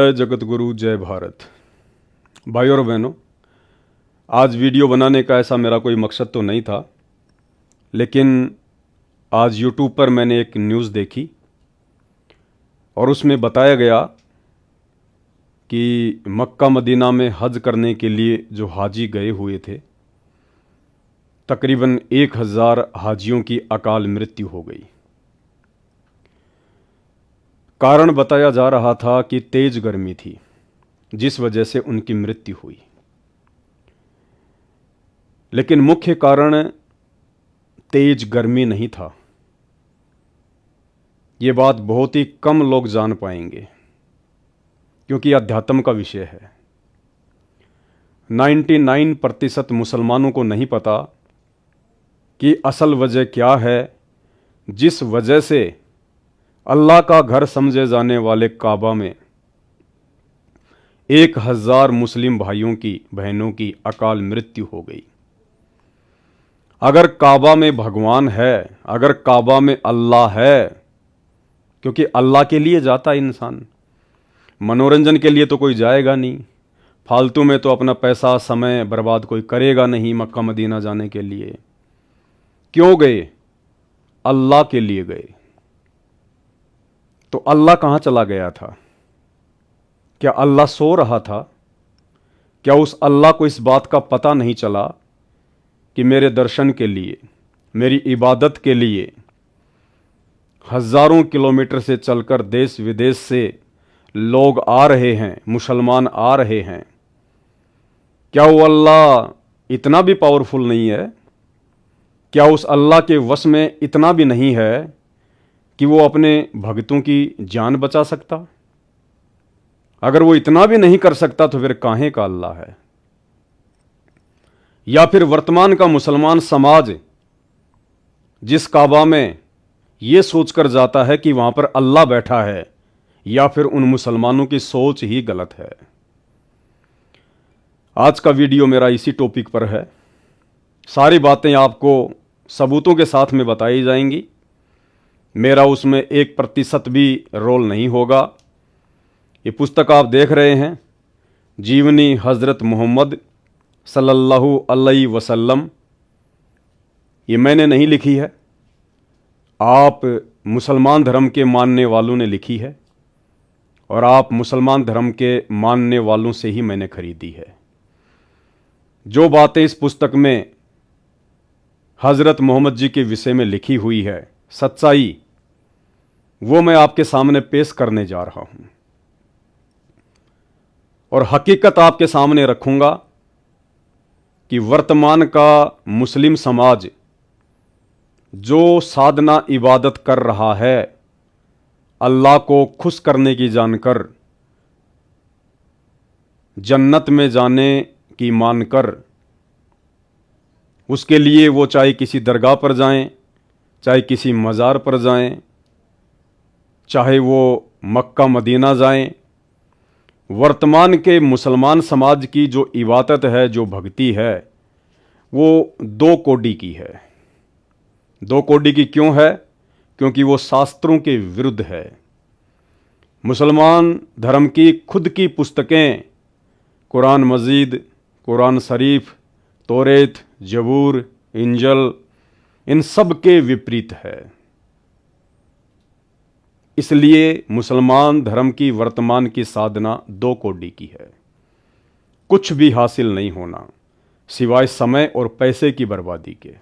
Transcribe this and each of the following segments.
जय जगत गुरु, जय भारत। भाई और बहनों, आज वीडियो बनाने का ऐसा मेरा कोई मकसद तो नहीं था, लेकिन आज यूट्यूब पर मैंने एक न्यूज़ देखी और उसमें बताया गया कि मक्का मदीना में हज करने के लिए जो हाजी गए हुए थे, तकरीबन 1000 हाजियों की अकाल मृत्यु हो गई। कारण बताया जा रहा था कि तेज गर्मी थी, जिस वजह से उनकी मृत्यु हुई। लेकिन मुख्य कारण तेज गर्मी नहीं था। ये बात बहुत ही कम लोग जान पाएंगे, क्योंकि अध्यात्म का विषय है। 99% मुसलमानों को नहीं पता कि असल वजह क्या है जिस वजह से अल्लाह का घर समझे जाने वाले काबा में 1000 मुस्लिम भाइयों की, बहनों की अकाल मृत्यु हो गई। अगर काबा में भगवान है, अगर काबा में अल्लाह है, क्योंकि अल्लाह के लिए जाता इंसान, मनोरंजन के लिए तो कोई जाएगा नहीं। फालतू में तो अपना पैसा समय बर्बाद कोई करेगा नहीं मक्का मदीना जाने के लिए। क्यों गए? अल्लाह के लिए गए। तो अल्लाह कहाँ चला गया था? क्या अल्लाह सो रहा था? क्या उस अल्लाह को इस बात का पता नहीं चला कि मेरे दर्शन के लिए, मेरी इबादत के लिए हज़ारों किलोमीटर से चलकर देश विदेश से लोग आ रहे हैं, मुसलमान आ रहे हैं? क्या वो अल्लाह इतना भी पावरफुल नहीं है? क्या उस अल्लाह के वश में इतना भी नहीं है कि वो अपने भक्तों की जान बचा सकता? अगर वो इतना भी नहीं कर सकता तो फिर काहे का अल्लाह है? या फिर वर्तमान का मुसलमान समाज जिस काबा में ये सोचकर जाता है कि वहां पर अल्लाह बैठा है, या फिर उन मुसलमानों की सोच ही गलत है। आज का वीडियो मेरा इसी टॉपिक पर है। सारी बातें आपको सबूतों के साथ में बताई जाएंगी। मेरा उसमें 1% भी रोल नहीं होगा। ये पुस्तक आप देख रहे हैं, जीवनी हज़रत मोहम्मद सल्लल्लाहु अलैहि वसल्लम, ये मैंने नहीं लिखी है, आप मुसलमान धर्म के मानने वालों ने लिखी है, और आप मुसलमान धर्म के मानने वालों से ही मैंने खरीदी है। जो बातें इस पुस्तक में हज़रत मोहम्मद जी के विषय में लिखी हुई है, सच्चाई, वो मैं आपके सामने पेश करने जा रहा हूं, और हकीकत आपके सामने रखूंगा कि वर्तमान का मुस्लिम समाज जो साधना इबादत कर रहा है, अल्लाह को खुश करने की जानकर, जन्नत में जाने की मानकर, उसके लिए वो चाहे किसी दरगाह पर जाएं, चाहे किसी मज़ार पर जाएं, चाहे वो मक्का मदीना जाएं, वर्तमान के मुसलमान समाज की जो इबादत है, जो भक्ति है, वो 2 कोडी की है। 2 कोडी की क्यों है? क्योंकि वो शास्त्रों के विरुद्ध है। मुसलमान धर्म की खुद की पुस्तकें, कुरान मजीद, कुरान शरीफ, तौरेत, जबूर, इंजल, इन सब के विपरीत है। इसलिए मुसलमान धर्म की वर्तमान की साधना 2 कोडी की है। कुछ भी हासिल नहीं होना सिवाय समय और पैसे की बर्बादी के।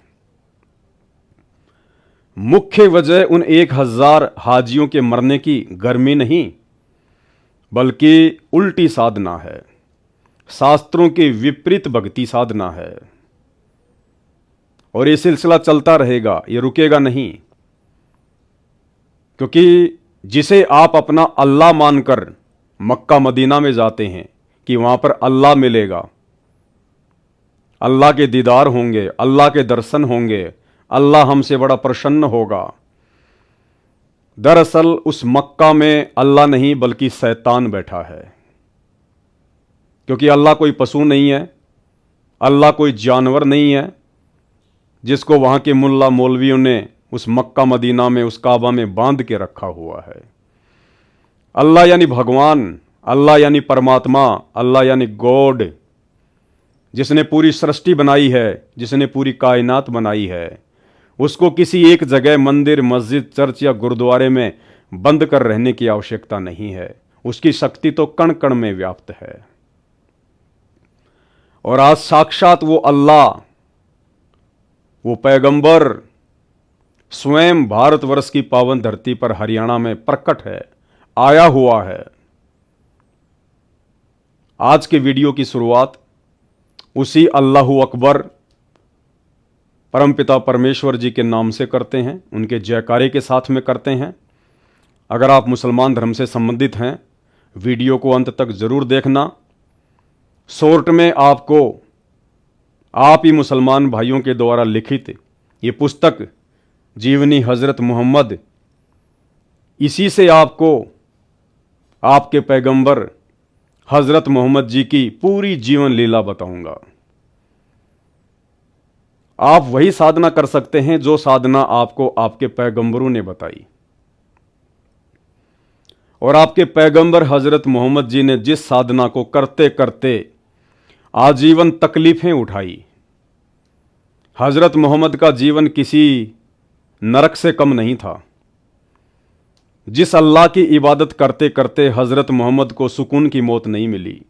मुख्य वजह उन 1000 हाजियों के मरने की गर्मी नहीं, बल्कि उल्टी साधना है, शास्त्रों के विपरीत भक्ति साधना है। और ये सिलसिला चलता रहेगा, ये रुकेगा नहीं, क्योंकि जिसे आप अपना अल्लाह मानकर मक्का मदीना में जाते हैं कि वहां पर अल्लाह मिलेगा, अल्लाह के दीदार होंगे, अल्लाह के दर्शन होंगे, अल्लाह हमसे बड़ा प्रसन्न होगा, दरअसल उस मक्का में अल्लाह नहीं बल्कि शैतान बैठा है। क्योंकि अल्लाह कोई पशु नहीं है, अल्लाह कोई जानवर नहीं है जिसको वहां के मुल्ला मौलवियों ने उस मक्का मदीना में, उस काबा में बांध के रखा हुआ है। अल्लाह यानी भगवान, अल्लाह यानी परमात्मा, अल्लाह यानी गॉड, जिसने पूरी सृष्टि बनाई है, जिसने पूरी कायनात बनाई है, उसको किसी एक जगह मंदिर, मस्जिद, चर्च या गुरुद्वारे में बंद कर रहने की आवश्यकता नहीं है। उसकी शक्ति तो कण कण में व्याप्त है। और आज साक्षात वो अल्लाह, वो पैगंबर स्वयं भारतवर्ष की पावन धरती पर हरियाणा में प्रकट है, आया हुआ है। आज के वीडियो की शुरुआत उसी अल्लाहु अकबर परमपिता परमेश्वर जी के नाम से करते हैं, उनके जयकारे के साथ में करते हैं। अगर आप मुसलमान धर्म से संबंधित हैं, वीडियो को अंत तक जरूर देखना। शॉर्ट में आपको आप ही मुसलमान भाइयों के द्वारा लिखित ये पुस्तक जीवनी हजरत मोहम्मद, इसी से आपको आपके पैगंबर हजरत मोहम्मद जी की पूरी जीवन लीला बताऊंगा। आप वही साधना कर सकते हैं जो साधना आपको आपके पैगंबरों ने बताई, और आपके पैगंबर हजरत मोहम्मद जी ने जिस साधना को करते करते आजीवन तकलीफें उठाई। हजरत मोहम्मद का जीवन किसी नरक से कम नहीं था। जिस अल्लाह की इबादत करते करते हजरत मोहम्मद को सुकून की मौत नहीं मिली,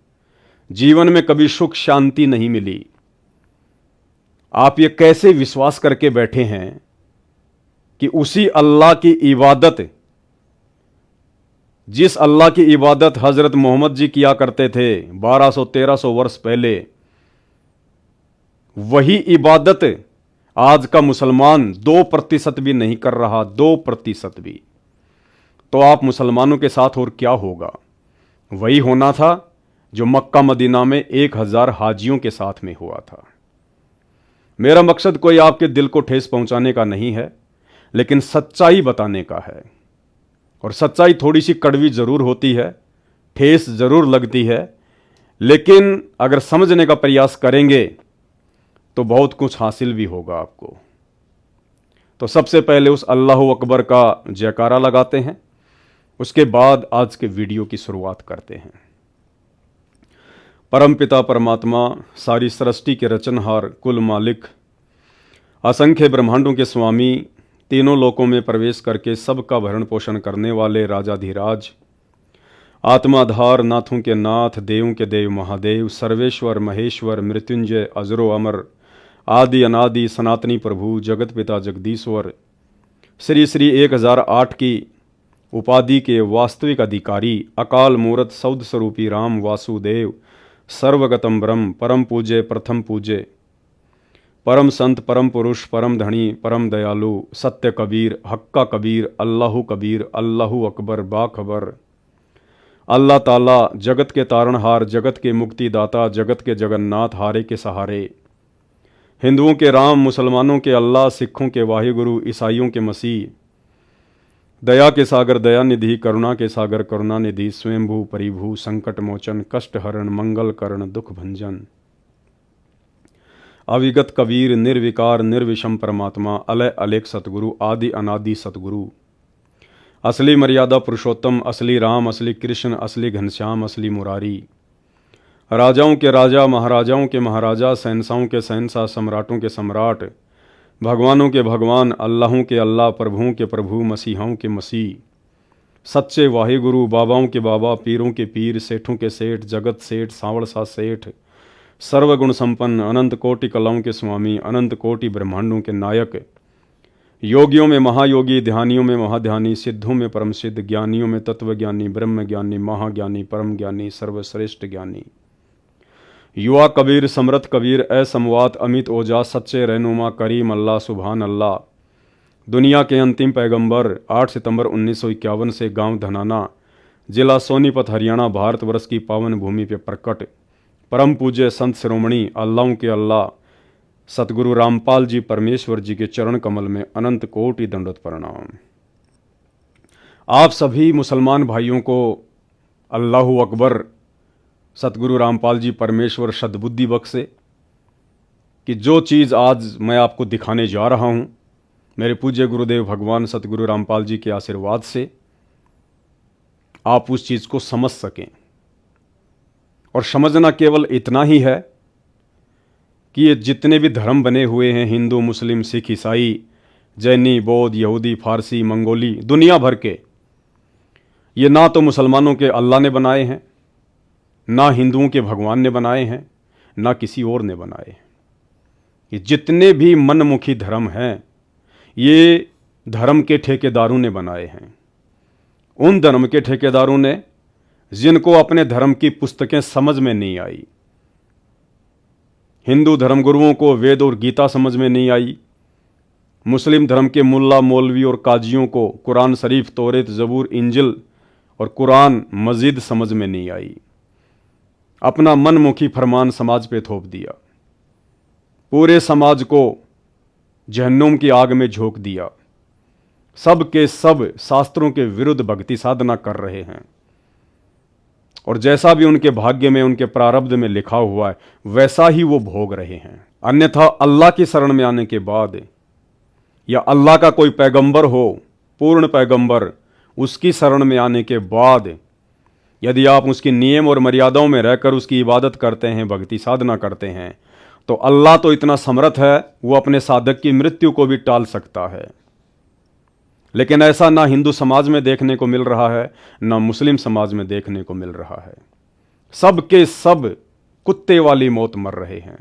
जीवन में कभी सुख शांति नहीं मिली, आप ये कैसे विश्वास करके बैठे हैं कि उसी अल्लाह की इबादत, जिस अल्लाह की इबादत हजरत मोहम्मद जी किया करते थे 1200-1300 वर्ष पहले, वही इबादत आज का मुसलमान 2% भी नहीं कर रहा, 2% भी, तो आप मुसलमानों के साथ और क्या होगा? वही होना था जो मक्का मदीना में 1000 हाजियों के साथ में हुआ था। मेरा मकसद कोई आपके दिल को ठेस पहुंचाने का नहीं है, लेकिन सच्चाई बताने का है। और सच्चाई थोड़ी सी कड़वी जरूर होती है, ठेस जरूर लगती है, लेकिन अगर समझने का प्रयास करेंगे तो बहुत कुछ हासिल भी होगा आपको। तो सबसे पहले उस अल्लाहु अकबर का जयकारा लगाते हैं, उसके बाद आज के वीडियो की शुरुआत करते हैं। परमपिता परमात्मा, सारी सृष्टि के रचनहार, कुल मालिक, असंख्य ब्रह्मांडों के स्वामी, तीनों लोकों में प्रवेश करके सबका भरण पोषण करने वाले राजाधिराज, आत्माधार, नाथों के नाथ, देवों के देव महादेव, सर्वेश्वर महेश्वर, मृत्युंजय, अजरो अमर, आदि अनादि, सनातनी प्रभु, जगत पिता जगदीश्वर, श्री श्री 1008 की उपाधि के वास्तविक अधिकारी, अकाल मूर्त सौद स्वरूपी राम वासुदेव, सर्वगतम ब्रह्म, परम पूज्य, प्रथम पूज्य, परम संत, परम पुरुष, परम धनी, परम दयालु, सत्य कबीर, हक्का कबीर, अल्लाहु कबीर, अल्लाहु अकबर, बाखबर, अल्लाह ताला, जगत के तारणहार, जगत के मुक्तिदाता, जगत के जगन्नाथ, हारे के सहारे, हिंदुओं के राम, मुसलमानों के अल्लाह, सिखों के वाहिगुरु, ईसाइयों के मसीह, दया के सागर दयानिधि, करुणा के सागर करुणानिधि, स्वयंभू परिभू, संकट मोचन, कष्ट हरण, मंगल करण, दुख भंजन, अविगत कबीर, निर्विकार निर्विषम परमात्मा, अलय अलेख सतगुरु, आदि अनादि सतगुरु, असली मर्यादा पुरुषोत्तम, असली राम, असली कृष्ण, असली घनश्याम, असली मुरारी, राजाओं के राजा, महाराजाओं के महाराजा, शहंशाहों के शहंशाह, सम्राटों के सम्राट, भगवानों के भगवान, अल्लाहों के अल्लाह, प्रभुओं के प्रभु, मसीहाओं के मसीह, सच्चे वाहिगुरु, बाबाओं के बाबा, पीरों के पीर, सेठों के सेठ, जगत सेठ, सांवड़ सा सेठ, सर्वगुण संपन्न, अनंत कोटि कलाओं के स्वामी, अनंत कोटि ब्रह्मांडों के नायक, योगियों में महायोगी, ध्यानियों में महाध्यानी, सिद्धों में परम सिद्ध, ज्ञानियों में तत्वज्ञानी, ब्रह्म ज्ञानी, महाज्ञानी, परम ज्ञानी, सर्वश्रेष्ठ ज्ञानी, युवा कबीर, समृद्ध कबीर, असमवात, अमित ओजा, सच्चे रहनुमा, करीम अल्लाह, सुभान अल्लाह, दुनिया के अंतिम पैगंबर, 8 सितंबर 1951 से गांव धनाना, जिला सोनीपत, हरियाणा, भारतवर्ष की पावन भूमि पर प्रकट, परम पूज्य संत शिरोमणि, अल्लाहों के अल्लाह, सतगुरु रामपाल जी परमेश्वर जी के चरण कमल में अनंत कोटि दंडवत प्रणाम। आप सभी मुसलमान भाइयों को अल्लाहु अकबर सतगुरु रामपाल जी परमेश्वर सद्बुद्धि बख्शे कि जो चीज़ आज मैं आपको दिखाने जा रहा हूँ, मेरे पूज्य गुरुदेव भगवान सतगुरु रामपाल जी के आशीर्वाद से आप उस चीज़ को समझ सकें। और समझना केवल इतना ही है कि ये जितने भी धर्म बने हुए हैं, हिंदू, मुस्लिम, सिख, ईसाई, जैनी, बौद्ध, यहूदी, फारसी, मंगोली, दुनिया भर के, ये ना तो मुसलमानों के अल्लाह ने बनाए हैं, ना हिंदुओं के भगवान ने बनाए हैं, ना किसी और ने बनाए हैं। ये जितने भी मनमुखी धर्म हैं, ये धर्म के ठेकेदारों ने बनाए हैं। उन धर्म के ठेकेदारों ने जिनको अपने धर्म की पुस्तकें समझ में नहीं आई। हिंदू धर्मगुरुओं को वेद और गीता समझ में नहीं आई, मुस्लिम धर्म के मुल्ला, मौलवी और काजियों को कुरान शरीफ, तौरेत, जबूर, इंजिल और कुरान मजीद समझ में नहीं आई। अपना मनमुखी फरमान समाज पे थोप दिया, पूरे समाज को जहन्नुम की आग में झोंक दिया। सब के सब शास्त्रों के विरुद्ध भक्ति साधना कर रहे हैं, और जैसा भी उनके भाग्य में, उनके प्रारब्ध में लिखा हुआ है, वैसा ही वो भोग रहे हैं। अन्यथा अल्लाह की शरण में आने के बाद, या अल्लाह का कोई पैगंबर हो, पूर्ण पैगंबर, उसकी शरण में आने के बाद यदि आप उसकी नियम और मर्यादाओं में रहकर उसकी इबादत करते हैं, भक्ति साधना करते हैं, तो अल्लाह तो इतना समर्थ है, वो अपने साधक की मृत्यु को भी टाल सकता है। लेकिन ऐसा ना हिंदू समाज में देखने को मिल रहा है, ना मुस्लिम समाज में देखने को मिल रहा है। सब के सब कुत्ते वाली मौत मर रहे हैं।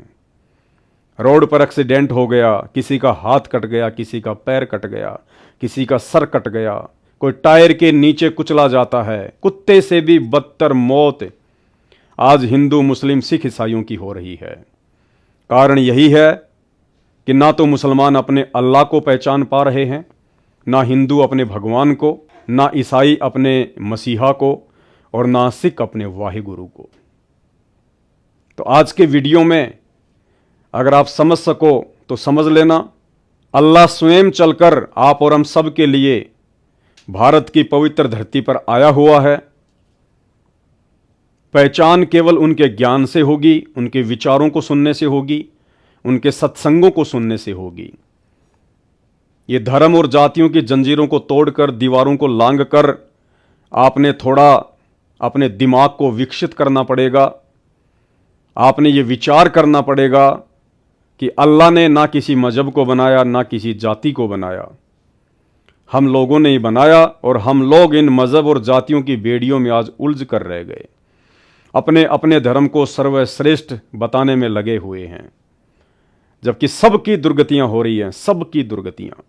रोड पर एक्सीडेंट हो गया, किसी का हाथ कट गया, किसी का पैर कट गया, किसी का सर कट गया, कोई टायर के नीचे कुचला जाता है। कुत्ते से भी बदतर मौत आज हिंदू, मुस्लिम, सिख, ईसाइयों की हो रही है। कारण यही है कि ना तो मुसलमान अपने अल्लाह को पहचान पा रहे हैं, ना हिंदू अपने भगवान को, ना ईसाई अपने मसीहा को, और ना सिख अपने वाहिगुरु को। तो आज के वीडियो में अगर आप समझ सको तो समझ लेना, अल्लाह स्वयं चलकर आप और हम सब के लिए भारत की पवित्र धरती पर आया हुआ है। पहचान केवल उनके ज्ञान से होगी, उनके विचारों को सुनने से होगी, उनके सत्संगों को सुनने से होगी। ये धर्म और जातियों की जंजीरों को तोड़कर, दीवारों को लांघकर आपने थोड़ा अपने दिमाग को विकसित करना पड़ेगा। आपने ये विचार करना पड़ेगा कि अल्लाह ने ना किसी मजहब को बनाया, ना किसी जाति को बनाया, हम लोगों ने ही बनाया, और हम लोग इन मजहब और जातियों की बेड़ियों में आज उलझ कर रह गए, अपने अपने धर्म को सर्वश्रेष्ठ बताने में लगे हुए हैं, जबकि सबकी दुर्गतियां हो रही हैं, सबकी दुर्गतियां।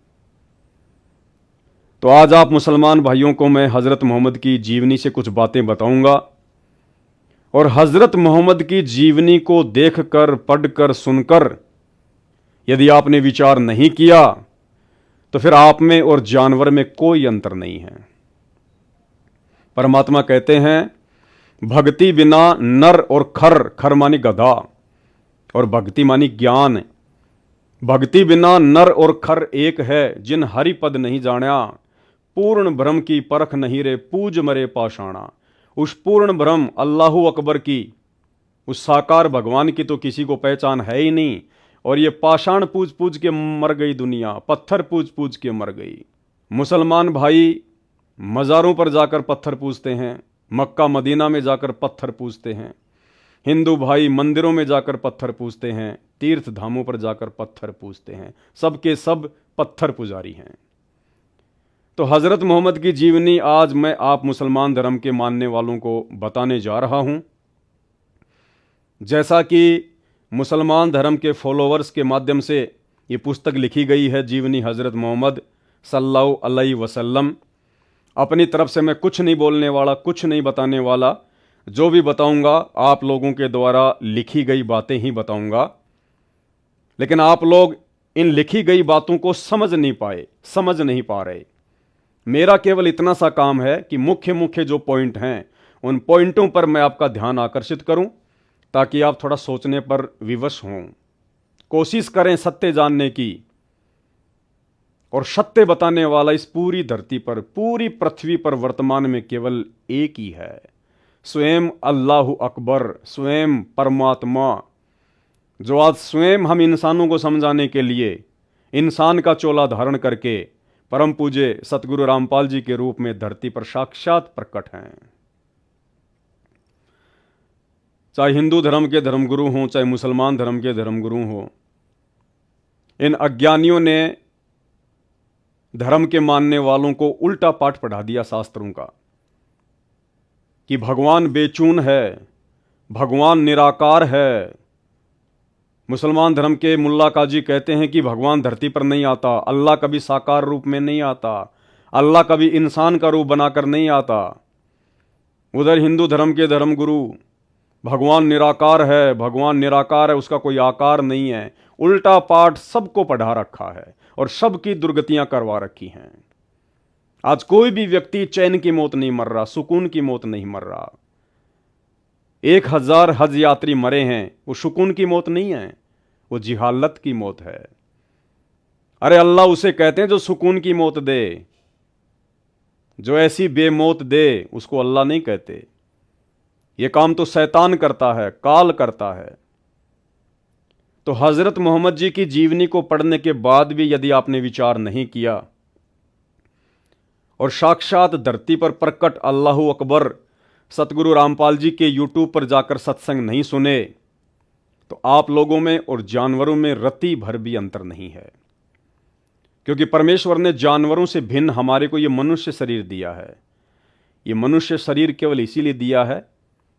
तो आज आप मुसलमान भाइयों को मैं हज़रत मोहम्मद की जीवनी से कुछ बातें बताऊंगा, और हज़रत मोहम्मद की जीवनी को देखकर, पढ़कर, सुनकर यदि आपने विचार नहीं किया तो फिर आप में और जानवर में कोई अंतर नहीं है। परमात्मा कहते हैं, भक्ति बिना नर और खर, खर मानी गधा और भक्ति मानी ज्ञान, भक्ति बिना नर और खर एक है, जिन हरि पद नहीं जाना, पूर्ण ब्रह्म की परख नहीं रे, पूज मरे पाषाणा। उस पूर्ण ब्रह्म अल्लाहु अकबर की, उस साकार भगवान की तो किसी को पहचान है ही नहीं, और ये पाषाण पूज पूज के मर गई दुनिया, पत्थर पूज पूज के मर गई। मुसलमान भाई मज़ारों पर जाकर पत्थर पूजते हैं, मक्का मदीना में जाकर पत्थर पूजते हैं। हिंदू भाई मंदिरों में जाकर पत्थर पूजते हैं, तीर्थ धामों पर जाकर पत्थर पूजते हैं। सब के सब पत्थर पुजारी हैं। तो हज़रत मोहम्मद की जीवनी आज मैं आप मुसलमान धर्म के मानने वालों को बताने जा रहा हूं। जैसा कि मुसलमान धर्म के फॉलोअर्स के माध्यम से ये पुस्तक लिखी गई है, जीवनी हज़रत मोहम्मद सल्लल्लाहु अलैहि वसल्लम। अपनी तरफ से मैं कुछ नहीं बोलने वाला, कुछ नहीं बताने वाला। जो भी बताऊंगा आप लोगों के द्वारा लिखी गई बातें ही बताऊंगा। लेकिन आप लोग इन लिखी गई बातों को समझ नहीं पाए, समझ नहीं पा रहे। मेरा केवल इतना सा काम है कि मुख्य मुख्य जो पॉइंट हैं, उन पॉइंटों पर मैं आपका ध्यान आकर्षित करूं, ताकि आप थोड़ा सोचने पर विवश हों। कोशिश करें सत्य जानने की, और सत्य बताने वाला इस पूरी धरती पर, पूरी पृथ्वी पर वर्तमान में केवल एक ही है, स्वयं अल्लाहु अकबर, स्वयं परमात्मा, जो आज स्वयं हम इंसानों को समझाने के लिए इंसान का चोला धारण करके परम पूज्य सतगुरु रामपाल जी के रूप में धरती पर साक्षात प्रकट हैं। चाहे हिंदू धर्म के धर्मगुरु हों, चाहे मुसलमान धर्म के धर्मगुरु हों, इन अज्ञानियों ने धर्म के मानने वालों को उल्टा पाठ पढ़ा दिया शास्त्रों का कि भगवान बेचून है, भगवान निराकार है। मुसलमान धर्म के मुल्ला काजी कहते हैं कि भगवान धरती पर नहीं आता, अल्लाह कभी साकार रूप में नहीं आता, अल्लाह कभी इंसान का रूप बनाकर नहीं आता। उधर हिंदू धर्म के धर्मगुरु भगवान निराकार है, भगवान निराकार है, उसका कोई आकार नहीं है। उल्टा पाठ सबको पढ़ा रखा है और सबकी दुर्गतियां करवा रखी हैं। आज कोई भी व्यक्ति चैन की मौत नहीं मर रहा, सुकून की मौत नहीं मर रहा। 1000 हज यात्री मरे हैं, वो सुकून की मौत नहीं है, वो जिहालत की मौत है। अरे अल्लाह उसे कहते हैं जो सुकून की मौत दे, जो ऐसी बेमौत दे उसको अल्लाह नहीं कहते। ये काम तो शैतान करता है, काल करता है। तो हजरत मोहम्मद जी की जीवनी को पढ़ने के बाद भी यदि आपने विचार नहीं किया और साक्षात धरती पर प्रकट अल्लाहू अकबर सतगुरु रामपाल जी के यूट्यूब पर जाकर सत्संग नहीं सुने, तो आप लोगों में और जानवरों में रत्ती भर भी अंतर नहीं है। क्योंकि परमेश्वर ने जानवरों से भिन्न हमारे को ये मनुष्य शरीर दिया है। ये मनुष्य शरीर केवल इसीलिए दिया है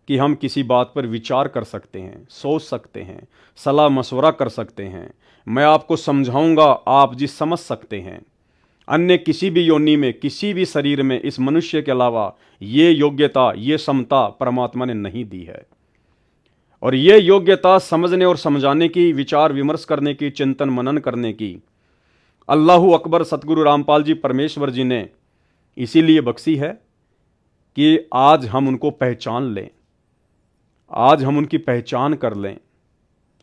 कि हम किसी बात पर विचार कर सकते हैं, सोच सकते हैं, सलाह मशवरा कर सकते हैं। मैं आपको समझाऊंगा, आप जी समझ सकते हैं। अन्य किसी भी योनि में, किसी भी शरीर में इस मनुष्य के अलावा ये योग्यता, ये क्षमता परमात्मा ने नहीं दी है। और ये योग्यता समझने और समझाने की, विचार विमर्श करने की, चिंतन मनन करने की अल्लाहू अकबर सतगुरु रामपाल जी परमेश्वर जी ने इसीलिए बख्शी है कि आज हम उनको पहचान लें, आज हम उनकी पहचान कर लें,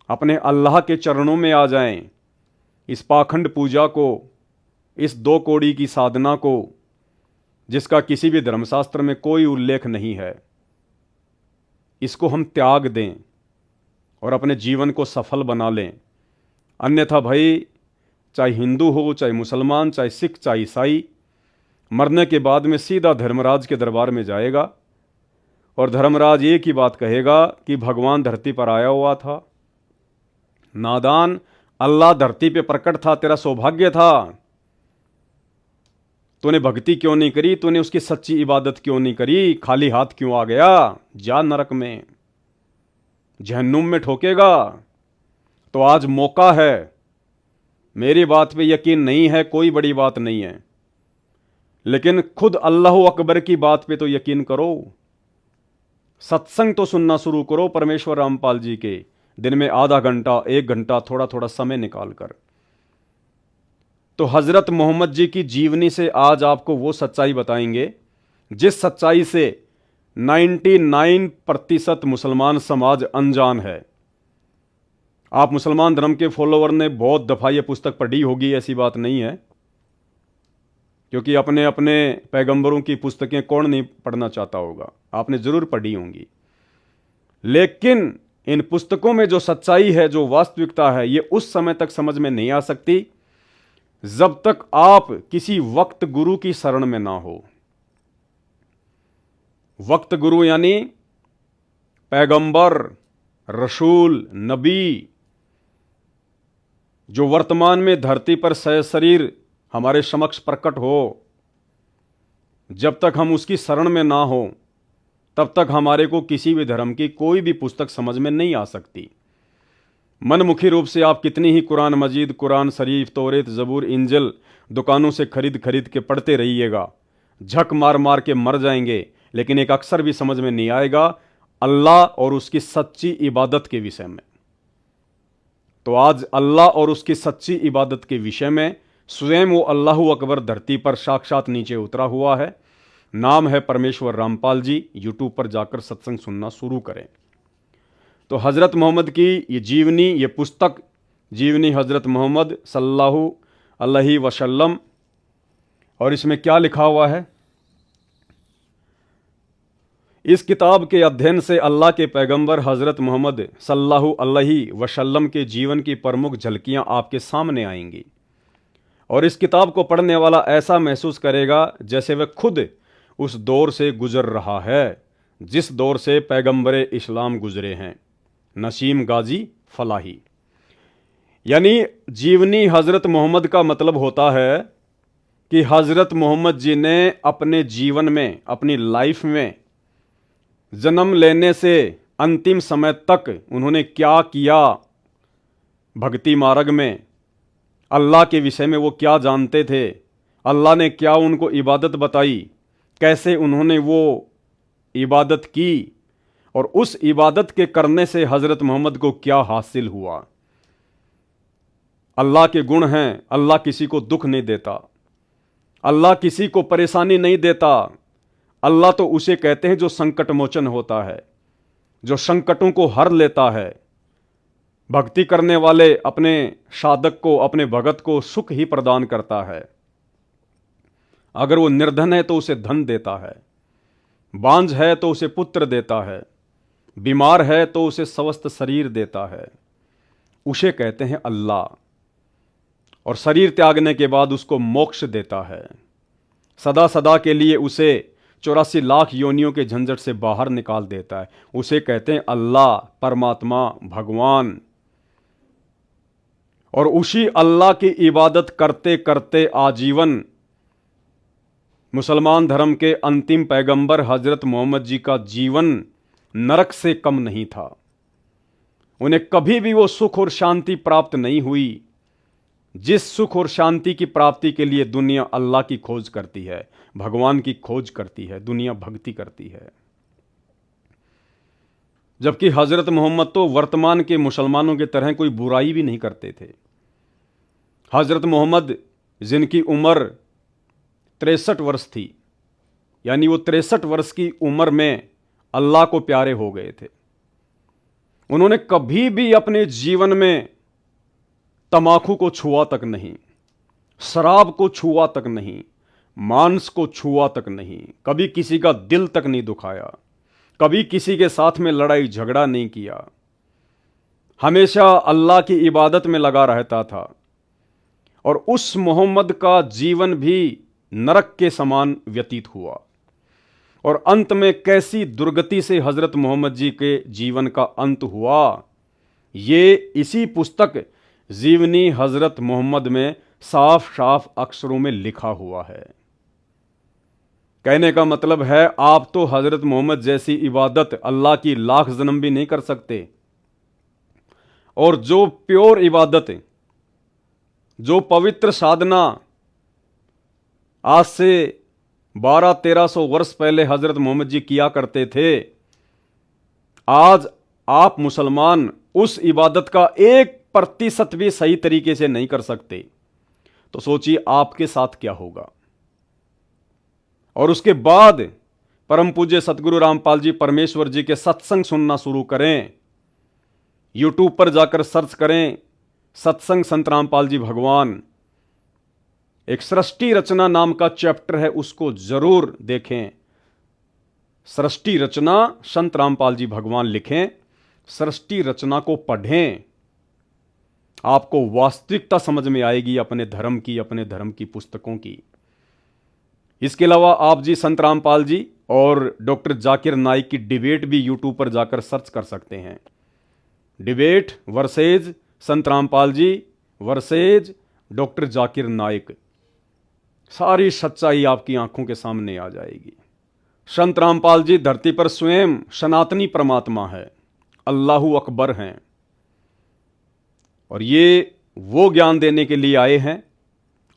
अपने अल्लाह के चरणों में आ जाएं। इस पाखंड पूजा को, इस 2 कौड़ी की साधना को, जिसका किसी भी धर्मशास्त्र में कोई उल्लेख नहीं है, इसको हम त्याग दें और अपने जीवन को सफल बना लें। अन्यथा भाई, चाहे हिंदू हो, चाहे मुसलमान, चाहे सिख, चाहे ईसाई, मरने के बाद में सीधा धर्मराज के दरबार में जाएगा और धर्मराज एक ही बात कहेगा कि भगवान धरती पर आया हुआ था। नादान, अल्लाह धरती पे प्रकट था, तेरा सौभाग्य था। तूने भक्ति क्यों नहीं करी, तूने उसकी सच्ची इबादत क्यों नहीं करी, खाली हाथ क्यों आ गया? जा नरक में, जहन्नुम में ठोकेगा। तो आज मौका है। मेरी बात पे यकीन नहीं है, कोई बड़ी बात नहीं है, लेकिन खुद अल्लाह अकबर की बात पे तो यकीन करो। सत्संग तो सुनना शुरू करो परमेश्वर रामपाल जी के, दिन में आधा घंटा, 1 घंटा, थोड़ा थोड़ा समय निकाल कर। तो हजरत मोहम्मद जी की जीवनी से आज आपको वो सच्चाई बताएंगे जिस सच्चाई से 99% मुसलमान समाज अनजान है। आप मुसलमान धर्म के फॉलोवर ने बहुत दफा ये पुस्तक पढ़ी होगी, ऐसी बात नहीं है, क्योंकि अपने अपने पैगंबरों की पुस्तकें कौन नहीं पढ़ना चाहता होगा, आपने जरूर पढ़ी होंगी। लेकिन इन पुस्तकों में जो सच्चाई है, जो वास्तविकता है, ये उस समय तक समझ में नहीं आ सकती जब तक आप किसी वक्त गुरु की शरण में ना हो। वक्त गुरु यानी पैगंबर, रसूल, नबी, जो वर्तमान में धरती पर सशरीर हमारे समक्ष प्रकट हो। जब तक हम उसकी शरण में ना हो, तब तक हमारे को किसी भी धर्म की कोई भी पुस्तक समझ में नहीं आ सकती। मनमुखी रूप से आप कितनी ही कुरान मजीद, कुरान शरीफ, तौरेत, जबूर, इंजिल दुकानों से खरीद खरीद के पढ़ते रहिएगा, झक मार मार के मर जाएंगे, लेकिन एक अक्षर भी समझ में नहीं आएगा अल्लाह और उसकी सच्ची इबादत के विषय में। तो आज अल्लाह और उसकी सच्ची इबादत के विषय में स्वयं वो अल्लाहू अकबर धरती पर साक्षात नीचे उतरा हुआ है। नाम है परमेश्वर रामपाल जी। यूट्यूब पर जाकर सत्संग सुनना शुरू करें। तो हज़रत मोहम्मद की ये जीवनी, ये पुस्तक जीवनी हज़रत मोहम्मद सल्लल्लाहु अलैहि वसल्लम, और इसमें क्या लिखा हुआ है? इस किताब के अध्ययन से अल्लाह के पैगंबर हज़रत मोहम्मद सल्लल्लाहु अलैहि वसल्लम के जीवन की प्रमुख झलकियां आपके सामने आएंगी, और इस किताब को पढ़ने वाला ऐसा महसूस करेगा जैसे वह खुद उस दौर से गुजर रहा है जिस दौर से पैगंबरे इस्लाम गुजरे हैं। नसीम गाजी फलाही। यानी जीवनी हज़रत मोहम्मद का मतलब होता है कि हज़रत मोहम्मद जी ने अपने जीवन में, अपनी लाइफ में, जन्म लेने से अंतिम समय तक उन्होंने क्या किया, भक्ति मार्ग में अल्लाह के विषय में वो क्या जानते थे, अल्लाह ने क्या उनको इबादत बताई, कैसे उन्होंने वो इबादत की, और उस इबादत के करने से हज़रत मोहम्मद को क्या हासिल हुआ। अल्लाह के गुण हैं, अल्लाह किसी को दुख नहीं देता, अल्लाह किसी को परेशानी नहीं देता। अल्लाह तो उसे कहते हैं जो संकट मोचन होता है, जो संकटों को हर लेता है। भक्ति करने वाले अपने साधक को, अपने भगत को सुख ही प्रदान करता है। अगर वो निर्धन है तो उसे धन देता है, बांझ है तो उसे पुत्र देता है, बीमार है तो उसे स्वस्थ शरीर देता है। उसे कहते हैं अल्लाह। और शरीर त्यागने के बाद उसको मोक्ष देता है, सदा सदा के लिए उसे 84 लाख योनियों के झंझट से बाहर निकाल देता है। उसे कहते हैं अल्लाह, परमात्मा, भगवान। और उसी अल्लाह की इबादत करते करते आजीवन मुसलमान धर्म के अंतिम पैगंबर हजरत मोहम्मद जी का जीवन नरक से कम नहीं था। उन्हें कभी भी वो सुख और शांति प्राप्त नहीं हुई जिस सुख और शांति की प्राप्ति के लिए दुनिया अल्लाह की खोज करती है, भगवान की खोज करती है, दुनिया भक्ति करती है। जबकि हजरत मोहम्मद तो वर्तमान के मुसलमानों की तरह कोई बुराई भी नहीं करते थे। हजरत मोहम्मद जिनकी उम्र 63 वर्ष थी, यानी वो 63 वर्ष की उम्र में अल्लाह को प्यारे हो गए थे। उन्होंने कभी भी अपने जीवन में तमाकू को छुआ तक नहीं, शराब को छुआ तक नहीं, मांस को छुआ तक नहीं, कभी किसी का दिल तक नहीं दुखाया, कभी किसी के साथ में लड़ाई झगड़ा नहीं किया, हमेशा अल्लाह की इबादत में लगा रहता था। और उस मोहम्मद का जीवन भी नरक के समान व्यतीत हुआ। और अंत में कैसी दुर्गति से हजरत मोहम्मद जी के जीवन का अंत हुआ, ये इसी पुस्तक जीवनी हजरत मोहम्मद में साफ साफ अक्षरों में लिखा हुआ है। कहने का मतलब है आप तो हजरत मोहम्मद जैसी इबादत अल्लाह की लाख जन्म भी नहीं कर सकते। और जो प्योर इबादत, जो पवित्र साधना आज से 1200-1300 वर्ष पहले हजरत मोहम्मद जी किया करते थे, आज आप मुसलमान उस इबादत का 1% भी सही तरीके से नहीं कर सकते। तो सोचिए आपके साथ क्या होगा। और उसके बाद परम पूज्य सतगुरु रामपाल जी परमेश्वर जी के सत्संग सुनना शुरू करें। यूट्यूब पर जाकर सर्च करें सत्संग संत रामपाल जी भगवान। एक सृष्टि रचना नाम का चैप्टर है, उसको जरूर देखें। सृष्टि रचना संत रामपाल जी भगवान लिखें, सृष्टि रचना को पढ़ें, आपको वास्तविकता समझ में आएगी अपने धर्म की, अपने धर्म की पुस्तकों की। इसके अलावा आप जी संत रामपाल जी और डॉक्टर जाकिर नाइक की डिबेट भी यूट्यूब पर जाकर सर्च कर सकते हैं। डिबेट वर्सेज संत Rampal G versus doctor Zakir Naik. सारी सच्चाई आपकी आंखों के सामने आ जाएगी। संत रामपाल जी धरती पर स्वयं सनातनी परमात्मा है, अल्लाहू अकबर हैं। और ये वो ज्ञान देने के लिए आए हैं,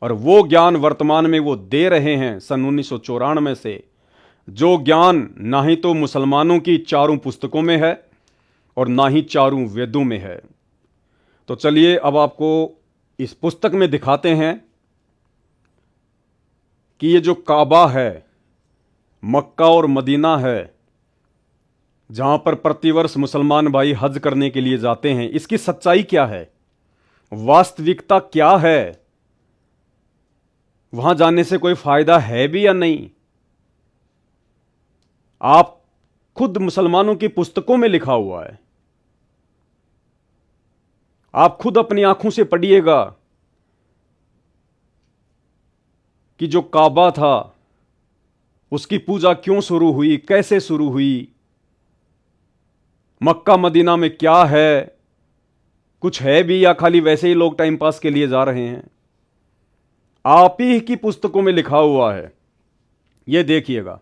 और वो ज्ञान वर्तमान में वो दे रहे हैं सन 1994 से, जो ज्ञान ना ही तो मुसलमानों की चारों पुस्तकों में है और ना ही चारों वेदों में है। तो चलिए अब आपको इस पुस्तक में दिखाते हैं कि ये जो काबा है, मक्का और मदीना है, जहां पर प्रतिवर्ष मुसलमान भाई हज करने के लिए जाते हैं, इसकी सच्चाई क्या है, वास्तविकता क्या है, वहां जाने से कोई फायदा है भी या नहीं। आप खुद मुसलमानों की पुस्तकों में लिखा हुआ है, आप खुद अपनी आंखों से पढ़िएगा कि जो काबा था उसकी पूजा क्यों शुरू हुई, कैसे शुरू हुई, मक्का मदीना में क्या है, कुछ है भी या खाली वैसे ही लोग टाइम पास के लिए जा रहे हैं, आप ही की पुस्तकों में लिखा हुआ है। यह देखिएगा।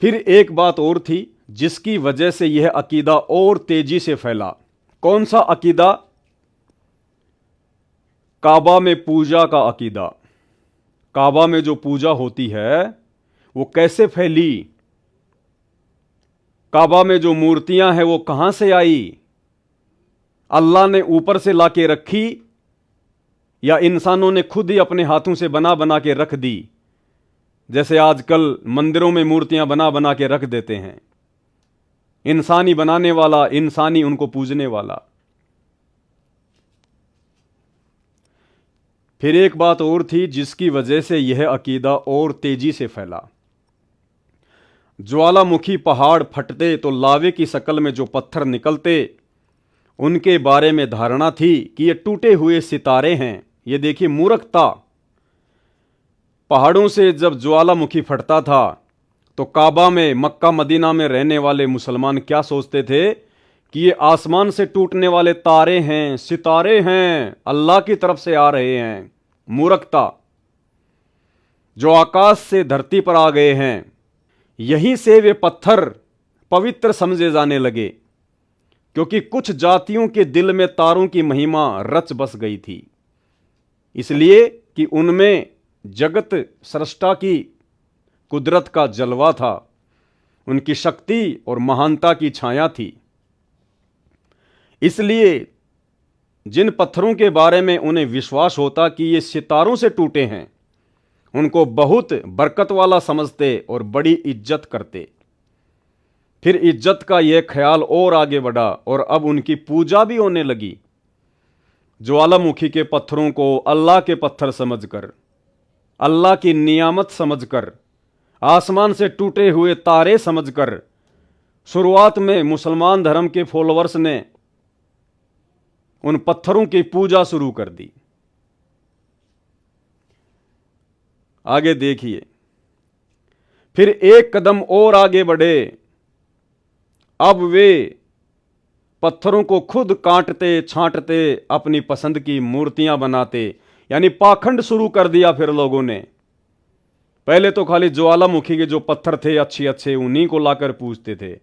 फिर एक बात और थी जिसकी वजह से यह अकीदा और तेजी से फैला। कौन सा अकीदा? काबा में पूजा का अकीदा। काबा में जो पूजा होती है वो कैसे फैली, काबा में जो मूर्तियां हैं वो कहां से आई, अल्लाह ने ऊपर से लाके रखी या इंसानों ने खुद ही अपने हाथों से बना बना के रख दी, जैसे आजकल मंदिरों में मूर्तियां बना बना के रख देते हैं। इंसानी बनाने वाला, इंसानी उनको पूजने वाला। फिर एक बात और थी जिसकी वजह से यह अकीदा और तेजी से फैला। ज्वालामुखी पहाड़ फटते तो लावे की शक्ल में जो पत्थर निकलते, उनके बारे में धारणा थी कि ये टूटे हुए सितारे हैं। ये देखिए मूर्खता। पहाड़ों से जब ज्वालामुखी फटता था तो काबा में, मक्का मदीना में रहने वाले मुसलमान क्या सोचते थे कि ये आसमान से टूटने वाले तारे हैं, सितारे हैं, अल्लाह की तरफ से आ रहे हैं। मूर्खता। जो आकाश से धरती पर आ गए हैं, यहीं से वे पत्थर पवित्र समझे जाने लगे, क्योंकि कुछ जातियों के दिल में तारों की महिमा रच बस गई थी, इसलिए कि उनमें जगत सृष्टा की कुदरत का जलवा था, उनकी शक्ति और महानता की छाया थी। इसलिए जिन पत्थरों के बारे में उन्हें विश्वास होता कि ये सितारों से टूटे हैं, उनको बहुत बरकत वाला समझते और बड़ी इज्जत करते। फिर इज्जत का यह ख्याल और आगे बढ़ा और अब उनकी पूजा भी होने लगी। ज्वालामुखी के पत्थरों को अल्लाह के पत्थर समझकर, अल्लाह की नियामत समझकर, आसमान से टूटे हुए तारे समझकर शुरुआत में मुसलमान धर्म के फॉलोअर्स ने उन पत्थरों की पूजा शुरू कर दी। आगे देखिए। फिर एक कदम और आगे बढ़े। अब वे पत्थरों को खुद काटते छांटते अपनी पसंद की मूर्तियां बनाते, यानी पाखंड शुरू कर दिया। फिर लोगों ने पहले तो खाली ज्वालामुखी के जो पत्थर थे अच्छे अच्छे, उन्हीं को लाकर पूजते थे।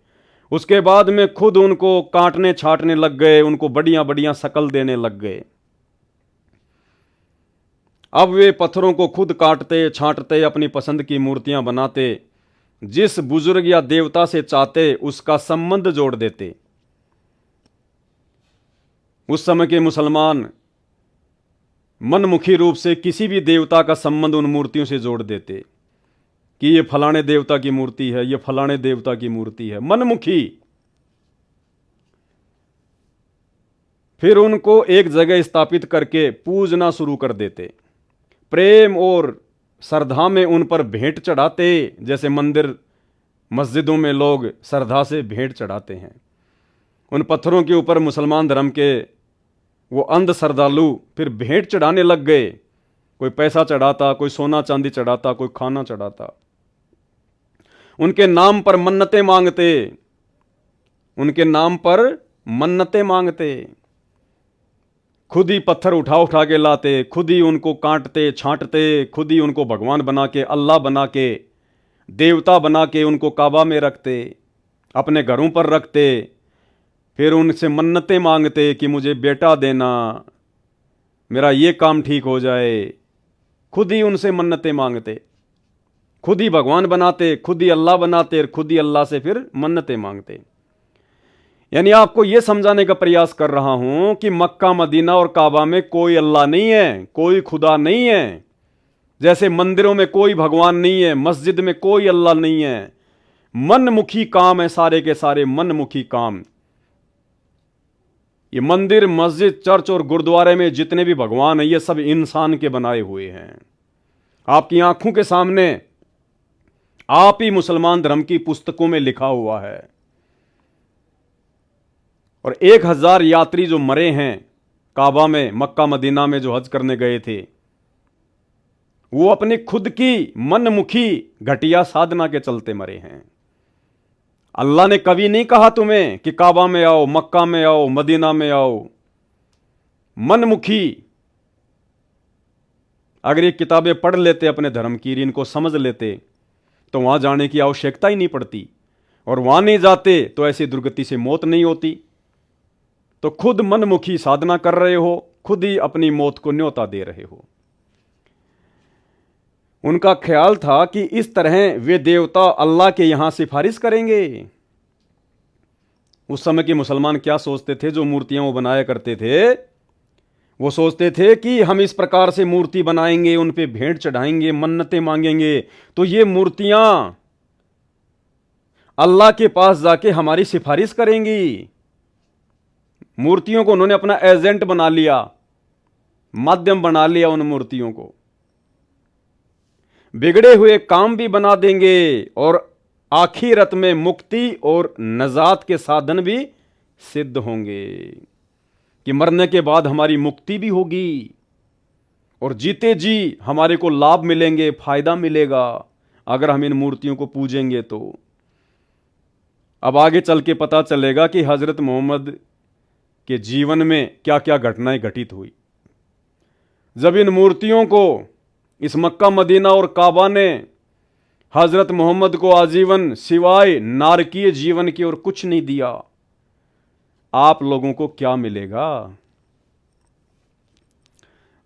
उसके बाद में खुद उनको काटने छाटने लग गए, उनको बढ़िया बढ़िया शक्ल देने लग गए। अब वे पत्थरों को खुद काटते छांटते अपनी पसंद की मूर्तियां बनाते, जिस बुजुर्ग या देवता से चाहते उसका संबंध जोड़ देते। उस समय के मुसलमान मनमुखी रूप से किसी भी देवता का संबंध उन मूर्तियों से जोड़ देते कि ये फलाने देवता की मूर्ति है, ये फलाने देवता की मूर्ति है, मनमुखी। फिर उनको एक जगह स्थापित करके पूजना शुरू कर देते, प्रेम और श्रद्धा में उन पर भेंट चढ़ाते, जैसे मंदिर मस्जिदों में लोग श्रद्धा से भेंट चढ़ाते हैं। उन पत्थरों के ऊपर मुसलमान धर्म के वो अंध श्रद्धालु फिर भेंट चढ़ाने लग गए। कोई पैसा चढ़ाता, कोई सोना चांदी चढ़ाता, कोई खाना चढ़ाता। उनके नाम पर मन्नतें मांगते, उनके नाम पर मन्नतें मांगते। खुद ही पत्थर उठा उठा के लाते, खुद ही उनको काटते छांटते, खुद ही उनको भगवान बना के, अल्लाह बना के, देवता बना के उनको काबा में रखते, अपने घरों पर रखते। फिर उनसे मन्नतें मांगते कि मुझे बेटा देना, मेरा ये काम ठीक हो जाए। खुद ही उनसे मन्नतें मांगते, खुद ही भगवान बनाते, खुद ही अल्लाह बनाते और खुद ही अल्लाह से फिर मन्नतें मांगते। यानी आपको यह समझाने का प्रयास कर रहा हूं कि मक्का मदीना और काबा में कोई अल्लाह नहीं है, कोई खुदा नहीं है। जैसे मंदिरों में कोई भगवान नहीं है, मस्जिद में कोई अल्लाह नहीं है। मनमुखी काम है, सारे के सारे मनमुखी काम। ये मंदिर, मस्जिद, चर्च और गुरुद्वारे में जितने भी भगवान हैं, ये सब इंसान के बनाए हुए हैं। आपकी आंखों के सामने आप ही मुसलमान धर्म की पुस्तकों में लिखा हुआ है। और 1000 यात्री जो मरे हैं काबा में, मक्का मदीना में जो हज करने गए थे, वो अपनी खुद की मनमुखी घटिया साधना के चलते मरे हैं। अल्लाह ने कभी नहीं कहा तुम्हें कि काबा में आओ, मक्का में आओ, मदीना में आओ। मनमुखी अगर ये किताबें पढ़ लेते अपने धर्म की, इनको समझ लेते, तो वहां जाने की आवश्यकता ही नहीं पड़ती, और वहां नहीं जाते तो ऐसी दुर्गति से मौत नहीं होती। तो खुद मनमुखी साधना कर रहे हो, खुद ही अपनी मौत को न्योता दे रहे हो। उनका ख्याल था कि इस तरह वे देवता अल्लाह के यहां सिफारिश करेंगे। उस समय के मुसलमान क्या सोचते थे, जो मूर्तियां वो बनाया करते थे, वो सोचते थे कि हम इस प्रकार से मूर्ति बनाएंगे, उन पे भेंट चढ़ाएंगे, मन्नतें मांगेंगे, तो ये मूर्तियां अल्लाह के पास जाके हमारी सिफारिश करेंगी। मूर्तियों को उन्होंने अपना एजेंट बना लिया, माध्यम बना लिया उन मूर्तियों को। बिगड़े हुए काम भी बना देंगे और आखिरत में मुक्ति और नजात के साधन भी सिद्ध होंगे, कि मरने के बाद हमारी मुक्ति भी होगी और जीते जी हमारे को लाभ मिलेंगे, फायदा मिलेगा अगर हम इन मूर्तियों को पूजेंगे तो। अब आगे चल के पता चलेगा कि हजरत मोहम्मद के जीवन में क्या क्या घटनाएं घटित हुई। जब इन मूर्तियों को, इस मक्का मदीना और काबा ने हजरत मोहम्मद को आजीवन सिवाय नारकीय जीवन की और कुछ नहीं दिया, आप लोगों को क्या मिलेगा?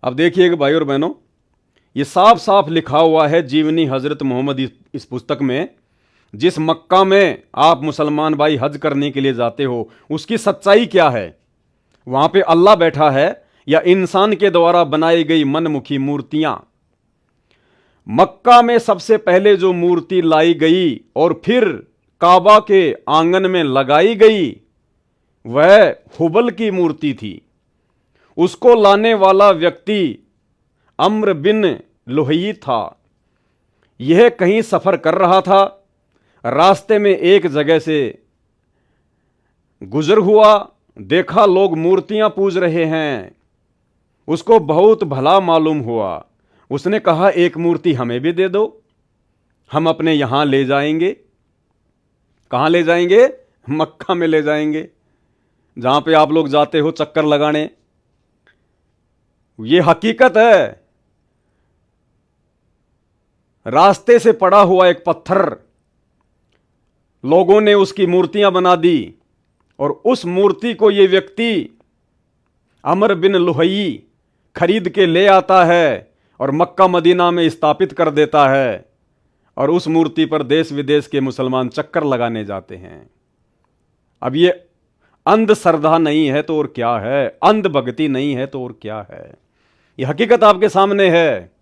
अब देखिएगा भाई और बहनों, ये साफ साफ लिखा हुआ है जीवनी हजरत मोहम्मद इस पुस्तक में। जिस मक्का में आप मुसलमान भाई हज करने के लिए जाते हो, उसकी सच्चाई क्या है? वहां पे अल्लाह बैठा है या इंसान के द्वारा बनाई गई मनमुखी मूर्तियां? मक्का में सबसे पहले जो मूर्ति लाई गई और फिर काबा के आंगन में लगाई गई, वह हुबल की मूर्ति थी। उसको लाने वाला व्यक्ति अम्र बिन लुहई था। यह कहीं सफर कर रहा था, रास्ते में एक जगह से गुजर हुआ, देखा लोग मूर्तियां पूज रहे हैं, उसको बहुत भला मालूम हुआ। उसने कहा एक मूर्ति हमें भी दे दो, हम अपने यहां ले जाएंगे। कहां ले जाएंगे? मक्का में ले जाएंगे, जहां पे आप लोग जाते हो चक्कर लगाने। ये हकीकत है। रास्ते से पड़ा हुआ एक पत्थर, लोगों ने उसकी मूर्तियां बना दी और उस मूर्ति को ये व्यक्ति अमर बिन लुहई खरीद के ले आता है और मक्का मदीना में स्थापित कर देता है, और उस मूर्ति पर देश विदेश के मुसलमान चक्कर लगाने जाते हैं। अब ये अंधश्रद्धा नहीं है तो और क्या है, अंधभक्ति नहीं है तो और क्या है, ये हकीकत आपके सामने है।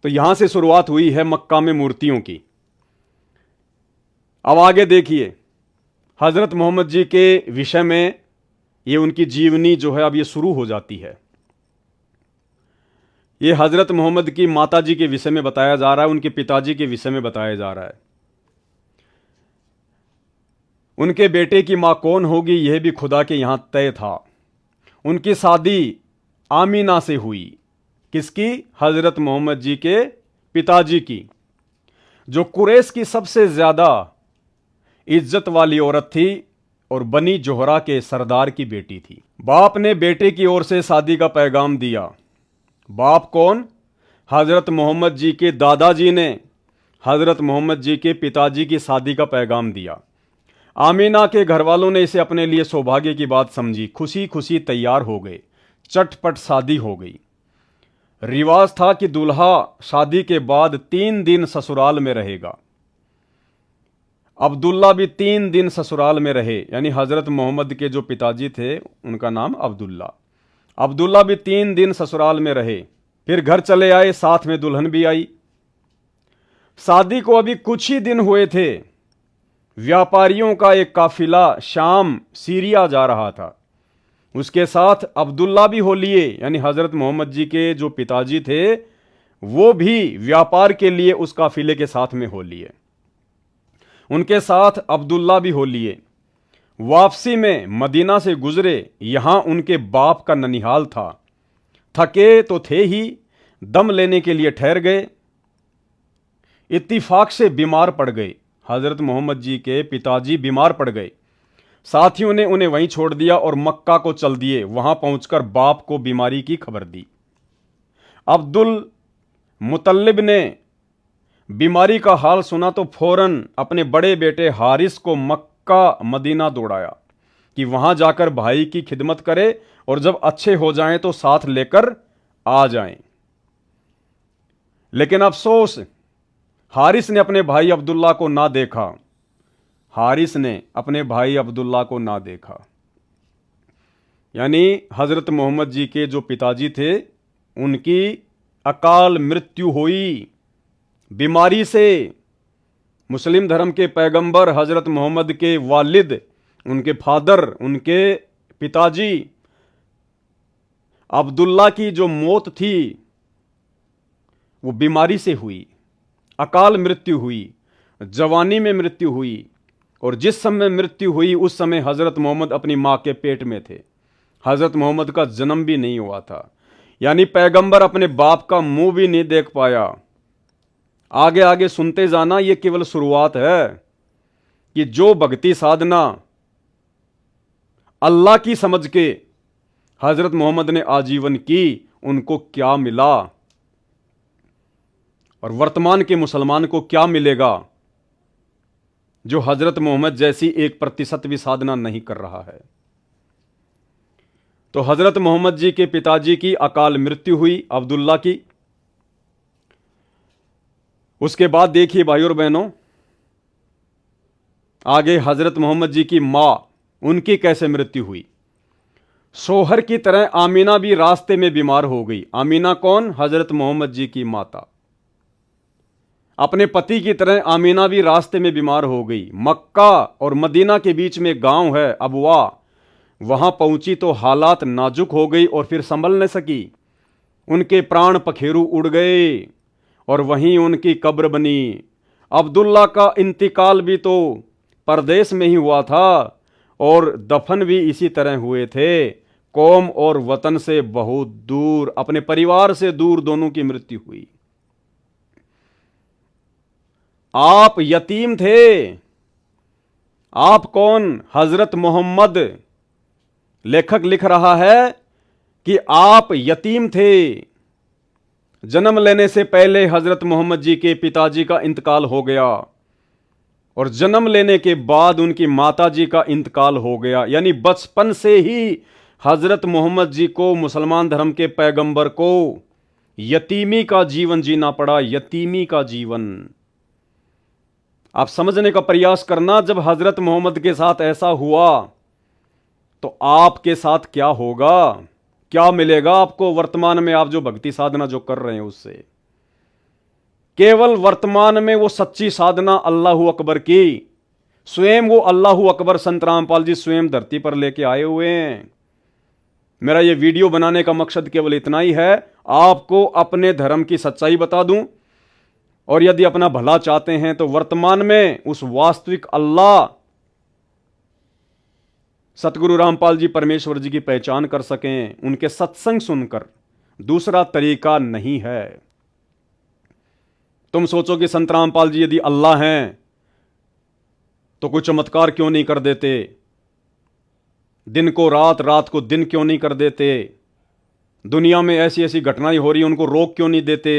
तो यहां से शुरुआत हुई है मक्का में मूर्तियों की। अब आगे देखिए, हजरत मोहम्मद जी के विषय में ये उनकी जीवनी जो है अब ये शुरू हो जाती है। ये हजरत मोहम्मद की माता जी के विषय में बताया जा रहा है, उनके पिताजी के विषय में बताया जा रहा है। उनके बेटे की मां कौन होगी यह भी खुदा के यहां तय था। उनकी शादी आमीना से हुई। किसकी? हजरत मोहम्मद जी के पिताजी की, जो कुरैश की सबसे ज्यादा इज्जत वाली औरत थी और बनी जोहरा के सरदार की बेटी थी। बाप ने बेटे की ओर से शादी का पैगाम दिया। बाप कौन? हजरत मोहम्मद जी के दादाजी ने हजरत मोहम्मद जी के पिताजी की शादी का पैगाम दिया। आमीना के घर वालों ने इसे अपने लिए सौभाग्य की बात समझी, खुशी खुशी तैयार हो गए, चटपट शादी हो गई। रिवाज था कि दूल्हा शादी के बाद 3 दिन ससुराल में रहेगा। अब्दुल्ला भी 3 दिन ससुराल में रहे, यानी हजरत मोहम्मद के जो पिताजी थे उनका नाम अब्दुल्ला। अब्दुल्ला भी 3 दिन ससुराल में रहे, फिर घर चले आए, साथ में दुल्हन भी आई। शादी को अभी कुछ ही दिन हुए थे, व्यापारियों का एक काफिला शाम सीरिया जा रहा था। उसके साथ अब्दुल्ला भी हो लिए, यानी हजरत मोहम्मद जी के जो पिताजी थे वो भी व्यापार के लिए उस काफिले के साथ में हो लिए। उनके साथ अब्दुल्ला भी हो लिए। वापसी में मदीना से गुजरे, यहां उनके बाप का ननिहाल था, थके तो थे ही, दम लेने के लिए ठहर गए। इत्तिफाक से बीमार पड़ गए। हजरत मोहम्मद जी के पिताजी बीमार पड़ गए। साथियों ने उन्हें वहीं छोड़ दिया और मक्का को चल दिए। वहां पहुंचकर बाप को बीमारी की खबर दी। अब्दुल मुतल्लिब ने बीमारी का हाल सुना तो फौरन अपने बड़े बेटे हारिस को मक्का मदीना दौड़ाया कि वहां जाकर भाई की खिदमत करे और जब अच्छे हो जाएं तो साथ लेकर आ जाएं। लेकिन अफसोस, हारिस ने अपने भाई अब्दुल्ला को ना देखा। हारिस ने अपने भाई अब्दुल्ला को ना देखा। यानी हजरत मोहम्मद जी के जो पिताजी थे उनकी अकाल मृत्यु हुई बीमारी से। मुस्लिम धर्म के पैगंबर हजरत मोहम्मद के वालिद, उनके फादर, उनके पिताजी अब्दुल्ला की जो मौत थी वो बीमारी से हुई, अकाल मृत्यु हुई, जवानी में मृत्यु हुई। और जिस समय मृत्यु हुई उस समय हजरत मोहम्मद अपनी मां के पेट में थे। हजरत मोहम्मद का जन्म भी नहीं हुआ था। यानी पैगंबर अपने बाप का मुंह भी नहीं देख पाया। आगे आगे सुनते जाना, यह केवल शुरुआत है कि जो भक्ति साधना अल्लाह की समझ के हजरत मोहम्मद ने आजीवन की, उनको क्या मिला और वर्तमान के मुसलमान को क्या मिलेगा जो हजरत मोहम्मद जैसी 1% भी साधना नहीं कर रहा है। तो हजरत मोहम्मद जी के पिताजी की अकाल मृत्यु हुई, अब्दुल्ला की। उसके बाद देखिए भाई और बहनों, आगे हजरत मोहम्मद जी की मां, उनकी कैसे मृत्यु हुई। सोहर की तरह आमीना भी रास्ते में बीमार हो गई। आमीना कौन? हजरत मोहम्मद जी की माता। अपने पति की तरह आमीना भी रास्ते में बीमार हो गई। मक्का और मदीना के बीच में गांव है अबवा, वहां पहुंची तो हालात नाजुक हो गई और फिर संभल न सकी। उनके प्राण पखेरु उड़ गए और वहीं उनकी कब्र बनी। अब्दुल्ला का इंतकाल भी तो परदेश में ही हुआ था और दफन भी इसी तरह हुए थे। कौम और वतन से बहुत दूर, अपने परिवार से दूर दोनों की मृत्यु हुई। आप यतीम थे। आप कौन? हजरत मोहम्मद। लेखक लिख रहा है कि आप यतीम थे। जन्म लेने से पहले हजरत मोहम्मद जी के पिताजी का इंतकाल हो गया और जन्म लेने के बाद उनकी माताजी का इंतकाल हो गया। यानी बचपन से ही हजरत मोहम्मद जी को, मुसलमान धर्म के पैगंबर को, यतीमी का जीवन जीना पड़ा। यतीमी का जीवन आप समझने का प्रयास करना। जब हजरत मोहम्मद के साथ ऐसा हुआ तो आपके साथ क्या होगा, क्या मिलेगा आपको वर्तमान में? आप जो भक्ति साधना जो कर रहे हैं उससे केवल वर्तमान में वो सच्ची साधना अल्लाहू अकबर की, स्वयं वो अल्लाहू अकबर संत रामपाल जी स्वयं धरती पर लेके आए हुए हैं। मेरा ये वीडियो बनाने का मकसद केवल इतना ही है, आपको अपने धर्म की सच्चाई बता दूं और यदि अपना भला चाहते हैं तो वर्तमान में उस वास्तविक अल्लाह सतगुरु रामपाल जी परमेश्वर जी की पहचान कर सकें, उनके सत्संग सुनकर। दूसरा तरीका नहीं है। तुम सोचो कि संत रामपाल जी यदि अल्लाह हैं तो कोई चमत्कार क्यों नहीं कर देते? दिन को रात, रात को दिन क्यों नहीं कर देते? दुनिया में ऐसी ऐसी घटनाएं हो रही हैं, उनको रोक क्यों नहीं देते?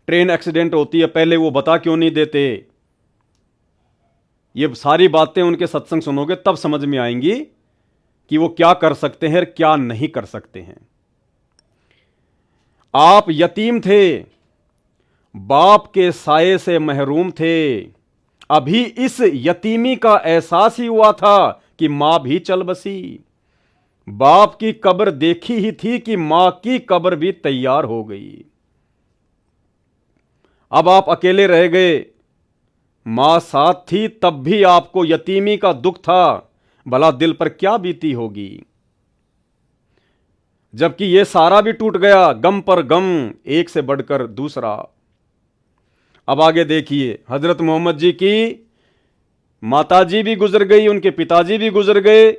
ट्रेन एक्सीडेंट होती है, पहले वो बता क्यों नहीं देते? ये सारी बातें उनके सत्संग सुनोगे तब समझ में आएंगी कि वो क्या कर सकते हैं और क्या नहीं कर सकते हैं। आप यतीम थे, बाप के साये से महरूम थे। अभी इस यतीमी का एहसास ही हुआ था कि मां भी चल बसी। बाप की कब्र देखी ही थी कि मां की कब्र भी तैयार हो गई। अब आप अकेले रह गए, मां साथ थी तब भी आपको यतीमी का दुख था। भला दिल पर क्या बीती होगी? जबकि यह सारा भी टूट गया, गम पर गम, एक से बढ़कर दूसरा। अब आगे देखिए, हजरत मोहम्मद जी की माताजी भी गुजर गई, उनके पिताजी भी गुजर गए,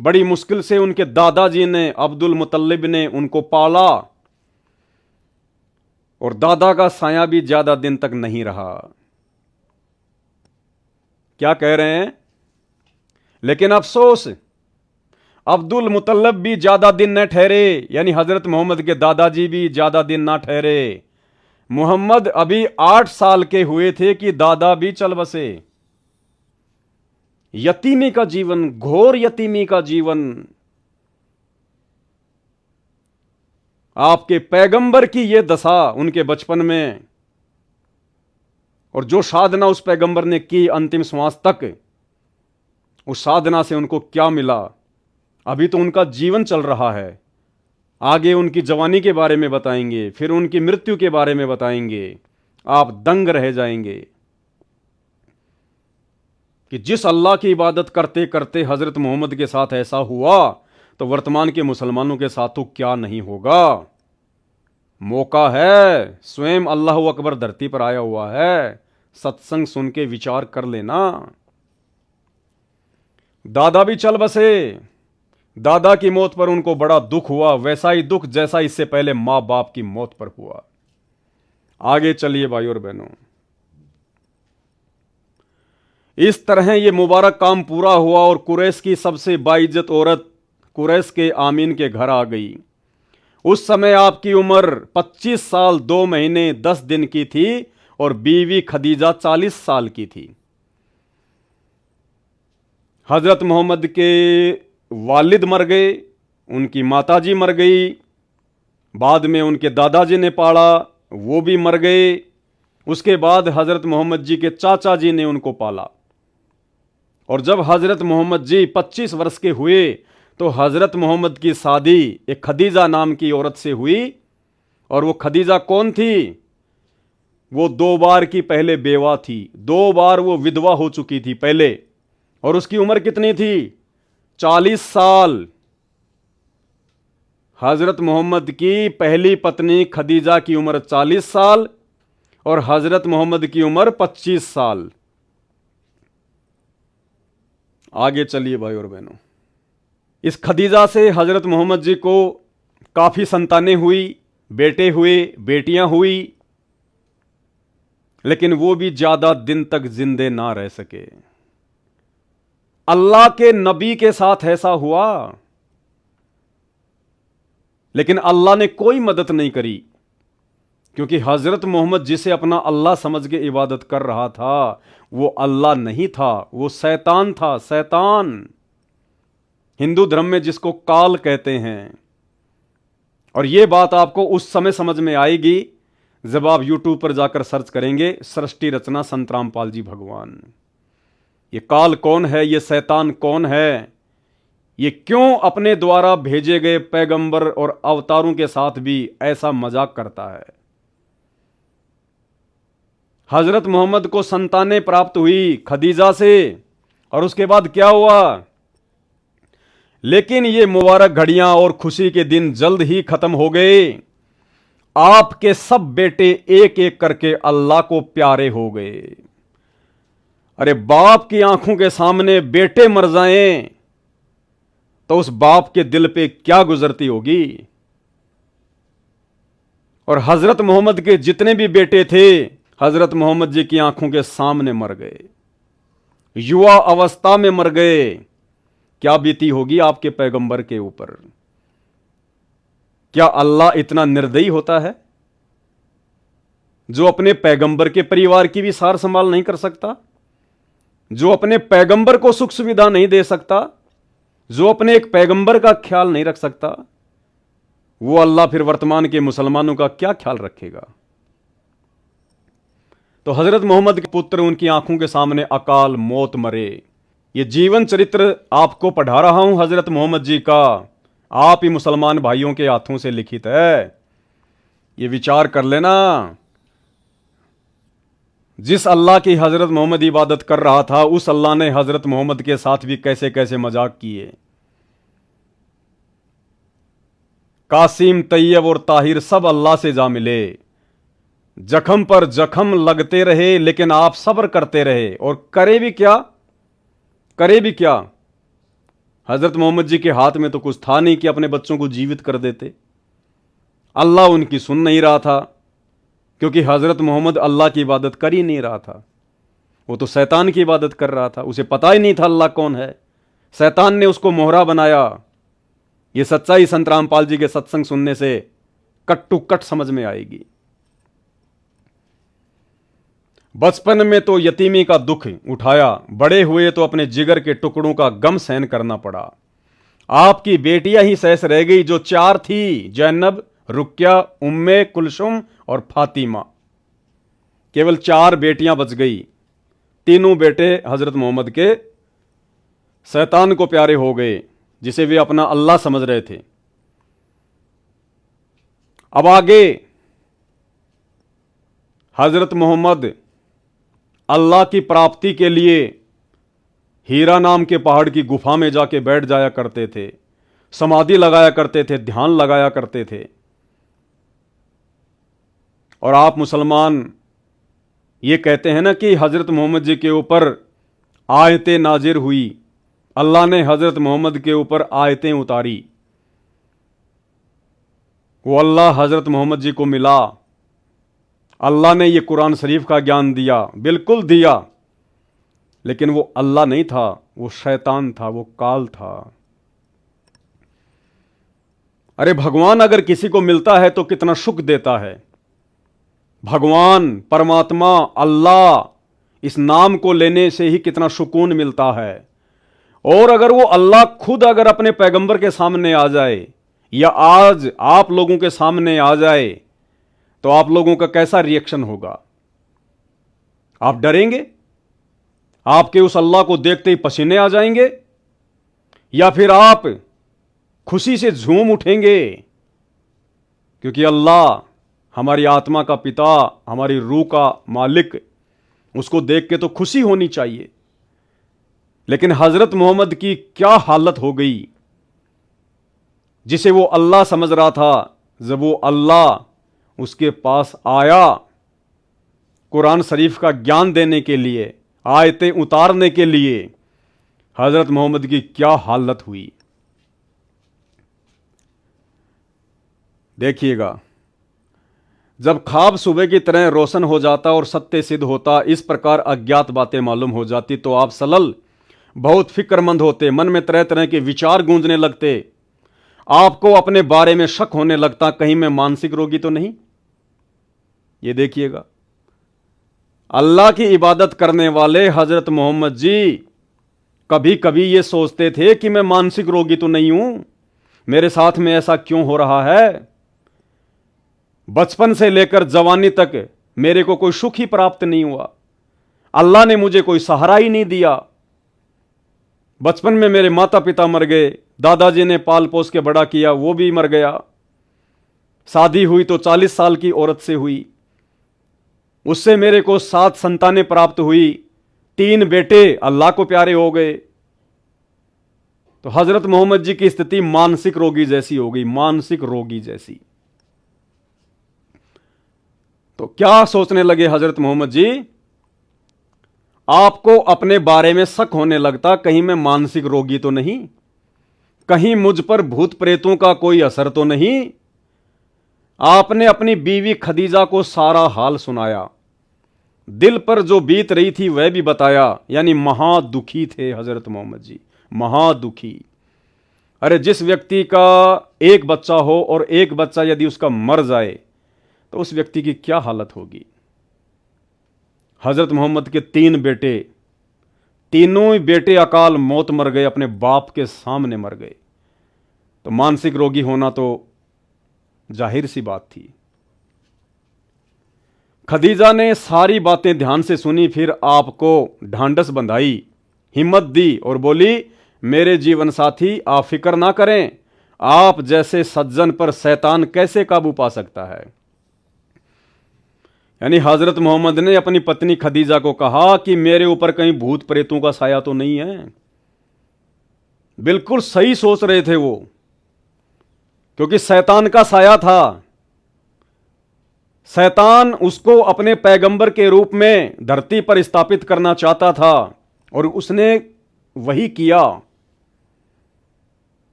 बड़ी मुश्किल से उनके दादाजी ने, अब्दुल मुतल्लिब ने उनको पाला, और दादा का साया भी ज्यादा दिन तक नहीं रहा। क्या कह रहे हैं? लेकिन अफसोस, अब्दुल मुतल्लिब भी ज्यादा दिन न ठहरे, यानी हजरत मोहम्मद के दादाजी भी ज्यादा दिन ना ठहरे। मोहम्मद अभी 8 साल के हुए थे कि दादा भी चल बसे। यतीमी का जीवन, घोर यतीमी का जीवन। आपके पैगंबर की यह दशा उनके बचपन में, और जो साधना उस पैगंबर ने की अंतिम श्वास तक, उस साधना से उनको क्या मिला? अभी तो उनका जीवन चल रहा है। आगे उनकी जवानी के बारे में बताएंगे, फिर उनकी मृत्यु के बारे में बताएंगे। आप दंग रह जाएंगे कि जिस अल्लाह की इबादत करते करते हजरत मोहम्मद के साथ ऐसा हुआ, तो वर्तमान के मुसलमानों के साथ तो क्या नहीं होगा। मौका है, स्वयं अल्लाह अकबर धरती पर आया हुआ है, सत्संग सुन के विचार कर लेना। दादा भी चल बसे। दादा की मौत पर उनको बड़ा दुख हुआ, वैसा ही दुख जैसा इससे पहले मां बाप की मौत पर हुआ। आगे चलिए भाई और बहनों, इस तरह यह मुबारक काम पूरा हुआ और कुरैश की सबसे बाइज्जत औरत कुरैश के आमीन के घर आ गई। उस समय आपकी उम्र 25 साल 2 महीने 10 दिन की थी और बीवी खदीजा 40 साल की थी। हजरत मोहम्मद के वालिद मर गए, उनकी माताजी मर गई, बाद में उनके दादाजी ने पाला, वो भी मर गए। उसके बाद हजरत मोहम्मद जी के चाचा जी ने उनको पाला, और जब हजरत मोहम्मद जी 25 वर्ष के हुए तो हजरत मोहम्मद की शादी एक खदीजा नाम की औरत से हुई। और वो खदीजा कौन थी? वो 2 बार की पहले बेवा थी, 2 बार वो विधवा हो चुकी थी पहले, और उसकी उम्र कितनी थी? 40 साल। हजरत मोहम्मद की पहली पत्नी खदीजा की उम्र 40 साल और हजरत मोहम्मद की उम्र 25 साल। आगे चलिए भाई और बहनों, इस खदीजा से हजरत मोहम्मद जी को काफी संतानें हुई, बेटे हुए, बेटियां हुई, लेकिन वो भी ज्यादा दिन तक जिंदे ना रह सके। अल्लाह के नबी के साथ ऐसा हुआ, लेकिन अल्लाह ने कोई मदद नहीं करी, क्योंकि हजरत मोहम्मद जिसे अपना अल्लाह समझ के इबादत कर रहा था, वो अल्लाह नहीं था, वो शैतान था। शैतान, हिंदू धर्म में जिसको काल कहते हैं। और यह बात आपको उस समय समझ में आएगी जब आप यूट्यूब पर जाकर सर्च करेंगे, सृष्टि रचना संत रामपाल जी भगवान। ये काल कौन है? ये शैतान कौन है? ये क्यों अपने द्वारा भेजे गए पैगंबर और अवतारों के साथ भी ऐसा मजाक करता है? हजरत मोहम्मद को संतानें प्राप्त हुई खदीजा से, और उसके बाद क्या हुआ? लेकिन ये मुबारक घड़ियां और खुशी के दिन जल्द ही खत्म हो गए। आपके सब बेटे एक एक करके अल्लाह को प्यारे हो गए। अरे बाप की आंखों के सामने बेटे मर जाएं तो उस बाप के दिल पे क्या गुजरती होगी। और हजरत मोहम्मद के जितने भी बेटे थे, हजरत मोहम्मद जी की आंखों के सामने मर गए, युवा अवस्था में मर गए। क्या बीती होगी आपके पैगंबर के ऊपर? क्या अल्लाह इतना निर्दयी होता है जो अपने पैगंबर के परिवार की भी सार संभाल नहीं कर सकता, जो अपने पैगंबर को सुख सुविधा नहीं दे सकता, जो अपने एक पैगंबर का ख्याल नहीं रख सकता? वो अल्लाह फिर वर्तमान के मुसलमानों का क्या ख्याल रखेगा? तो हजरत मोहम्मद के पुत्र उनकी आंखों के सामने अकाल मौत मरे। ये जीवन चरित्र आपको पढ़ा रहा हूं हजरत मोहम्मद जी का, आप ही मुसलमान भाइयों के हाथों से लिखित है। ये विचार कर लेना, जिस अल्लाह की हजरत मोहम्मद इबादत कर रहा था, उस अल्लाह ने हजरत मोहम्मद के साथ भी कैसे कैसे मजाक किए। कासिम, तैयब और ताहिर सब अल्लाह से जा मिले, जख्म पर जख्म लगते रहे, लेकिन आप सब्र करते रहे। और करे भी क्या? करे भी क्या? हज़रत मोहम्मद जी के हाथ में तो कुछ था नहीं कि अपने बच्चों को जीवित कर देते। अल्लाह उनकी सुन नहीं रहा था, क्योंकि हज़रत मोहम्मद अल्लाह की इबादत कर ही नहीं रहा था, वो तो शैतान की इबादत कर रहा था। उसे पता ही नहीं था अल्लाह कौन है। शैतान ने उसको मोहरा बनाया। ये सच्चाई संत रामपाल जी के सत्संग सुनने से कट टू कट समझ में आएगी। बचपन में तो यतीमी का दुख उठाया, बड़े हुए तो अपने जिगर के टुकड़ों का गम सहन करना पड़ा। आपकी बेटियां ही शेष रह गई जो चार थी, जैनब, रुक्या, उम्मे कुलसुम और फातिमा। केवल 4 बेटियां बच गई। तीनों बेटे हजरत मोहम्मद के शैतान को प्यारे हो गए, जिसे वे अपना अल्लाह समझ रहे थे। अब आगे हजरत मोहम्मद अल्लाह की प्राप्ति के लिए हीरा नाम के पहाड़ की गुफा में जाके बैठ जाया करते थे, समाधि लगाया करते थे, ध्यान लगाया करते थे। और आप मुसलमान ये कहते हैं ना कि हजरत मोहम्मद जी के ऊपर आयतें नाजिर हुई, अल्लाह ने हजरत मोहम्मद के ऊपर आयतें उतारी। वो अल्लाह हजरत मोहम्मद जी को मिला, अल्लाह ने ये कुरान शरीफ का ज्ञान दिया, बिल्कुल दिया, लेकिन वो अल्लाह नहीं था, वो शैतान था, वो काल था। अरे भगवान अगर किसी को मिलता है तो कितना सुख देता है। भगवान, परमात्मा, अल्लाह, इस नाम को लेने से ही कितना सुकून मिलता है। और अगर वो अल्लाह खुद अगर अपने पैगंबर के सामने आ जाए या आज आप लोगों के सामने आ जाए तो आप लोगों का कैसा रिएक्शन होगा? आप डरेंगे? आपके उस अल्लाह को देखते ही पसीने आ जाएंगे? या फिर आप खुशी से झूम उठेंगे? क्योंकि अल्लाह हमारी आत्मा का पिता, हमारी रूह का मालिक, उसको देख के तो खुशी होनी चाहिए। लेकिन हजरत मोहम्मद की क्या हालत हो गई, जिसे वो अल्लाह समझ रहा था, जब वो अल्लाह उसके पास आया कुरान शरीफ का ज्ञान देने के लिए, आयतें उतारने के लिए, हजरत मोहम्मद की क्या हालत हुई देखिएगा। जब ख्वाब सुबह की तरह रोशन हो जाता और सत्य सिद्ध होता, इस प्रकार अज्ञात बातें मालूम हो जाती, तो आप सलल बहुत फिक्रमंद होते, मन में तरह तरह के विचार गूंजने लगते, आपको अपने बारे में शक होने लगता, कहीं मैं मानसिक रोगी तो नहीं। ये देखिएगा, अल्लाह की इबादत करने वाले हजरत मोहम्मद जी कभी कभी ये सोचते थे कि मैं मानसिक रोगी तो नहीं हूं, मेरे साथ में ऐसा क्यों हो रहा है। बचपन से लेकर जवानी तक मेरे को कोई सुख ही प्राप्त नहीं हुआ, अल्लाह ने मुझे कोई सहारा ही नहीं दिया। बचपन में मेरे माता पिता मर गए, दादाजी ने पाल पोस के बड़ा किया, वो भी मर गया। शादी हुई तो 40 साल की औरत से हुई, उससे मेरे को 7 संतानें प्राप्त हुई, 3 बेटे अल्लाह को प्यारे हो गए। तो हजरत मोहम्मद जी की स्थिति मानसिक रोगी जैसी हो गई, मानसिक रोगी जैसी। तो क्या सोचने लगे हजरत मोहम्मद जी? आपको अपने बारे में शक होने लगता, कहीं मैं मानसिक रोगी तो नहीं, कहीं मुझ पर भूत प्रेतों का कोई असर तो नहीं। आपने अपनी बीवी खदीजा को सारा हाल सुनाया, दिल पर जो बीत रही थी वह भी बताया, यानी महादुखी थे हजरत मोहम्मद जी, महादुखी। अरे जिस व्यक्ति का एक बच्चा हो और एक बच्चा यदि उसका मर जाए तो उस व्यक्ति की क्या हालत होगी। हजरत मोहम्मद के 3 बेटे, तीनों ही बेटे अकाल मौत मर गए, अपने बाप के सामने मर गए। तो मानसिक रोगी होना तो जाहिर सी बात थी। खदीजा ने सारी बातें ध्यान से सुनी, फिर आपको ढांढस बंधाई, हिम्मत दी और बोली, मेरे जीवन साथी आप फिक्र ना करें, आप जैसे सज्जन पर शैतान कैसे काबू पा सकता है। यानी हजरत मोहम्मद ने अपनी पत्नी खदीजा को कहा कि मेरे ऊपर कहीं भूत प्रेतों का साया तो नहीं है। बिल्कुल सही सोच रहे थे वो, क्योंकि शैतान का साया था। शैतान उसको अपने पैगंबर के रूप में धरती पर स्थापित करना चाहता था और उसने वही किया।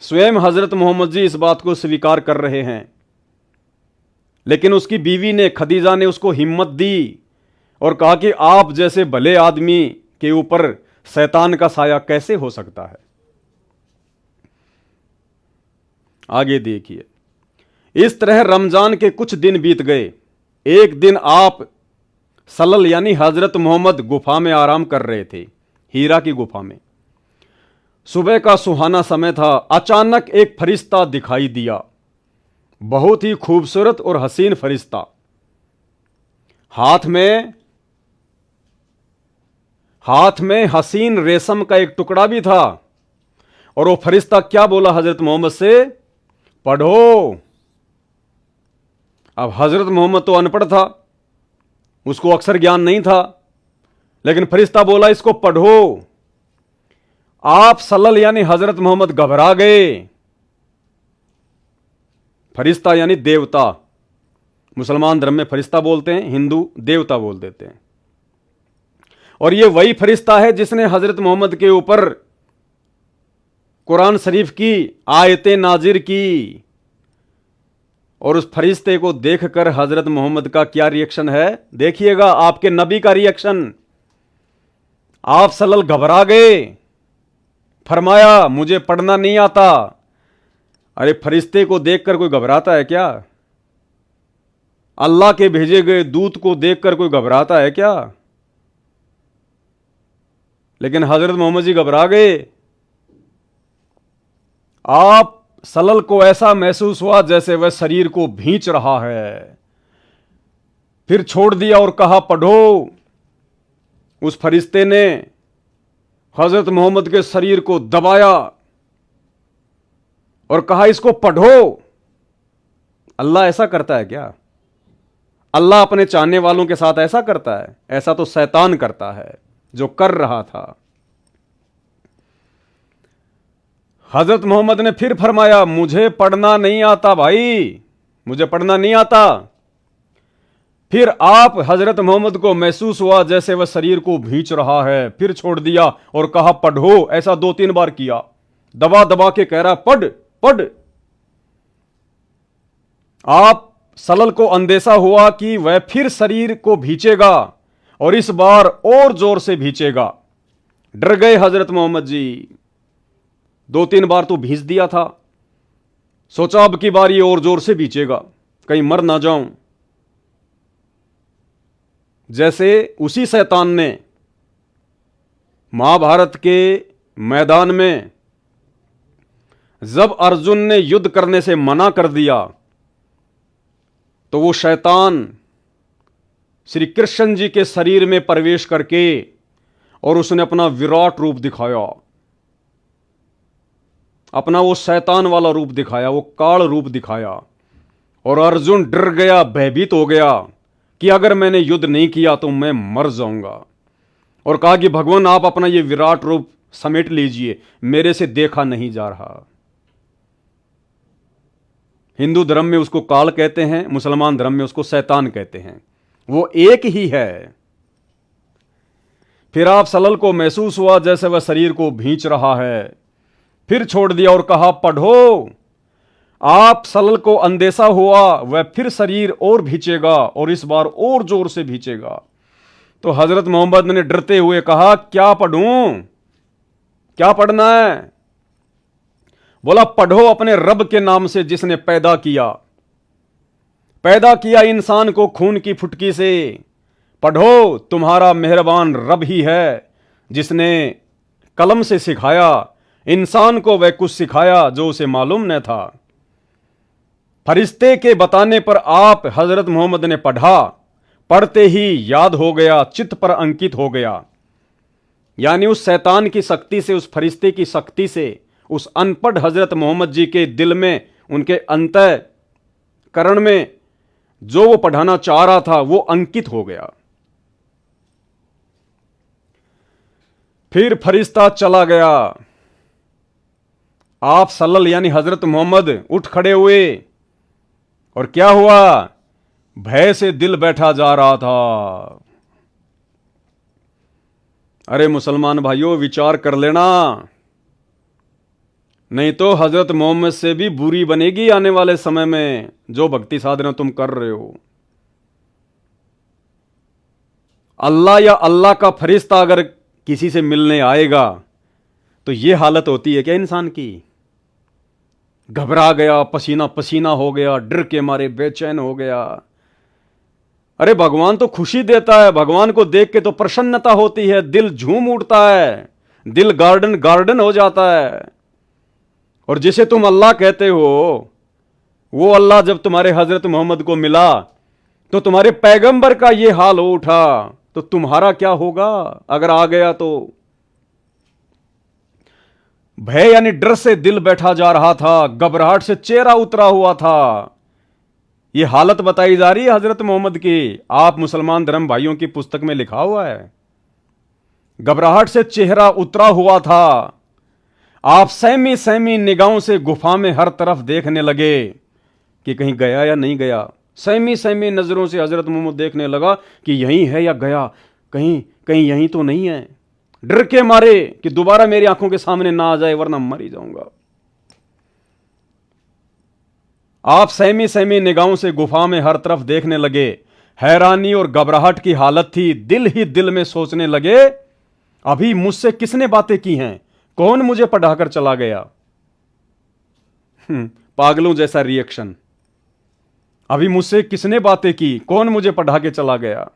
स्वयं हजरत मोहम्मद जी इस बात को स्वीकार कर रहे हैं, लेकिन उसकी बीवी ने, खदीजा ने उसको हिम्मत दी और कहा कि आप जैसे भले आदमी के ऊपर शैतान का साया कैसे हो सकता है। आगे देखिए, इस तरह रमजान के कुछ दिन बीत गए। एक दिन आप सल्लल्लाहु यानी हजरत मोहम्मद गुफा में आराम कर रहे थे, हीरा की गुफा में। सुबह का सुहाना समय था। अचानक एक फरिश्ता दिखाई दिया, बहुत ही खूबसूरत और हसीन फरिश्ता। हाथ में हसीन रेशम का एक टुकड़ा भी था। और वो फरिश्ता क्या बोला हजरत मोहम्मद से? पढ़ो। अब हजरत मोहम्मद तो अनपढ़ था, उसको अक्षर ज्ञान नहीं था, लेकिन फरिश्ता बोला इसको पढ़ो। आप सल्लल्लाहु यानी हजरत मोहम्मद घबरा गए। फरिश्ता यानी देवता, मुसलमान धर्म में फरिश्ता बोलते हैं, हिंदू देवता बोल देते हैं। और ये वही फरिश्ता है जिसने हजरत मोहम्मद के ऊपर कुरान शरीफ की आयतें नाजिर की। और उस फरिश्ते को देखकर हजरत मोहम्मद का क्या रिएक्शन है, देखिएगा आपके नबी का रिएक्शन। आप सल्लल्लाहु घबरा गए, फरमाया मुझे पढ़ना नहीं आता। अरे फरिश्ते को देखकर कोई घबराता है क्या? अल्लाह के भेजे गए दूत को देखकर कोई घबराता है क्या? लेकिन हजरत मोहम्मद जी घबरा गए। आप सल्लल्लाहु को ऐसा महसूस हुआ जैसे वह शरीर को भींच रहा है। फिर छोड़ दिया और कहा पढ़ो। उस फरिश्ते ने हजरत मोहम्मद के शरीर को दबाया और कहा इसको पढ़ो। अल्लाह ऐसा करता है क्या? अल्लाह अपने चाहने वालों के साथ ऐसा करता है? ऐसा तो शैतान करता है, जो कर रहा था। हजरत मोहम्मद ने फिर फरमाया मुझे पढ़ना नहीं आता भाई, मुझे पढ़ना नहीं आता। फिर आप हजरत मोहम्मद को महसूस हुआ जैसे वह शरीर को भींच रहा है। फिर छोड़ दिया और कहा पढ़ो। ऐसा 2-3 बार किया, दबा दबा के कह रहा पढ़ पढ़। आप सल्लल्लाहु को अंदेशा हुआ कि वह फिर शरीर को भींचेगा और इस बार और जोर से भींचेगा। डर गए हजरत मोहम्मद जी। 2-3 बार तो भींच दिया था, सोचा अब की बार ये और जोर से भींचेगा, कहीं मर ना जाऊं। जैसे उसी शैतान ने महाभारत के मैदान में जब अर्जुन ने युद्ध करने से मना कर दिया, तो वो शैतान श्री कृष्ण जी के शरीर में प्रवेश करके और उसने अपना विराट रूप दिखाया, अपना वो शैतान वाला रूप दिखाया, वो काल रूप दिखाया। और अर्जुन डर गया, भयभीत हो गया कि अगर मैंने युद्ध नहीं किया तो मैं मर जाऊंगा। और कहा कि भगवान आप अपना ये विराट रूप समेट लीजिए, मेरे से देखा नहीं जा रहा। हिंदू धर्म में उसको काल कहते हैं, मुसलमान धर्म में उसको शैतान कहते हैं, वो एक ही है। फिर आप सल्लल्लाहु को महसूस हुआ जैसे वह शरीर को भींच रहा है। फिर छोड़ दिया और कहा पढ़ो। आप सल्लल्लाहु को अंदेशा हुआ वह फिर शरीर और भींचेगा और इस बार और जोर से भींचेगा। तो हजरत मोहम्मद ने डरते हुए कहा क्या पढ़ूं, क्या पढ़ना है? बोला पढ़ो अपने रब के नाम से जिसने पैदा किया इंसान को खून की फुटकी से। पढ़ो तुम्हारा मेहरबान रब ही है जिसने कलम से सिखाया इंसान को, वह कुछ सिखाया जो उसे मालूम न था। फरिश्ते के बताने पर आप हजरत मोहम्मद ने पढ़ा, पढ़ते ही याद हो गया, चित्त पर अंकित हो गया। यानी उस शैतान की शक्ति से, उस फरिश्ते की शक्ति से उस अनपढ़ हजरत मोहम्मद जी के दिल में, उनके अंतःकरण में जो वो पढ़ाना चाह रहा था वो अंकित हो गया। फिर फरिश्ता चला गया। आप सल्लल्लाहु यानी हजरत मोहम्मद उठ खड़े हुए और क्या हुआ? भय से दिल बैठा जा रहा था। अरे मुसलमान भाइयों विचार कर लेना, नहीं तो हजरत मोहम्मद से भी बुरी बनेगी आने वाले समय में जो भक्ति साधना तुम कर रहे हो। अल्लाह या अल्लाह का फरिश्ता अगर किसी से मिलने आएगा तो ये हालत होती है क्या इंसान की? घबरा गया, पसीना पसीना हो गया, डर के मारे बेचैन हो गया। अरे भगवान तो खुशी देता है, भगवान को देख के तो प्रसन्नता होती है, दिल झूम उठता है, दिल गार्डन गार्डन हो जाता है। और जिसे तुम अल्लाह कहते हो वो अल्लाह जब तुम्हारे हजरत मोहम्मद को मिला तो तुम्हारे पैगंबर का ये हाल हो उठा, तो तुम्हारा क्या होगा अगर आ गया तो? भय यानी डर से दिल बैठा जा रहा था, घबराहट से चेहरा उतरा हुआ था। यह हालत बताई जा रही है हजरत मोहम्मद की। आप मुसलमान धर्म भाइयों की पुस्तक में लिखा हुआ है, घबराहट से चेहरा उतरा हुआ था। आप सहमी सहमी निगाहों से गुफा में हर तरफ देखने लगे कि कहीं गया या नहीं गया। सहमी सहमी नजरों से हजरत मोहम्मद देखने लगा कि यहीं है या गया, कहीं कहीं यहीं तो नहीं है। डर के मारे कि दोबारा मेरी आंखों के सामने ना आ जाए वरना मर ही जाऊंगा। आप सहमी सहमी निगाहों से गुफा में हर तरफ देखने लगे। हैरानी और घबराहट की हालत थी। दिल ही दिल में सोचने लगे, अभी मुझसे किसने बातें की हैं? कौन मुझे पढ़ाकर चला गया? पागलों जैसा रिएक्शन। अभी मुझसे किसने बातें की? कौन मुझे पढ़ा के चला गया?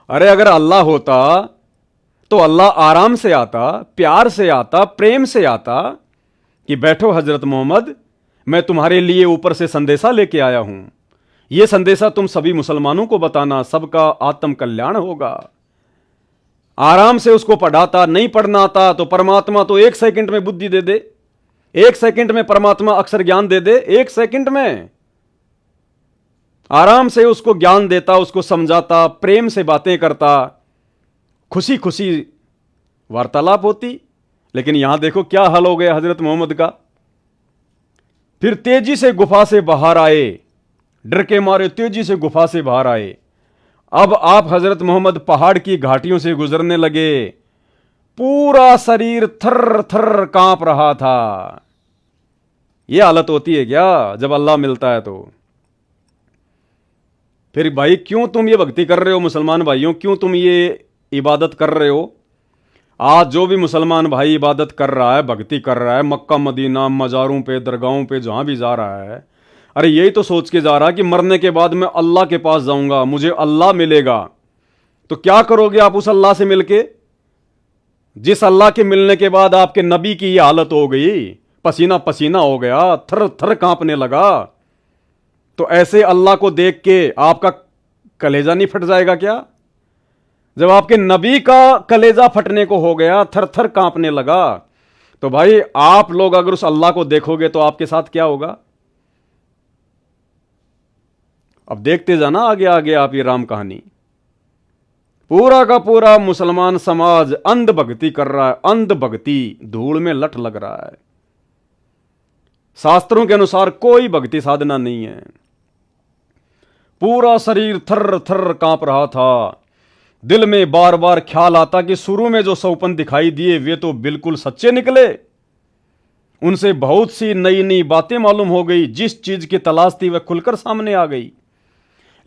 अरे अगर अल्लाह होता तो अल्लाह आराम से आता, प्यार से आता, प्रेम से आता कि बैठो हजरत मोहम्मद, मैं तुम्हारे लिए ऊपर से संदेशा लेके आया हूं। यह संदेशा तुम सभी मुसलमानों को बताना, सबका आत्म कल्याण होगा। आराम से उसको पढ़ाता। नहीं पढ़ना आता तो परमात्मा तो 1 सेकंड में बुद्धि दे दे, 1 सेकंड में परमात्मा अक्षर ज्ञान दे दे, 1 सेकंड में आराम से उसको ज्ञान देता, उसको समझाता, प्रेम से बातें करता, खुशी खुशी वार्तालाप होती। लेकिन यहां देखो क्या हाल हो गया हजरत मोहम्मद का। फिर तेजी से गुफा से बाहर आए, डर के मारे तेजी से गुफा से बाहर आए। अब आप हजरत मोहम्मद पहाड़ की घाटियों से गुजरने लगे। पूरा शरीर थर थर कांप रहा था। यह हालत होती है क्या जब अल्लाह मिलता है? तो फिर भाई क्यों तुम ये भक्ति कर रहे हो? मुसलमान भाइयों, क्यों तुम ये इबादत कर रहे हो? आज जो भी मुसलमान भाई इबादत कर रहा है, भक्ति कर रहा है, मक्का मदीना मज़ारों पे, दरगाहों पे जहां भी जा रहा है, अरे यही तो सोच के जा रहा है कि मरने के बाद मैं अल्लाह के पास जाऊंगा, मुझे अल्लाह मिलेगा। तो क्या करोगे आप उस अल्लाह से मिलके, जिस अल्लाह के मिलने के बाद आपके नबी की यह हालत हो गई, पसीना पसीना हो गया, थर थर कांपने लगा? तो ऐसे अल्लाह को देख के आपका कलेजा नहीं फट जाएगा क्या? जब आपके नबी का कलेजा फटने को हो गया, थर थर कांपने लगा, तो भाई आप लोग अगर उस अल्लाह को देखोगे तो आपके साथ क्या होगा? अब देखते जाना आगे आगे आप ये राम कहानी। पूरा का पूरा मुसलमान समाज अंध भक्ति कर रहा है, अंध भक्ति, धूल में लट लग रहा है। शास्त्रों के अनुसार कोई भक्ति साधना नहीं है। पूरा शरीर थर थर कांप रहा था। दिल में बार बार ख्याल आता कि शुरू में जो सौपन दिखाई दिए वे तो बिल्कुल सच्चे निकले। उनसे बहुत सी नई नई बातें मालूम हो गई। जिस चीज की तलाश थी वह खुलकर सामने आ गई।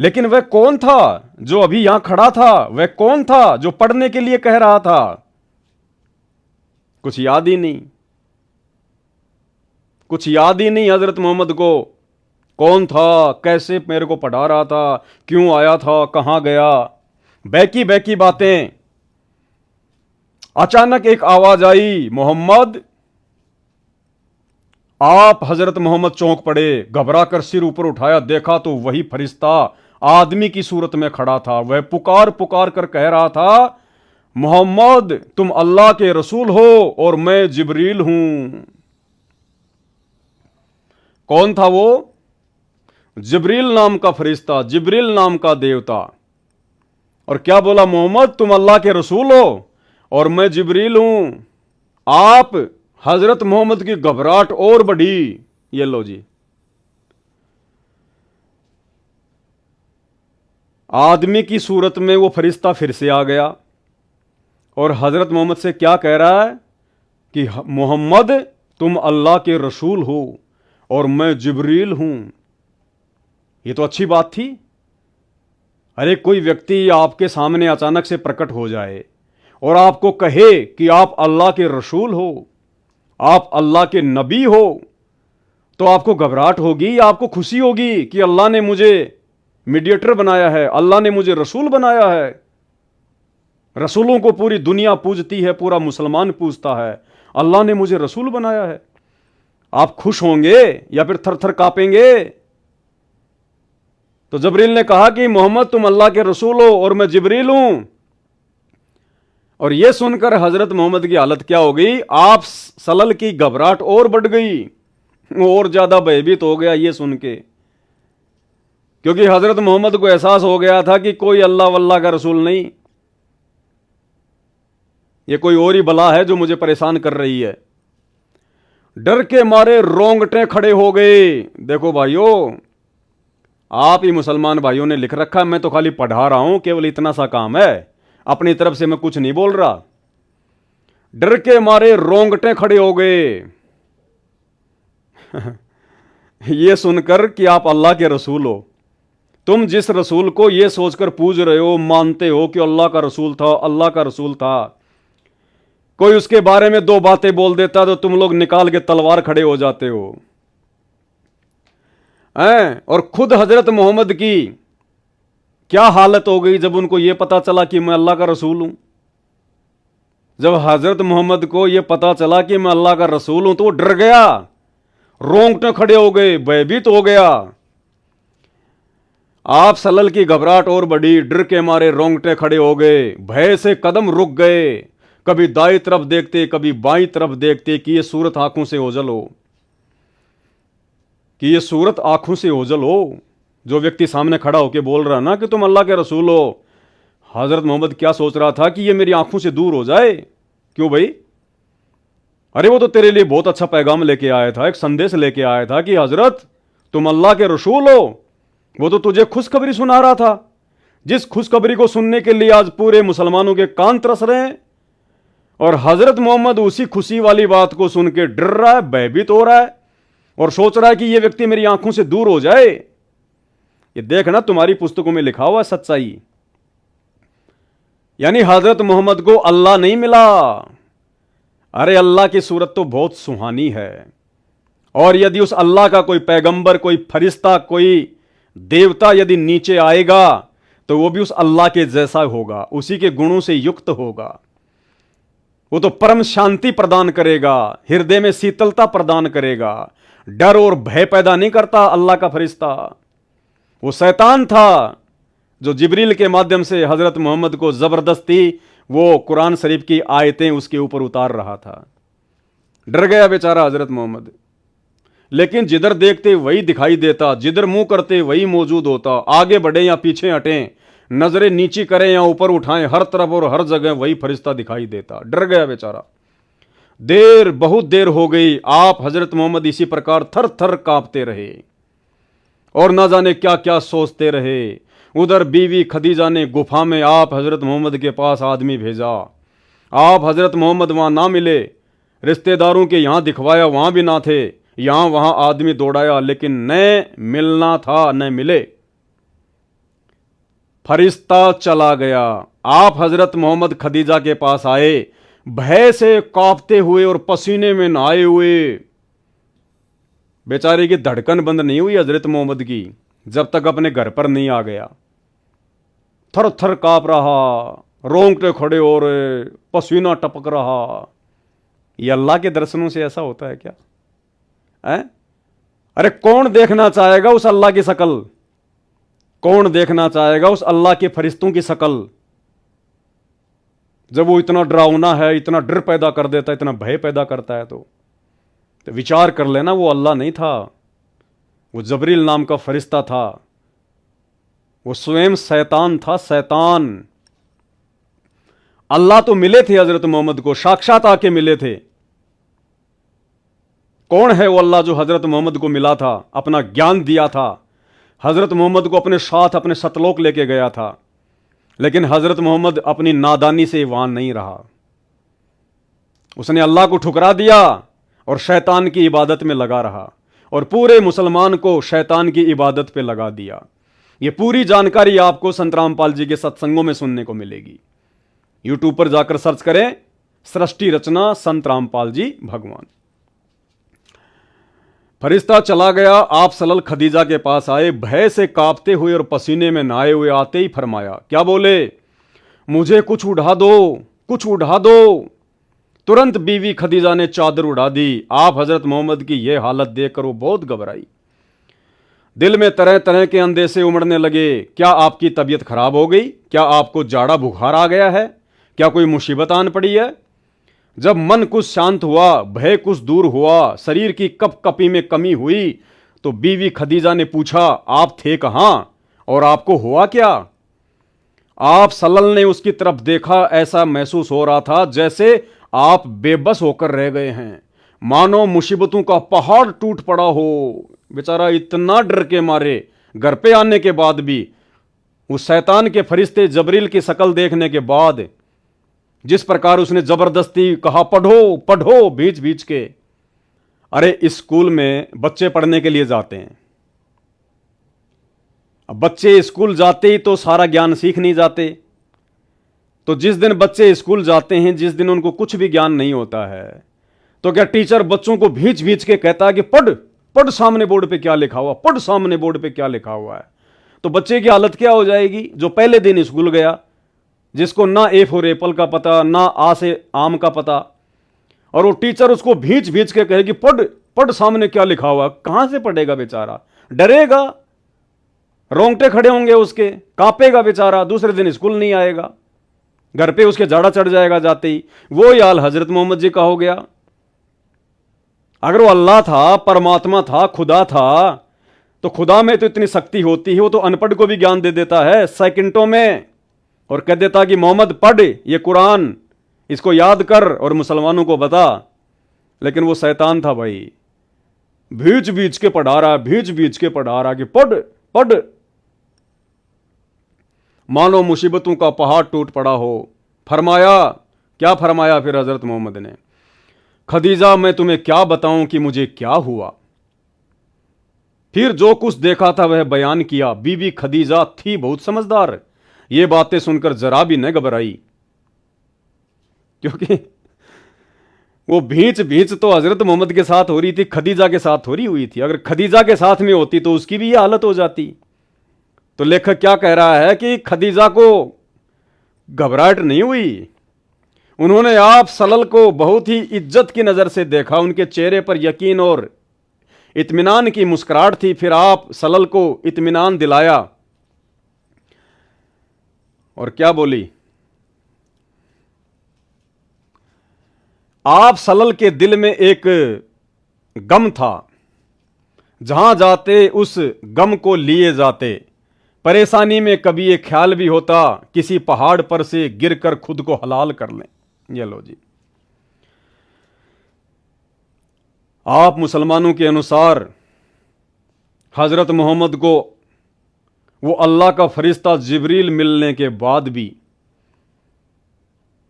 लेकिन वह कौन था जो अभी यहां खड़ा था? वह कौन था जो पढ़ने के लिए कह रहा था? कुछ याद ही नहीं, कुछ याद ही नहीं हजरत मोहम्मद को। कौन था, कैसे मेरे को पढ़ा रहा था, क्यों आया था, कहां गया, बैकी बैकी बातें। अचानक एक आवाज आई, मोहम्मद। आप हजरत मोहम्मद चौंक पड़े। घबरा कर सिर ऊपर उठाया, देखा तो वही फरिश्ता आदमी की सूरत में खड़ा था। वह पुकार पुकार कर कह रहा था, मोहम्मद तुम अल्लाह के रसूल हो और मैं जिब्रील हूं। कौन था वो? जिब्रील नाम का फरिश्ता, जिब्रील नाम का देवता। और क्या बोला? मोहम्मद तुम अल्लाह के रसूल हो और मैं जिब्रील हूं। आप हजरत मोहम्मद की घबराहट और बढ़ी। ये लो जी, आदमी की सूरत में वो फरिश्ता फिर से आ गया और हजरत मोहम्मद से क्या कह रहा है? कि मोहम्मद तुम अल्लाह के रसूल हो और मैं जिब्रील हूं। ये तो अच्छी बात थी। अरे कोई व्यक्ति आपके सामने अचानक से प्रकट हो जाए और आपको कहे कि आप अल्लाह के रसूल हो, आप अल्लाह के नबी हो, तो आपको घबराहट होगी या आपको खुशी होगी कि अल्लाह ने मुझे मीडिएटर बनाया है, अल्लाह ने मुझे रसूल बनाया है। रसूलों को पूरी दुनिया पूजती है, पूरा मुसलमान पूजता है, अल्लाह ने मुझे रसूल बनाया है। आप खुश होंगे या फिर थर थर कांपेंगे? तो जिब्रील ने कहा कि मोहम्मद तुम अल्लाह के रसूल हो और मैं जिब्रील हूं। और यह सुनकर हजरत मोहम्मद की हालत क्या हो गई? आप सलल की घबराहट और बढ़ गई, और ज्यादा भयभीत हो गया ये सुन के, क्योंकि हजरत मोहम्मद को एहसास हो गया था कि कोई अल्लाह वल्लाह का रसूल नहीं, ये कोई और ही बला है जो मुझे परेशान कर रही है। डर के मारे रोंगटे खड़े हो गए। देखो भाइयों, आप ही मुसलमान भाइयों ने लिख रखा, मैं तो खाली पढ़ा रहा हूं, केवल इतना सा काम है, अपनी तरफ से मैं कुछ नहीं बोल रहा। डर के मारे रोंगटे खड़े हो गए ये सुनकर कि आप अल्लाह के रसूल हो। तुम जिस रसूल को यह सोचकर पूज रहे हो, मानते हो कि अल्लाह का रसूल था, अल्लाह का रसूल था, कोई उसके बारे में दो बातें बोल देता तो तुम लोग निकाल के तलवार खड़े हो जाते हो। और खुद हजरत मोहम्मद की क्या हालत हो गई जब उनको यह पता चला कि मैं अल्लाह का रसूल हूं। जब हजरत मोहम्मद को यह पता चला कि मैं अल्लाह का रसूल हूं तो वो डर गया, रोंगटे खड़े हो गए, भयभीत हो गया। आप सलल की घबराहट और बढ़ी, डर के मारे रोंगटे खड़े हो गए, भय से कदम रुक गए, कभी दाई तरफ देखते कभी बाई तरफ देखते कि यह सूरत आंखों से ओझल हो, कि यह सूरत आंखों से ओझल हो। जो व्यक्ति सामने खड़ा होकर बोल रहा ना कि तुम अल्लाह के रसूल हो, हजरत मोहम्मद क्या सोच रहा था कि यह मेरी आंखों से दूर हो जाए। क्यों भाई? अरे वो तो तेरे लिए बहुत अच्छा पैगाम लेके आया था, एक संदेश लेके आया था कि हजरत तुम अल्लाह के रसूल हो। वो तो तुझे खुशखबरी सुना रहा था, जिस खुशखबरी को सुनने के लिए आज पूरे मुसलमानों के कान तरस रहे हैं। और हजरत मोहम्मद उसी खुशी वाली बात को सुन के डर रहा है, भयभीत हो रहा है और सोच रहा है कि यह व्यक्ति मेरी आंखों से दूर हो जाए। ये देखना, तुम्हारी पुस्तकों में लिखा हुआ सच्चाई। यानी हजरत मोहम्मद को अल्लाह नहीं मिला। अरे अल्लाह की सूरत तो बहुत सुहानी है, और यदि उस अल्लाह का कोई पैगंबर, कोई फरिश्ता, कोई देवता यदि नीचे आएगा तो वो भी उस अल्लाह के जैसा होगा, उसी के गुणों से युक्त होगा। वो तो परम शांति प्रदान करेगा, हृदय में शीतलता प्रदान करेगा, डर और भय पैदा नहीं करता अल्लाह का फरिश्ता। वो शैतान था जो जिब्रील के माध्यम से हजरत मोहम्मद को जबरदस्ती वो कुरान शरीफ की आयतें उसके ऊपर उतार रहा था। डर गया बेचारा हजरत मोहम्मद, लेकिन जिधर देखते वही दिखाई देता, जिधर मुंह करते वही मौजूद होता। आगे बढ़े या पीछे हटें, नजरें नीची करें या ऊपर उठाएं, हर तरफ और हर जगह वही फरिश्ता दिखाई देता। डर गया बेचारा। बहुत देर हो गई, आप हजरत मोहम्मद इसी प्रकार थर थर कांपते रहे और ना जाने क्या क्या सोचते रहे। उधर बीवी खदीजा ने गुफा में आप हजरत मोहम्मद के पास आदमी भेजा। आप हजरत मोहम्मद वहां ना मिले, रिश्तेदारों के यहां दिखवाया, वहां भी ना थे, यहां वहां आदमी दौड़ाया, लेकिन न मिलना था न मिले। फरिश्ता चला गया। आप हजरत मोहम्मद खदीजा के पास आए, भय से कांपते हुए और पसीने में नहाए हुए। बेचारे की धड़कन बंद नहीं हुई हजरत मोहम्मद की जब तक अपने घर पर नहीं आ गया। थर थर कांप रहा, रोंगटे खड़े हो रहे, पसीना टपक रहा। ये अल्लाह के दर्शनों से ऐसा होता है क्या? अरे कौन देखना चाहेगा उस अल्लाह की शकल? कौन देखना चाहेगा उस अल्लाह के फरिश्तों की शकल जब वो इतना डरावना है, इतना डर पैदा कर देता है, इतना भय पैदा करता है? तो विचार कर लेना, वो अल्लाह नहीं था, वो जबरील नाम का फरिश्ता था, वो स्वयं शैतान था, शैतान। अल्लाह तो मिले थे हजरत मोहम्मद को, साक्षात आके मिले थे। कौन है वो अल्लाह जो हजरत मोहम्मद को मिला था, अपना ज्ञान दिया था, हजरत मोहम्मद को अपने साथ अपने सतलोक लेके गया था? लेकिन हजरत मोहम्मद अपनी नादानी से वहां नहीं रहा, उसने अल्लाह को ठुकरा दिया और शैतान की इबादत में लगा रहा और पूरे मुसलमान को शैतान की इबादत पे लगा दिया। ये पूरी जानकारी आपको संत रामपाल जी के सत्संगों में सुनने को मिलेगी। यूट्यूब पर जाकर सर्च करें सृष्टि रचना संत रामपाल जी भगवान। फरिश्ता चला गया, आप सलल खदीजा के पास आए, भय से कांपते हुए और पसीने में नहाए हुए आते ही फरमाया, क्या बोले? मुझे कुछ उड़ा दो, कुछ उड़ा दो। तुरंत बीवी खदीजा ने चादर उड़ा दी। आप हजरत मोहम्मद की यह हालत देखकर वो बहुत घबराई। दिल में तरह तरह के अंदेशे उमड़ने लगे। क्या आपकी तबीयत खराब हो गई? क्या आपको जाड़ा बुखार आ गया है? क्या कोई मुसीबत आन पड़ी है? जब मन कुछ शांत हुआ, भय कुछ दूर हुआ, शरीर की कपकपी में कमी हुई, तो बीवी खदीजा ने पूछा, आप थे कहां और आपको हुआ क्या? आप सल्लल्लाहु ने उसकी तरफ देखा। ऐसा महसूस हो रहा था जैसे आप बेबस होकर रह गए हैं, मानो मुसीबतों का पहाड़ टूट पड़ा हो। बेचारा इतना डर के मारे घर पे आने के बाद भी, उस शैतान के फरिश्ते जबरील की शक्ल देखने के बाद, जिस प्रकार उसने जबरदस्ती कहा पढ़ो पढ़ो बीच बीच के। अरे स्कूल में बच्चे पढ़ने के लिए जाते हैं। अब बच्चे स्कूल जाते ही तो सारा ज्ञान सीख नहीं जाते। तो जिस दिन बच्चे स्कूल जाते हैं, जिस दिन उनको कुछ भी ज्ञान नहीं होता है, तो क्या टीचर बच्चों को भींच भींच के कहता है कि पढ़ पढ़, सामने बोर्ड पे क्या लिखा हुआ, पढ़ सामने बोर्ड पे क्या लिखा हुआ है। तो बच्चे की हालत क्या हो जाएगी? जो पहले दिन स्कूल गया, जिसको ना ए फॉर एप्पल का पता, ना आ से आम का पता, और वो टीचर उसको भींच भींच के कहेगी पढ़ पढ़ सामने क्या लिखा हुआ। कहां से पढ़ेगा बेचारा? डरेगा, रोंगटे खड़े होंगे उसके, कांपेगा बेचारा, दूसरे दिन स्कूल नहीं आएगा, घर पे उसके जाड़ा चढ़ जाएगा जाते ही। वो हाल हजरत मोहम्मद जी का हो गया। अगर वो अल्लाह था, परमात्मा था, खुदा था, तो खुदा में तो इतनी शक्ति होती है, वो तो अनपढ़ को भी ज्ञान दे देता है सेकंडों में, और कह देता कि मोहम्मद पढ़ ये कुरान, इसको याद कर और मुसलमानों को बता। लेकिन वो शैतान था भाई, भीच भीच के पढ़ा रहा, भीच भीच के पढ़ा रहा कि पढ़ पढ़, मानो मुसीबतों का पहाड़ टूट पड़ा हो। फरमाया, क्या फरमाया फिर हजरत मोहम्मद ने? खदीजा मैं तुम्हें क्या बताऊं कि मुझे क्या हुआ। फिर जो कुछ देखा था वह बयान किया। बीबी खदीजा थी बहुत समझदार, ये बातें सुनकर जरा भी न घबराई, क्योंकि वो भींच भींच तो हजरत मोहम्मद के साथ हो रही थी, खदीजा के साथ हो रही हुई थी। अगर खदीजा के साथ में होती तो उसकी भी ये हालत हो जाती। तो लेखक क्या कह रहा है कि खदीजा को घबराहट नहीं हुई। उन्होंने आप सलल को बहुत ही इज्जत की नजर से देखा, उनके चेहरे पर यकीन और इत्मीनान की मुस्कुराहट थी। फिर आप सलल को इत्मीनान दिलाया और क्या बोली? आप सलल के दिल में एक गम था, जहां जाते उस गम को लिए जाते। परेशानी में कभी ये ख्याल भी होता किसी पहाड़ पर से गिरकर खुद को हलाल कर लें। ये लो जी, आप मुसलमानों के अनुसार हजरत मोहम्मद को वो अल्लाह का फरिश्ता जिब्रील मिलने के बाद भी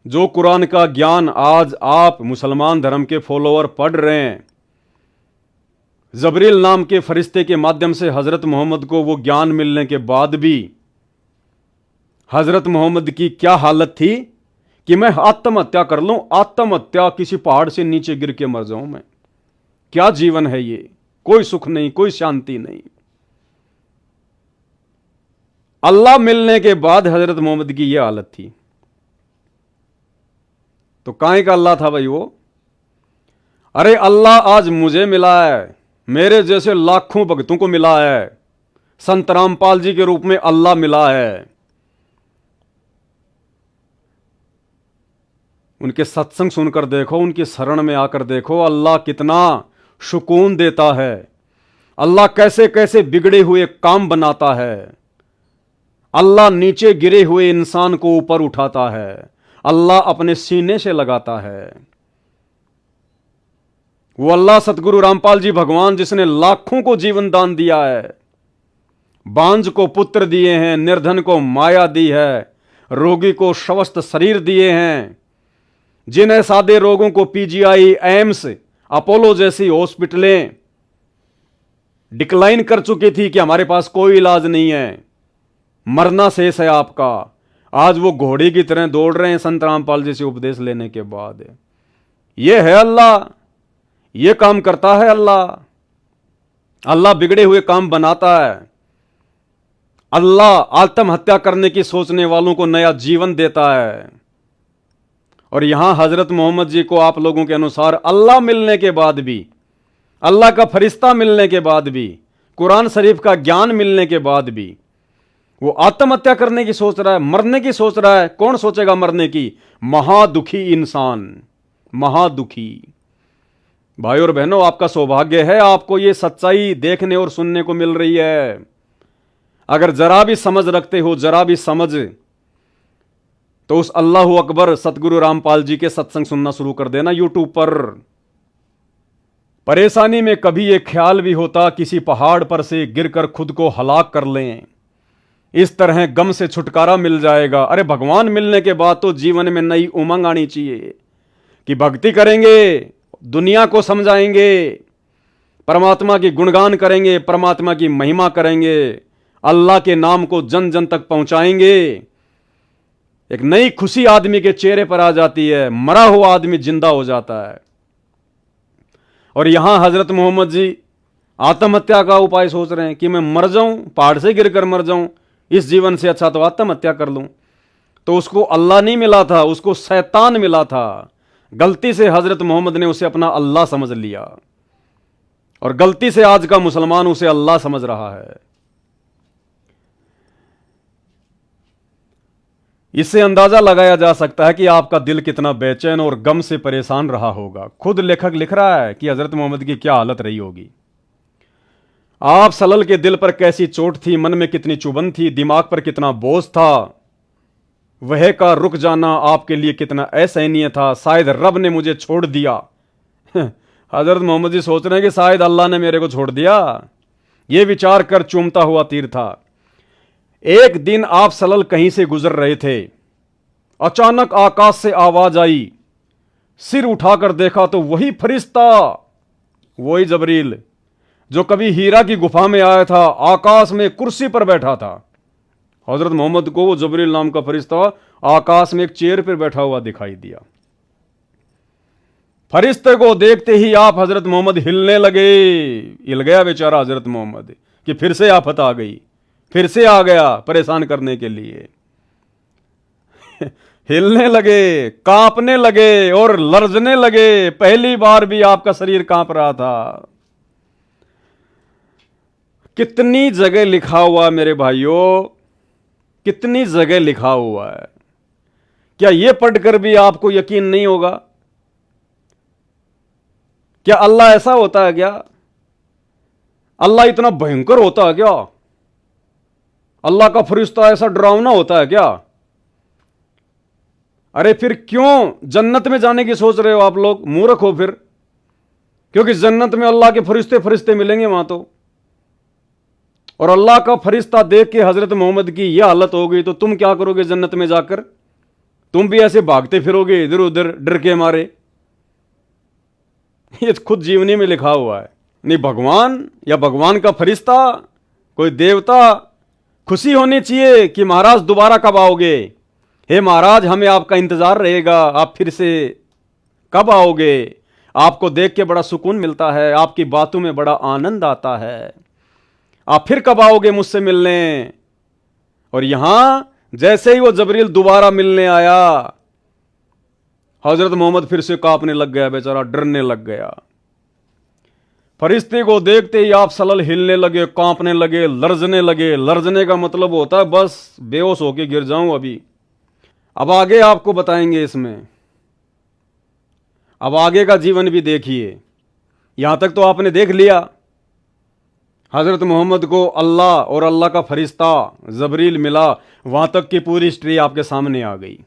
जो कुरान का ज्ञान आज आप मुसलमान धर्म के फॉलोअर पढ़ रहे हैं, जबरील नाम के फरिश्ते के माध्यम से हजरत मोहम्मद को वो ज्ञान मिलने के बाद भी हजरत मोहम्मद की क्या हालत थी कि मैं आत्महत्या कर लूं, आत्महत्या, किसी पहाड़ से नीचे गिर के मर जाऊं मैं। क्या जीवन है ये? कोई सुख नहीं, कोई शांति नहीं। अल्लाह मिलने के बाद हजरत मोहम्मद की यह हालत थी। तो काहे का अल्लाह था भाई वो? अरे अल्लाह आज मुझे मिला है, मेरे जैसे लाखों भक्तों को मिला है, संत रामपाल जी के रूप में अल्लाह मिला है। उनके सत्संग सुनकर देखो, उनकी शरण में आकर देखो, अल्लाह कितना सुकून देता है, अल्लाह कैसे कैसे बिगड़े हुए काम बनाता है, अल्लाह नीचे गिरे हुए इंसान को ऊपर उठाता है, अल्लाह अपने सीने से लगाता है। वो अल्लाह सतगुरु रामपाल जी भगवान जिसने लाखों को जीवन दान दिया है, बांझ को पुत्र दिए हैं, निर्धन को माया दी है, रोगी को स्वस्थ शरीर दिए हैं, जिन्हें सादे रोगों को पीजीआई, एम्स, अपोलो जैसी हॉस्पिटलें डिक्लाइन कर चुकी थी कि हमारे पास कोई इलाज नहीं है, मरना शेष है आपका, आज वो घोड़े की तरह दौड़ रहे हैं संत रामपाल जी से उपदेश लेने के बाद। ये है अल्लाह, ये काम करता है अल्लाह। अल्लाह बिगड़े हुए काम बनाता है। अल्लाह आत्महत्या करने की सोचने वालों को नया जीवन देता है। और यहां हजरत मोहम्मद जी को आप लोगों के अनुसार अल्लाह मिलने के बाद भी, अल्लाह का फरिश्ता मिलने के बाद भी, कुरान शरीफ का ज्ञान मिलने के बाद भी वो आत्महत्या करने की सोच रहा है, मरने की सोच रहा है। कौन सोचेगा मरने की? महादुखी इंसान, महादुखी। भाई और बहनों, आपका सौभाग्य है, आपको ये सच्चाई देखने और सुनने को मिल रही है। अगर जरा भी समझ रखते हो, जरा भी समझ, तो उस अल्लाहु अकबर सतगुरु रामपाल जी के सत्संग सुनना शुरू कर देना यूट्यूब पर। परेशानी में कभी ये ख्याल भी होता किसी पहाड़ पर से गिरकर खुद को हलाक कर लें, इस तरह गम से छुटकारा मिल जाएगा। अरे भगवान मिलने के बाद तो जीवन में नई उमंग आनी चाहिए कि भक्ति करेंगे, दुनिया को समझाएंगे, परमात्मा की गुणगान करेंगे, परमात्मा की महिमा करेंगे, अल्लाह के नाम को जन जन तक पहुंचाएंगे। एक नई खुशी आदमी के चेहरे पर आ जाती है, मरा हुआ आदमी जिंदा हो जाता है। और यहां हजरत मोहम्मद जी आत्महत्या का उपाय सोच रहे हैं कि मैं मर जाऊं, पहाड़ से गिरकर मर जाऊं, इस जीवन से अच्छा तो आत्महत्या कर लूं। तो उसको अल्लाह नहीं मिला था, उसको शैतान मिला था। गलती से हजरत मोहम्मद ने उसे अपना अल्लाह समझ लिया, और गलती से आज का मुसलमान उसे अल्लाह समझ रहा है। इससे अंदाजा लगाया जा सकता है कि आपका दिल कितना बेचैन और गम से परेशान रहा होगा। खुद लेखक लिख रहा है कि हजरत मोहम्मद की क्या हालत रही होगी। आप सलल के दिल पर कैसी चोट थी, मन में कितनी चुभन थी, दिमाग पर कितना बोझ था, वह का रुक जाना आपके लिए कितना असहनीय था। शायद रब ने मुझे छोड़ दिया। हजरत मोहम्मद जी सोच रहे हैं कि शायद अल्लाह ने मेरे को छोड़ दिया। यह विचार कर चूमता हुआ तीर था। एक दिन आप सलल कहीं से गुजर रहे थे, अचानक आकाश से आवाज आई। सिर उठाकर देखा तो वही फरिश्ता, वही जबरील जो कभी हीरा की गुफा में आया था, आकाश में कुर्सी पर बैठा था। हजरत मोहम्मद को वो जबरील नाम का फरिश्ता आकाश में एक चेयर पर बैठा हुआ दिखाई दिया। फरिश्ते को देखते ही आप हजरत मोहम्मद हिलने लगे। हिल गया बेचारा हजरत मोहम्मद कि फिर से आफत आ गई, फिर से आ गया परेशान करने के लिए। हिलने लगे, कांपने लगे और लरजने लगे। पहली बार भी आपका शरीर कांप रहा था। कितनी जगह लिखा हुआ मेरे भाइयों, कितनी जगह लिखा हुआ है। क्या यह पढ़कर भी आपको यकीन नहीं होगा? क्या अल्लाह ऐसा होता है क्या? अल्लाह इतना भयंकर होता है क्या? अल्लाह का फरिश्ता ऐसा डरावना होता है क्या? अरे फिर क्यों जन्नत में जाने की सोच रहे हो आप लोग? मूर्ख हो फिर, क्योंकि जन्नत में अल्लाह के फरिश्ते फरिश्ते मिलेंगे वहां तो। और अल्लाह का फरिश्ता देख के हजरत मोहम्मद की यह हालत हो गई तो तुम क्या करोगे जन्नत में जाकर? तुम भी ऐसे भागते फिरोगे इधर उधर डर के मारे। ये खुद जीवनी में लिखा हुआ है। नहीं भगवान या भगवान का फरिश्ता, कोई देवता, खुशी होनी चाहिए कि महाराज दोबारा कब आओगे। हे महाराज, हमें आपका इंतजार रहेगा, आप फिर से कब आओगे। आपको देख के बड़ा सुकून मिलता है, आपकी बातों में बड़ा आनंद आता है, आप फिर कब आओगे मुझसे मिलने। और यहां जैसे ही वो जबरील दोबारा मिलने आया, हजरत मोहम्मद फिर से कांपने लग गया, बेचारा डरने लग गया। फरिश्ते को देखते ही आप सलल हिलने लगे, कांपने लगे, लरजने लगे। लरजने का मतलब होता है बस बेहोश होके गिर जाऊं अभी। अब आगे आपको बताएंगे इसमें, अब आगे का जीवन भी देखिए। यहां तक तो आपने देख लिया, हजरत मोहम्मद को अल्लाह और अल्लाह का फरिश्ता जबरील मिला, वहां तक की पूरी हिस्ट्री आपके सामने आ गई।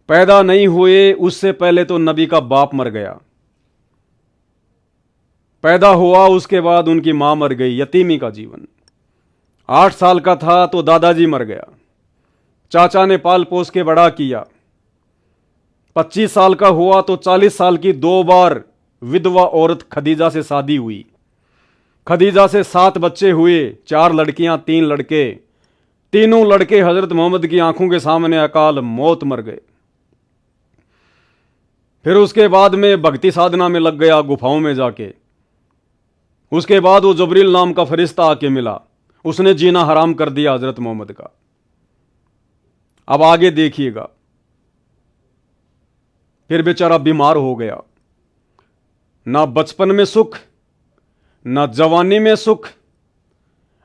पैदा नहीं हुए उससे पहले तो नबी का बाप मर गया, पैदा हुआ उसके बाद उनकी मां मर गई, यतीमी का जीवन। 8 साल का था तो दादाजी मर गया, चाचा ने पाल पोस के बड़ा किया, 25 साल का हुआ तो 40 साल की 2 बार विधवा औरत खदीजा से शादी हुई। खदीजा से 7 बच्चे हुए, 4 लड़कियां 3 लड़के। तीनों लड़के हजरत मोहम्मद की आंखों के सामने अकाल मौत मर गए। फिर उसके बाद में भक्ति साधना में लग गया, गुफाओं में जाके। उसके बाद वो जबरील नाम का फरिश्ता आके मिला, उसने जीना हराम कर दिया हजरत मोहम्मद का। अब आगे देखिएगा, फिर बेचारा बीमार हो गया। ना बचपन में सुख, ना जवानी में सुख,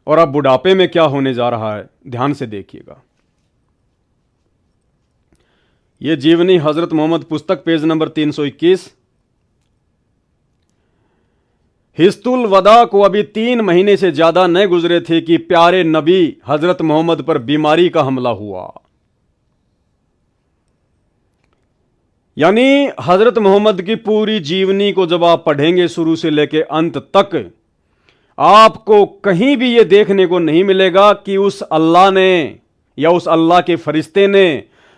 और अब बुढ़ापे में क्या होने जा रहा है, ध्यान से देखिएगा। यह जीवनी हजरत मोहम्मद पुस्तक, पेज नंबर 321। हिस्तुल वदा को अभी 3 महीने से ज्यादा न गुजरे थे कि प्यारे नबी हजरत मोहम्मद पर बीमारी का हमला हुआ। यानी हजरत मोहम्मद की पूरी जीवनी को जब आप पढ़ेंगे शुरू से लेकर अंत तक, आपको कहीं भी यह देखने को नहीं मिलेगा कि उस अल्लाह ने या उस अल्लाह के फरिश्ते ने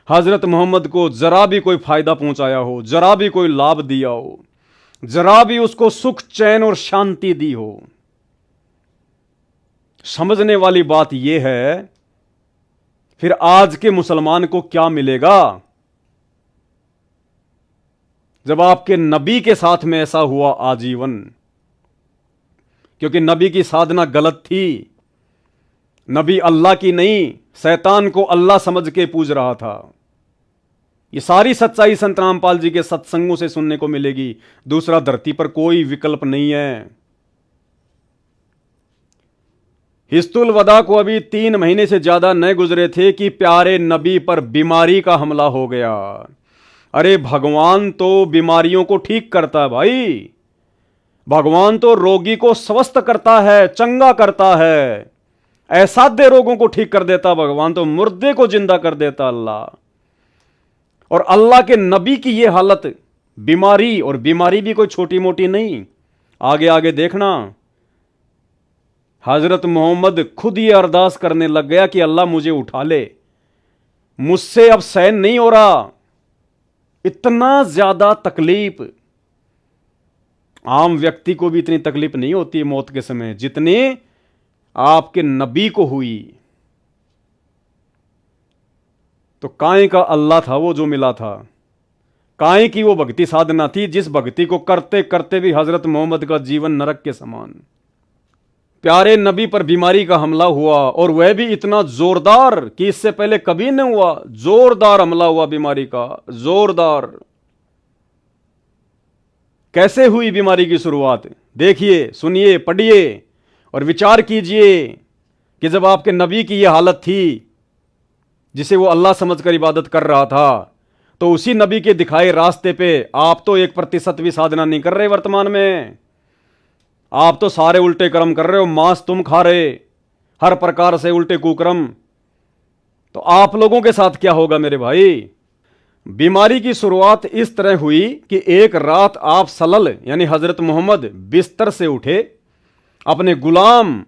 हजरत मोहम्मद को जरा भी कोई फायदा पहुंचाया हो, जरा भी कोई लाभ दिया हो, जरा भी उसको सुख चैन और शांति दी हो। समझने वाली बात यह है, फिर आज के मुसलमान को क्या मिलेगा जब आपके नबी के साथ में ऐसा हुआ आजीवन। क्योंकि नबी की साधना गलत थी। नबी अल्लाह की नहीं, शैतान को अल्लाह समझ के पूज रहा था। ये सारी सच्चाई संत रामपाल जी के सत्संगों से सुनने को मिलेगी, दूसरा धरती पर कोई विकल्प नहीं है। हिस्तुल वदा को अभी 3 महीने से ज्यादा न गुजरे थे कि प्यारे नबी पर बीमारी का हमला हो गया। अरे भगवान तो बीमारियों को ठीक करता है भाई, भगवान तो रोगी को स्वस्थ करता है, चंगा करता है, असाध्य रोगों को ठीक कर देता भगवान, तो मुर्दे को जिंदा कर देता अल्लाह। और अल्लाह के नबी की यह हालत, बीमारी, और बीमारी भी कोई छोटी मोटी नहीं। आगे आगे देखना, हजरत मोहम्मद खुद ये अरदास करने लग गया कि अल्लाह मुझे उठा ले, मुझसे अब सहन नहीं हो रहा, इतना ज्यादा तकलीफ। आम व्यक्ति को भी इतनी तकलीफ नहीं होती मौत के समय जितनी आपके नबी को हुई। तो काहे का अल्लाह था वो जो मिला था, काहे की वो भक्ति साधना थी जिस भक्ति को करते करते भी हजरत मोहम्मद का जीवन नरक के समान। प्यारे नबी पर बीमारी का हमला हुआ, और वह भी इतना जोरदार कि इससे पहले कभी नहीं हुआ। जोरदार हमला हुआ बीमारी का, जोरदार। कैसे हुई बीमारी की शुरुआत, देखिए, सुनिए, पढ़िए और विचार कीजिए कि जब आपके नबी की यह हालत थी जिसे वो अल्लाह समझकर इबादत कर रहा था, तो उसी नबी के दिखाए रास्ते पे आप तो 1% भी साधना नहीं कर रहे वर्तमान में। आप तो सारे उल्टे कर्म कर रहे हो, मांस तुम खा रहे, हर प्रकार से उल्टे कुकर्म। तो आप लोगों के साथ क्या होगा मेरे भाई। बीमारी की शुरुआत इस तरह हुई कि एक रात आप सलल यानी हजरत मोहम्मद बिस्तर से उठे, अपने गुलाम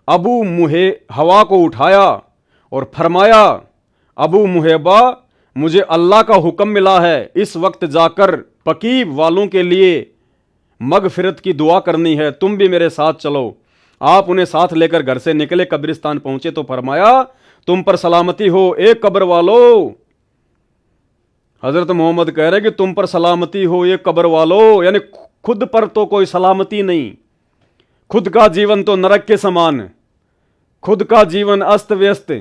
अबू मुहैबा को उठाया और फरमाया, अबू मुहैबा, मुझे अल्लाह का हुक्म मिला है, इस वक्त जाकर पकीब वालों के लिए मगफिरत की दुआ करनी है, तुम भी मेरे साथ चलो। आप उन्हें साथ लेकर घर से निकले, कब्रिस्तान पहुंचे तो फरमाया, तुम पर सलामती हो ए कब्र वालों। हजरत मोहम्मद कह रहे कि तुम पर सलामती हो ये कब्र वालों, यानी खुद पर तो कोई सलामती नहीं, खुद का जीवन तो नरक के समान, खुद का जीवन अस्त व्यस्त,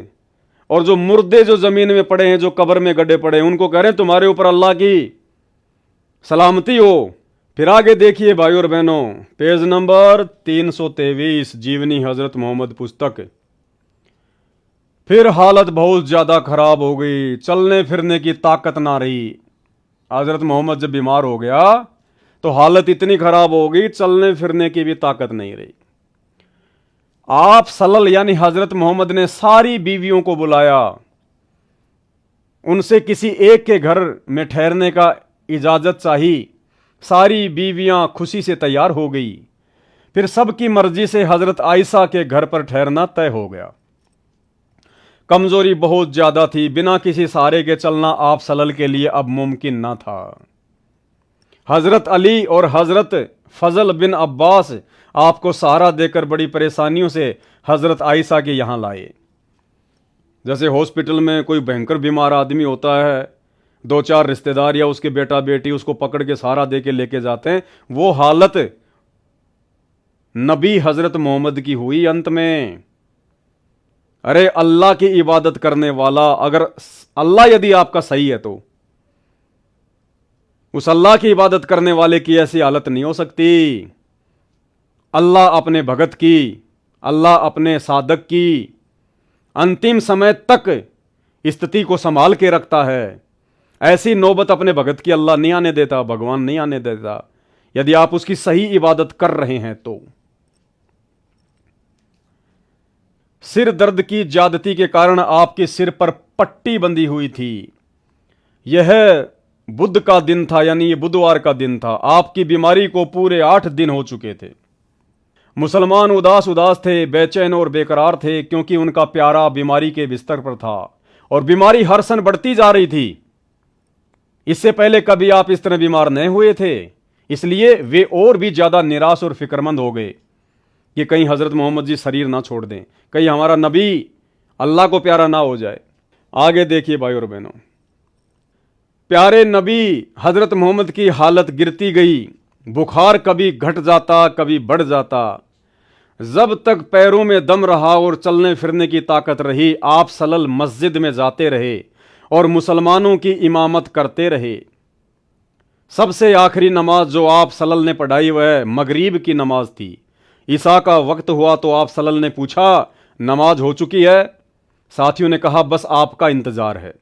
और जो मुर्दे जो जमीन में पड़े हैं, जो कब्र में गड्ढे पड़े हैं, उनको कह रहे हैं तुम्हारे ऊपर अल्लाह की सलामती हो। फिर आगे देखिए भाई और बहनों, पेज नंबर 323, जीवनी हजरत मोहम्मद पुस्तक। फिर हालत बहुत ज्यादा खराब हो गई, चलने फिरने की ताकत ना रही। हजरत मोहम्मद जब बीमार हो गया तो हालत इतनी खराब हो गई, चलने फिरने की भी ताकत नहीं रही। आप सल्लल्लाहु यानी हजरत मोहम्मद ने सारी बीवियों को बुलाया, उनसे किसी एक के घर में ठहरने का इजाजत चाहिए। सारी बीवियां खुशी से तैयार हो गई। फिर सबकी मर्जी से हजरत आयशा के घर पर ठहरना तय हो गया। कमजोरी बहुत ज्यादा थी, बिना किसी सहारे के चलना आप सल्लल्लाहु के लिए अब मुमकिन ना था। हजरत अली और हजरत फजल बिन अब्बास आपको सहारा देकर बड़ी परेशानियों से हजरत आयशा के यहां लाए। जैसे हॉस्पिटल में कोई भयंकर बीमार आदमी होता है, दो चार रिश्तेदार या उसके बेटा बेटी उसको पकड़ के सहारा दे के लेके जाते हैं, वो हालत नबी हजरत मोहम्मद की हुई अंत में। अरे अल्लाह की इबादत करने वाला, अगर अल्लाह यदि आपका सही है तो उस अल्लाह की इबादत करने वाले की ऐसी हालत नहीं हो सकती। अल्लाह अपने भगत की, अल्लाह अपने साधक की अंतिम समय तक स्थिति को संभाल के रखता है। ऐसी नौबत अपने भगत की अल्लाह नहीं आने देता, भगवान नहीं आने देता, यदि आप उसकी सही इबादत कर रहे हैं तो। सिर दर्द की ज्यादती के कारण आपके सिर पर पट्टी बंधी हुई थी। यह बुध का दिन था, यानी ये बुधवार का दिन था। आपकी बीमारी को पूरे 8 दिन हो चुके थे। मुसलमान उदास उदास थे, बेचैन और बेकरार थे, क्योंकि उनका प्यारा बीमारी के बिस्तर पर था और बीमारी हर सन बढ़ती जा रही थी। इससे पहले कभी आप इस तरह बीमार नहीं हुए थे, इसलिए वे और भी ज्यादा निराश और फिक्रमंद हो गए कि कहीं हजरत मोहम्मद जी शरीर ना छोड़ दें, कहीं हमारा नबी अल्लाह को प्यारा ना हो जाए। आगे देखिए भाई और बहनों, प्यारे नबी हजरत मोहम्मद की हालत गिरती गई। बुखार कभी घट जाता, कभी बढ़ जाता। जब तक पैरों में दम रहा और चलने फिरने की ताकत रही, आप सल्लल्लाहु मस्जिद में जाते रहे और मुसलमानों की इमामत करते रहे। सबसे आखिरी नमाज जो आप सल्लल्लाहु ने पढ़ाई वह मगरिब की नमाज थी। ईसा का वक्त हुआ तो आप सल्लल्लाहु ने पूछा, नमाज हो चुकी है? साथियों ने कहा, बस आपका इंतजार है।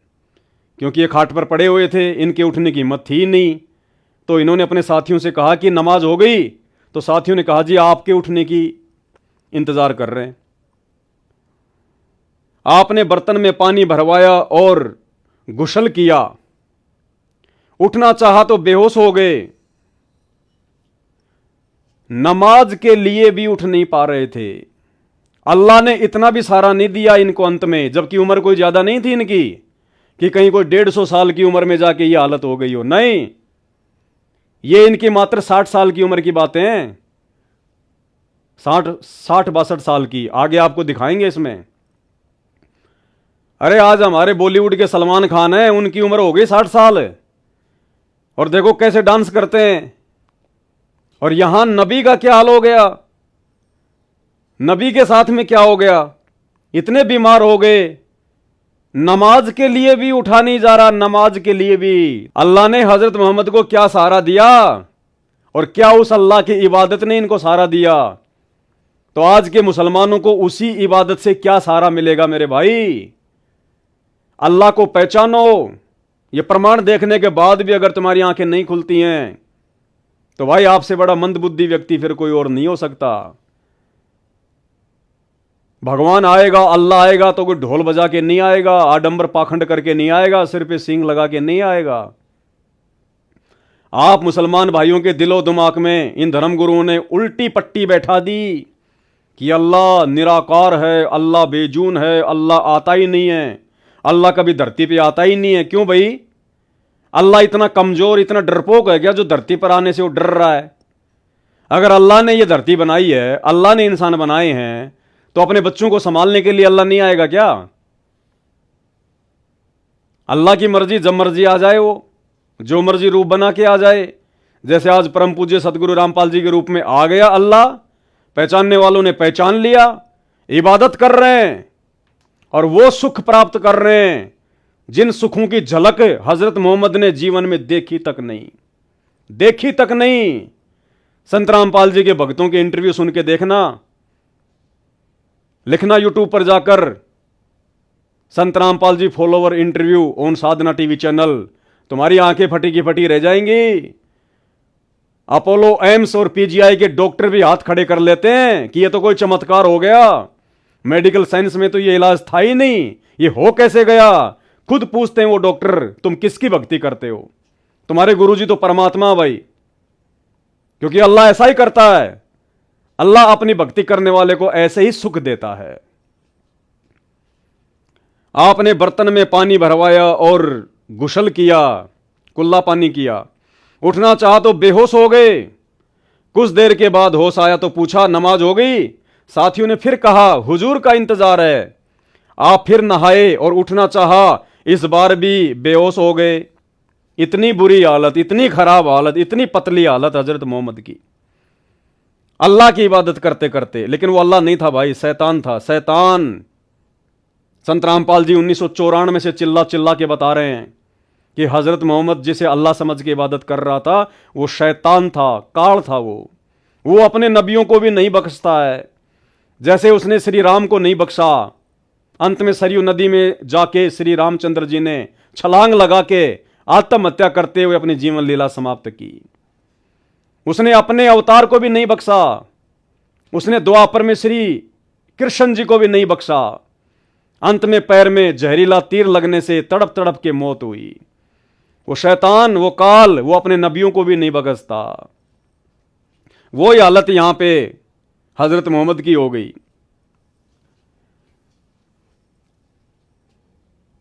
क्योंकि ये खाट पर पड़े हुए थे, इनके उठने की हिम्मत थी नहीं, तो इन्होंने अपने साथियों से कहा कि नमाज हो गई? तो साथियों ने कहा, जी आपके उठने की इंतजार कर रहे हैं। आपने बर्तन में पानी भरवाया और गुस्ल किया। उठना चाहा तो बेहोश हो गए। नमाज के लिए भी उठ नहीं पा रहे थे। अल्लाह ने इतना भी सहारा नहीं दिया इनको अंत में, जबकि उम्र कोई ज्यादा नहीं थी इनकी कि कहीं कोई 150 साल की उम्र में जाके ये हालत हो गई हो। नहीं, ये इनकी मात्र 60 साल की उम्र की बातें हैं। 60-62 साल की, आगे आपको दिखाएंगे इसमें। अरे आज हमारे बॉलीवुड के सलमान खान हैं, उनकी उम्र हो गई 60 साल और देखो कैसे डांस करते हैं। और यहां नबी का क्या हाल हो गया, नबी के साथ में क्या हो गया? इतने बीमार हो गए, नमाज के लिए भी उठा नहीं जा रहा। नमाज के लिए भी अल्लाह ने हजरत मोहम्मद को क्या सहारा दिया और क्या उस अल्लाह की इबादत ने इनको सहारा दिया? तो आज के मुसलमानों को उसी इबादत से क्या सहारा मिलेगा मेरे भाई? अल्लाह को पहचानो। ये प्रमाण देखने के बाद भी अगर तुम्हारी आंखें नहीं खुलती हैं तो भाई आपसे बड़ा मंदबुद्धि व्यक्ति फिर कोई और नहीं हो सकता। भगवान आएगा, अल्लाह आएगा तो कोई ढोल बजा के नहीं आएगा, आडंबर पाखंड करके नहीं आएगा, सिर पे सींग लगा के नहीं आएगा। आप मुसलमान भाइयों के दिलो दिमाग में इन धर्मगुरुओं ने उल्टी पट्टी बैठा दी कि अल्लाह निराकार है, अल्लाह बेजून है, अल्लाह आता ही नहीं है, अल्लाह कभी धरती पे आता ही नहीं है। क्यों भाई? अल्लाह इतना कमजोर, इतना डरपोक है क्या जो धरती पर आने से वो डर रहा है? अगर अल्लाह ने ये धरती बनाई है, अल्लाह ने इंसान बनाए हैं, तो अपने बच्चों को संभालने के लिए अल्लाह नहीं आएगा क्या? अल्लाह की मर्जी, जब मर्जी आ जाए, वो जो मर्जी रूप बना के आ जाए। जैसे आज परम पूज्य सदगुरु रामपाल जी के रूप में आ गया अल्लाह, पहचानने वालों ने पहचान लिया, इबादत कर रहे हैं और वो सुख प्राप्त कर रहे हैं जिन सुखों की झलक हजरत मोहम्मद ने जीवन में देखी तक नहीं, देखी तक नहीं। संत रामपाल जी के भक्तों के इंटरव्यू सुन के देखना, लिखना यूट्यूब पर जाकर Sant Rampal ji follower interview on Sadhna TV channel, तुम्हारी आंखें फटी की फटी रह जाएंगी। अपोलो एम्स और पीजीआई के डॉक्टर भी हाथ खड़े कर लेते हैं कि ये तो कोई चमत्कार हो गया, मेडिकल साइंस में तो ये इलाज था ही नहीं, ये हो कैसे गया? खुद पूछते हैं वो डॉक्टर, तुम किसकी भक्ति करते हो? तुम्हारे गुरुजी तो परमात्मा भाई, क्योंकि अल्लाह ऐसा ही करता है। अल्लाह अपनी भक्ति करने वाले को ऐसे ही सुख देता है। आपने बर्तन में पानी भरवाया और गुसल किया, कुल्ला पानी किया। उठना चाहा तो बेहोश हो गए। कुछ देर के बाद होश आया तो पूछा नमाज हो गई? साथियों ने फिर कहा हुजूर का इंतजार है। आप फिर नहाए और उठना चाहा, इस बार भी बेहोश हो गए। इतनी बुरी हालत, इतनी खराब हालत, इतनी पतली हालत हजरत मोहम्मद की, अल्लाह की इबादत करते करते। लेकिन वो अल्लाह नहीं था भाई, शैतान था, शैतान। संत रामपाल जी 1994 से चिल्ला चिल्ला के बता रहे हैं कि हजरत मोहम्मद जिसे अल्लाह समझ के इबादत कर रहा था वो शैतान था, काल था। वो अपने नबियों को भी नहीं बख्शता है, जैसे उसने श्री राम को नहीं बख्शा। अंत में सरयू नदी में जाके श्री रामचंद्र जी ने छलांग लगा के आत्महत्या करते हुए अपनी जीवन लीला समाप्त की। उसने अपने अवतार को भी नहीं बख्शा। उसने द्वापर में श्री कृष्ण जी को भी नहीं बख्शा। अंत में पैर में जहरीला तीर लगने से तड़प तड़प के मौत हुई। वो शैतान, वो काल, वो अपने नबियों को भी नहीं बख्शता। वो ही हालत यहां पे हजरत मोहम्मद की हो गई।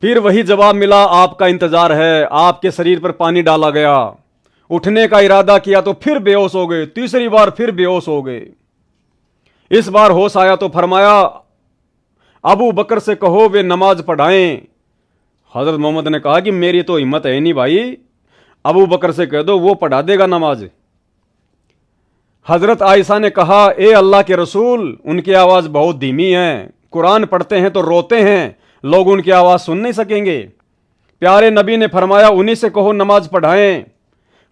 फिर वही जवाब मिला, आपका इंतजार है। आपके शरीर पर पानी डाला गया। उठने का इरादा किया तो फिर बेहोश हो गए। तीसरी बार फिर बेहोश हो गए। इस बार होश आया तो फरमाया अबू बकर से कहो वे नमाज पढ़ाएं। हजरत मोहम्मद ने कहा कि मेरी तो हिम्मत है नहीं भाई, अबू बकर से कह दो, वो पढ़ा देगा नमाज। हजरत आयशा ने कहा ए अल्लाह के रसूल, उनकी आवाज बहुत धीमी है, कुरान पढ़ते हैं तो रोते हैं, लोग उनकी आवाज सुन नहीं सकेंगे। प्यारे नबी ने फरमाया उन्हीं से कहो नमाज पढ़ाएं।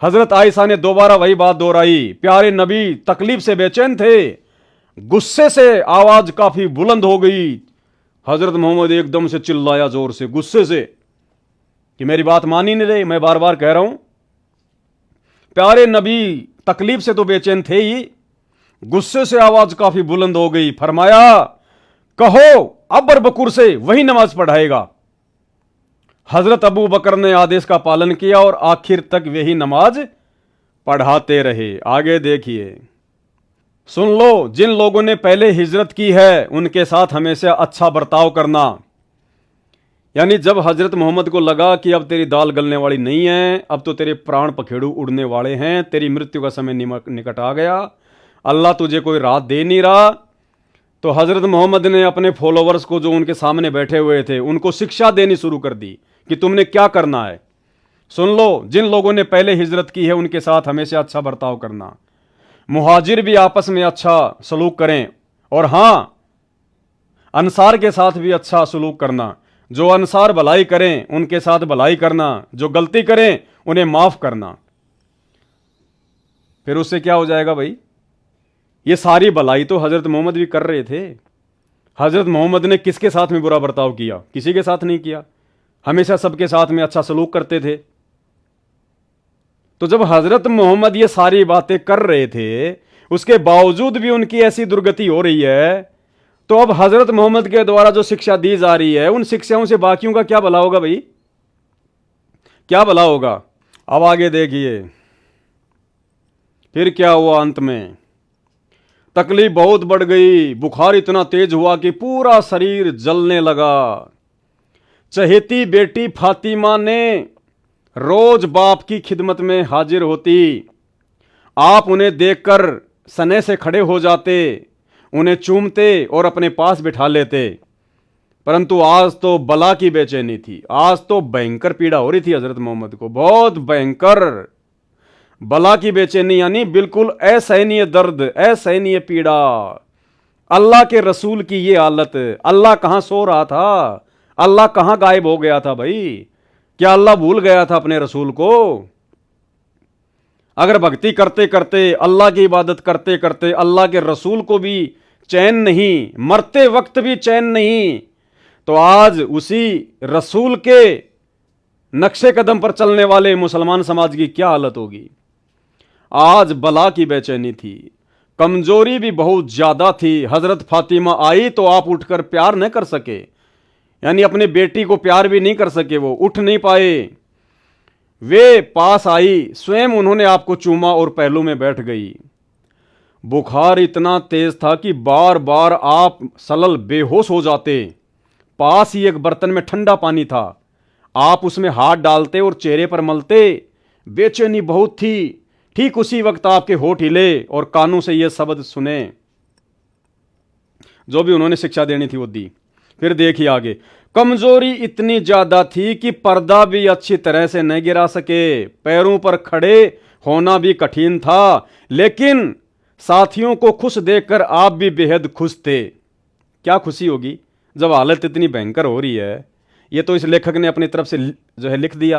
हजरत आयशा ने दोबारा वही बात दोहराई। प्यारे नबी तकलीफ से बेचैन थे, गुस्से से आवाज काफी बुलंद हो गई। हजरत मोहम्मद एकदम से चिल्लाया जोर से, गुस्से से, कि मेरी बात मान ही नहीं रही, मैं बार बार कह रहा हूं। प्यारे नबी तकलीफ से तो बेचैन थे ही, गुस्से से आवाज काफी बुलंद हो गई। फरमाया कहो अबर बकुर से, वही नमाज पढ़ाएगा। हजरत अबू बकर ने आदेश का पालन किया और आखिर तक वही नमाज पढ़ाते रहे। आगे देखिए, सुन लो, जिन लोगों ने पहले हिजरत की है उनके साथ हमेशा अच्छा बर्ताव करना। यानी जब हजरत मोहम्मद को लगा कि अब तेरी दाल गलने वाली नहीं है, अब तो तेरे प्राण पखेड़ू उड़ने वाले हैं, तेरी मृत्यु का समय निकट आ गया, अल्लाह तुझे कोई राहत दे नहीं रहा, तो हजरत मोहम्मद ने अपने फॉलोवर्स को जो उनके सामने बैठे हुए थे उनको शिक्षा देनी शुरू कर दी कि तुमने क्या करना है। सुन लो, जिन लोगों ने पहले हिजरत की है उनके साथ हमेशा अच्छा बर्ताव करना। मुहाजिर भी आपस में अच्छा सलूक करें, और हां, अंसार के साथ भी अच्छा सलूक करना। जो अंसार भलाई करें उनके साथ भलाई करना, जो गलती करें उन्हें माफ करना। फिर उससे क्या हो जाएगा भाई? ये सारी भलाई तो हजरत मोहम्मद भी कर रहे थे। हजरत मोहम्मद ने किसके साथ में बुरा बर्ताव किया? किसी के साथ नहीं किया, हमेशा सबके साथ में अच्छा सलूक करते थे। तो जब हजरत मोहम्मद ये सारी बातें कर रहे थे, उसके बावजूद भी उनकी ऐसी दुर्गति हो रही है, तो अब हजरत मोहम्मद के द्वारा जो शिक्षा दी जा रही है उन शिक्षाओं से बाकियों का क्या भला होगा भाई? क्या भला होगा? अब आगे देखिए फिर क्या हुआ। अंत में तकलीफ बहुत बढ़ गई, बुखार इतना तेज हुआ कि पूरा शरीर जलने लगा। चहेती बेटी फातिमा ने रोज बाप की खिदमत में हाजिर होती। आप उन्हें देखकर सने से खड़े हो जाते, उन्हें चूमते और अपने पास बिठा लेते। परंतु आज तो बला की बेचैनी थी, आज तो भयंकर पीड़ा हो रही थी हजरत मोहम्मद को, बहुत भयंकर बला की बेचैनी, यानी बिल्कुल असहनीय दर्द, असहनीय पीड़ा। अल्लाह के रसूल की ये हालत। अल्लाह कहां सो रहा था? अल्लाह कहां गायब हो गया था भाई? क्या अल्लाह भूल गया था अपने रसूल को? अगर भक्ति करते करते, अल्लाह की इबादत करते करते अल्लाह के रसूल को भी चैन नहीं, मरते वक्त भी चैन नहीं, तो आज उसी रसूल के नक्शे कदम पर चलने वाले मुसलमान समाज की क्या हालत होगी? आज बला की बेचैनी थी, कमजोरी भी बहुत ज्यादा थी। हजरत फातिमा आई तो आप उठकर प्यार न कर सके, यानी अपने बेटी को प्यार भी नहीं कर सके, वो उठ नहीं पाए। वे पास आई, स्वयं उन्होंने आपको चूमा और पहलू में बैठ गई। बुखार इतना तेज था कि बार बार आप सलल बेहोश हो जाते, पास ही एक बर्तन में ठंडा पानी था, आप उसमें हाथ डालते और चेहरे पर मलते। बेचैनी बहुत थी। ठीक उसी वक्त आपके होठ हिले और कानों से यह शब्द सुने। जो भी उन्होंने शिक्षा देनी थी वो दी। फिर देखिए आगे, कमजोरी इतनी ज्यादा थी कि पर्दा भी अच्छी तरह से नहीं गिरा सके, पैरों पर खड़े होना भी कठिन था, लेकिन साथियों को खुश देखकर आप भी बेहद खुश थे। क्या खुशी होगी जब हालत इतनी भयंकर हो रही है। ये तो इस लेखक ने अपनी तरफ से जो है लिख दिया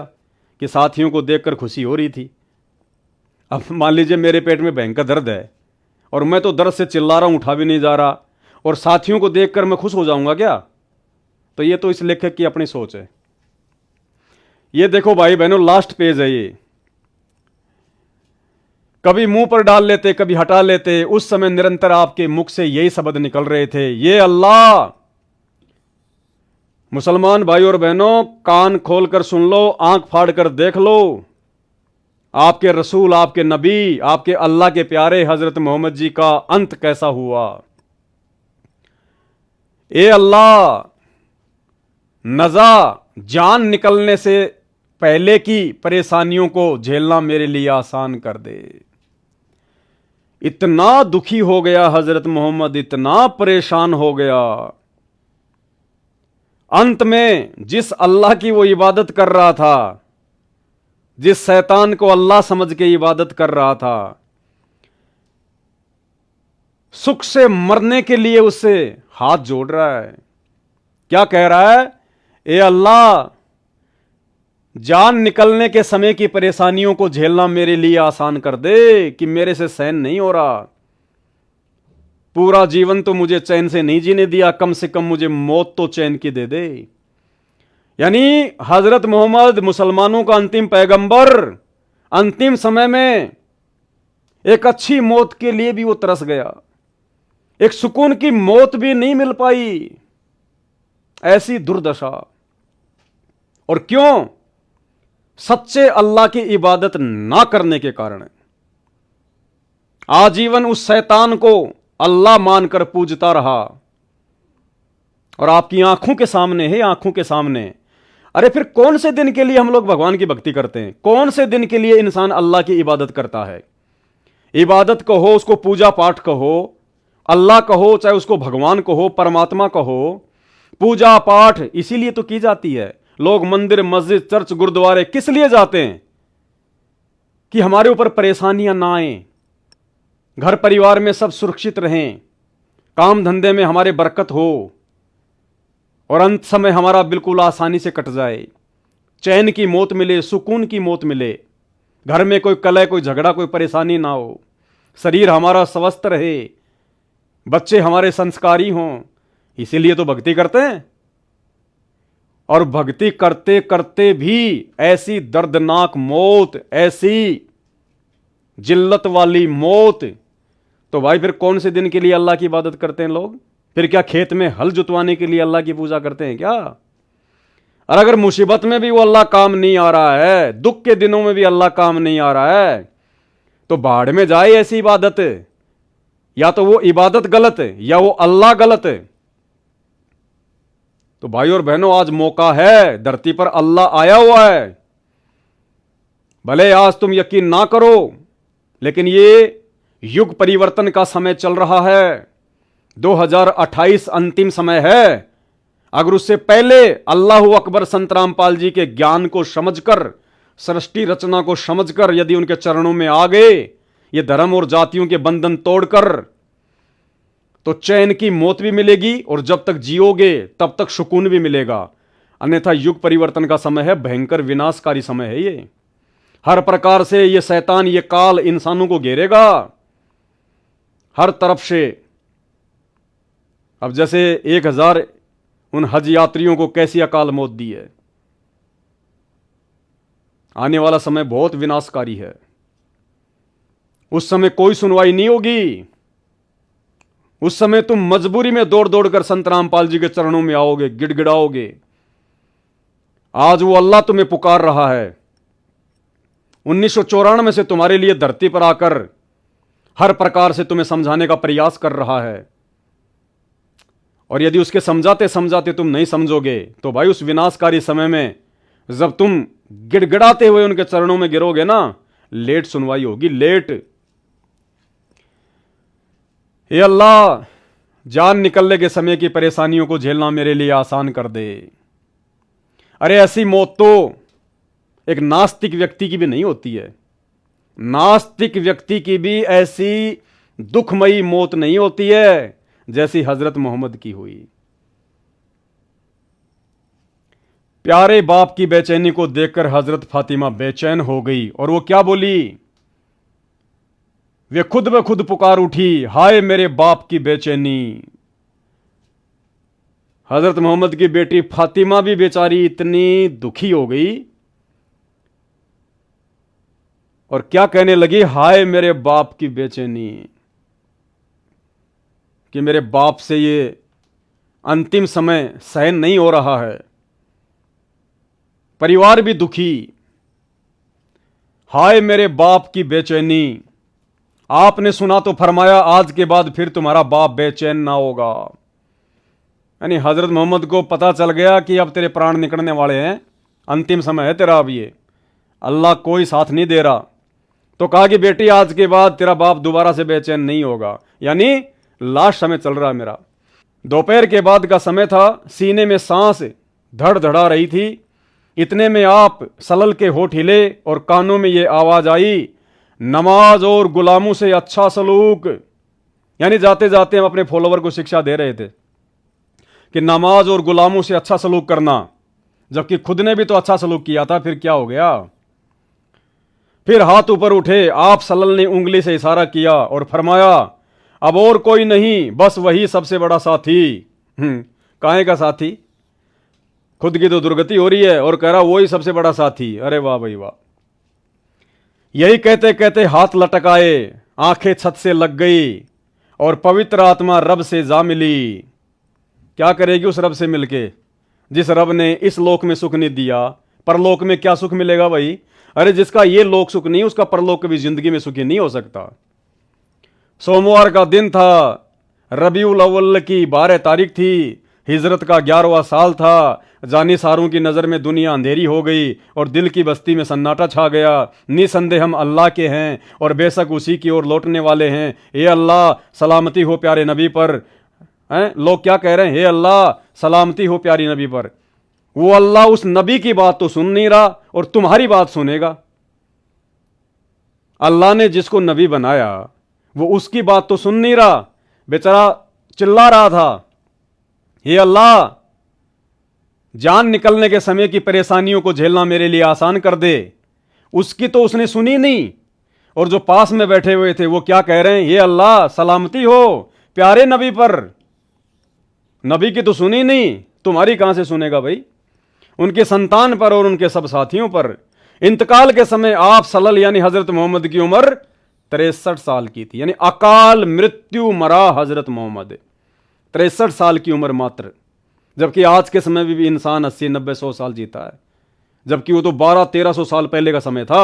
कि साथियों को देखकर खुशी हो रही थी। अब मान लीजिए मेरे पेट में भयंकर दर्द है और मैं तो दर्द से चिल्ला रहा हूं, उठा भी नहीं जा रहा, और साथियों को देखकर मैं खुश हो जाऊंगा क्या? तो ये तो इस लेखक की अपनी सोच है। ये देखो भाई बहनों, लास्ट पेज है ये। कभी मुंह पर डाल लेते, कभी हटा लेते, उस समय निरंतर आपके मुख से यही शब्द निकल रहे थे, ये अल्लाह। मुसलमान भाई और बहनों, कान खोलकर सुन लो, आंख फाड़ कर देख लो, आपके रसूल, आपके नबी, आपके अल्लाह के प्यारे हजरत मोहम्मद जी का अंत कैसा हुआ। ए अल्लाह, नजा जान निकलने से पहले की परेशानियों को झेलना मेरे लिए आसान कर दे। इतना दुखी हो गया हजरत मोहम्मद, इतना परेशान हो गया। अंत में जिस अल्लाह की वो इबादत कर रहा था, जिस शैतान को अल्लाह समझ के इबादत कर रहा था, सुख से मरने के लिए उससे हाथ जोड़ रहा है। क्या कह रहा है? ए अल्लाह, जान निकलने के समय की परेशानियों को झेलना मेरे लिए आसान कर दे कि मेरे से सहन नहीं हो रहा। पूरा जीवन तो मुझे चैन से नहीं जीने दिया, कम से कम मुझे मौत तो चैन की दे दे। यानी हजरत मोहम्मद मुसलमानों का अंतिम पैगंबर, अंतिम समय में एक अच्छी मौत के लिए भी वो तरस गया। एक सुकून की मौत भी नहीं मिल पाई, ऐसी दुर्दशा। और क्यों? सच्चे अल्लाह की इबादत ना करने के कारण। आजीवन उस शैतान को अल्लाह मानकर पूजता रहा। और आपकी आंखों के सामने है, आंखों के सामने। अरे फिर कौन से दिन के लिए हम लोग भगवान की भक्ति करते हैं? कौन से दिन के लिए इंसान अल्लाह की इबादत करता है? इबादत कहो, उसको पूजा पाठ कहो, अल्लाह कहो, चाहे उसको भगवान कहो, परमात्मा कहो। पूजा पाठ इसीलिए तो की जाती है। लोग मंदिर, मस्जिद, चर्च, गुरुद्वारे किस लिए जाते हैं? कि हमारे ऊपर परेशानियां ना आए, घर परिवार में सब सुरक्षित रहें, काम धंधे में हमारे बरकत हो, और अंत समय हमारा बिल्कुल आसानी से कट जाए, चैन की मौत मिले, सुकून की मौत मिले, घर में कोई कलह, कोई झगड़ा, कोई परेशानी ना हो, शरीर हमारा स्वस्थ रहे, बच्चे हमारे संस्कारी हों। इसीलिए तो भक्ति करते हैं। और भक्ति करते करते भी ऐसी दर्दनाक मौत, ऐसी जिल्लत वाली मौत, तो भाई फिर कौन से दिन के लिए अल्लाह की इबादत करते हैं लोग? फिर क्या खेत में हल जुतवाने के लिए अल्लाह की पूजा करते हैं क्या? और अगर मुसीबत में भी वो अल्लाह काम नहीं आ रहा है, दुख के दिनों में भी अल्लाह काम नहीं आ रहा है, तो बाढ़ में जाए ऐसी इबादत। या तो वो इबादत गलत है या वो अल्लाह गलत है। तो भाई और बहनों, आज मौका है, धरती पर अल्लाह आया हुआ है। भले आज तुम यकीन ना करो, लेकिन ये युग परिवर्तन का समय चल रहा है। 2028 अंतिम समय है। अगर उससे पहले अल्लाह अकबर संत रामपाल जी के ज्ञान को समझकर, सृष्टि रचना को समझकर यदि उनके चरणों में आ गए, ये धर्म और जातियों के बंधन तोड़कर, तो चैन की मौत भी मिलेगी और जब तक जियोगे तब तक सुकून भी मिलेगा। अन्यथा युग परिवर्तन का समय है, भयंकर विनाशकारी समय है ये। हर प्रकार से ये शैतान, ये काल इंसानों को घेरेगा हर तरफ से। अब जैसे 1000 उन हज यात्रियों को कैसी अकाल मौत दी है। आने वाला समय बहुत विनाशकारी है। उस समय कोई सुनवाई नहीं होगी। उस समय तुम मजबूरी में दौड़ दौड़ कर संत रामपाल जी के चरणों में आओगे, गिड़गिड़ाओगे। आज वो अल्लाह तुम्हें पुकार रहा है। 1994 से तुम्हारे लिए धरती पर आकर हर प्रकार से तुम्हें समझाने का प्रयास कर रहा है। और यदि उसके समझाते समझाते तुम नहीं समझोगे तो भाई उस विनाशकारी समय में जब तुम गिड़गिड़ाते हुए उनके चरणों में गिरोगे ना, लेट सुनवाई होगी, लेट। ये अल्लाह, जान निकलने के समय की परेशानियों को झेलना मेरे लिए आसान कर दे। अरे ऐसी मौत तो एक नास्तिक व्यक्ति की भी नहीं होती है। नास्तिक व्यक्ति की भी ऐसी दुखमयी मौत नहीं होती है जैसी हजरत मोहम्मद की हुई। प्यारे बाप की बेचैनी को देखकर हजरत फातिमा बेचैन हो गई और वो क्या बोली? वे खुद ब खुद पुकार उठी, हाय मेरे बाप की बेचैनी। हजरत मोहम्मद की बेटी फातिमा भी बेचारी इतनी दुखी हो गई और क्या कहने लगी, हाय मेरे बाप की बेचैनी, कि मेरे बाप से ये अंतिम समय सहन नहीं हो रहा है। परिवार भी दुखी, हाय मेरे बाप की बेचैनी। आपने सुना तो फरमाया आज के बाद फिर तुम्हारा बाप बेचैन ना होगा। यानी हजरत मोहम्मद को पता चल गया कि अब तेरे प्राण निकलने वाले हैं, अंतिम समय है तेरा, अब ये अल्लाह कोई साथ नहीं दे रहा। तो कहा कि बेटी आज के बाद तेरा बाप दोबारा से बेचैन नहीं होगा। यानी लास्ट समय चल रहा है मेरा। दोपहर के बाद का समय था, सीने में सांस धड़धड़ा रही थी। इतने में आप सलल के होठ हिले और कानों में ये आवाज आई, नमाज और गुलामों से अच्छा सलूक। यानी जाते जाते हम अपने फॉलोवर को शिक्षा दे रहे थे कि नमाज और गुलामों से अच्छा सलूक करना, जबकि खुद ने भी तो अच्छा सलूक किया था। फिर क्या हो गया? फिर हाथ ऊपर उठे, आप सल्लल्लाहु ने उंगली से इशारा किया और फरमाया, अब और कोई नहीं, बस वही सबसे बड़ा साथी। काहे का साथी? खुद की तो दुर्गति हो रही है और कह रहा वही सबसे बड़ा साथी। अरे वाह भाई वाह। यही कहते कहते हाथ लटकाए, आंखें छत से लग गई और पवित्र आत्मा रब से जा मिली। क्या करेगी उस रब से मिलके, जिस रब ने इस लोक में सुख नहीं दिया, परलोक में क्या सुख मिलेगा भाई? अरे जिसका ये लोक सुख नहीं, उसका परलोक कभी जिंदगी में सुखी नहीं हो सकता। सोमवार का दिन था, रबीउल अव्वल की 12 तारीख थी, हिजरत का 11वां साल था। जानिसारों की नज़र में दुनिया अंधेरी हो गई और दिल की बस्ती में सन्नाटा छा गया। निसंदेह हम अल्लाह के हैं और बेशक उसी की ओर लौटने वाले हैं। हे अल्लाह सलामती हो प्यारे नबी पर। हैं लोग क्या कह रहे हैं? हे अल्लाह सलामती हो प्यारी नबी पर। वो अल्लाह उस नबी की बात तो सुन नहीं रहा और तुम्हारी बात सुनेगा। अल्लाह ने जिसको नबी बनाया वो उसकी बात तो सुन नहीं रहा। बेचारा चिल्ला रहा था, हे अल्लाह जान निकलने के समय की परेशानियों को झेलना मेरे लिए आसान कर दे। उसकी तो उसने सुनी नहीं। और जो पास में बैठे हुए थे वो क्या कह रहे हैं? हे अल्लाह सलामती हो प्यारे नबी पर। नबी की तो सुनी नहीं, तुम्हारी कहां से सुनेगा भाई? उनके संतान पर और उनके सब साथियों पर। इंतकाल के समय आप सल्लल्लाहु यानी हजरत मोहम्मद की उम्र 63 साल की थी। यानी अकाल मृत्यु मरा हजरत मोहम्मद, 63 साल की उम्र मात्र। जबकि आज के समय में भी इंसान 80-90-100 साल जीता है, जबकि वो तो 1200-1300 साल पहले का समय था।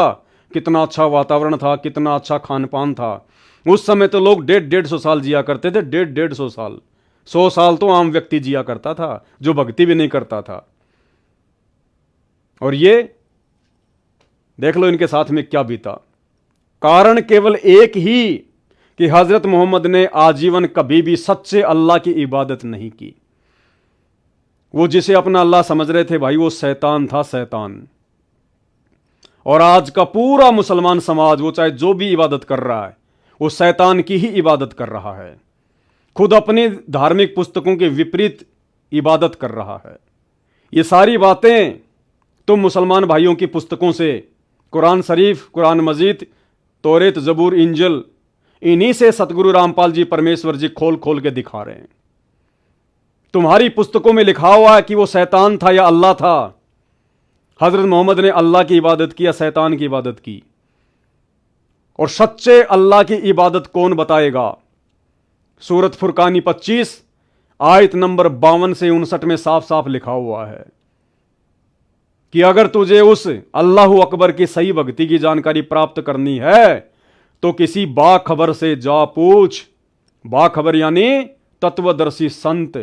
कितना अच्छा वातावरण था, कितना अच्छा खान पान था। उस समय तो लोग 150-150 साल जिया करते थे। 150-150 साल, 100 साल तो आम व्यक्ति जिया करता था जो भक्ति भी नहीं करता था। और ये देख लो इनके साथ में क्या बीता। कारण केवल एक ही कि हजरत मोहम्मद ने आजीवन कभी भी सच्चे अल्लाह की इबादत नहीं की। वो जिसे अपना अल्लाह समझ रहे थे भाई, वो शैतान था, शैतान। और आज का पूरा मुसलमान समाज, वो चाहे जो भी इबादत कर रहा है, वो शैतान की ही इबादत कर रहा है। खुद अपनी धार्मिक पुस्तकों के विपरीत इबादत कर रहा है। ये सारी बातें तुम मुसलमान भाइयों की पुस्तकों से, कुरान शरीफ, कुरान मजीद, तौरेत, जबूर, इंजल, इन्हीं से सतगुरु रामपाल जी परमेश्वर जी खोल खोल के दिखा रहे हैं। तुम्हारी पुस्तकों में लिखा हुआ है कि वो शैतान था या अल्लाह था। हजरत मोहम्मद ने अल्लाह की इबादत की या शैतान की इबादत की? और सच्चे अल्लाह की इबादत कौन बताएगा? सूरत फुरकानी 25 आयत नंबर 52 से 59 में साफ साफ लिखा हुआ है कि अगर तुझे उस अल्लाह अकबर की सही भक्ति की जानकारी प्राप्त करनी है तो किसी बाखबर से जा पूछ। बाखबर यानी तत्वदर्शी संत,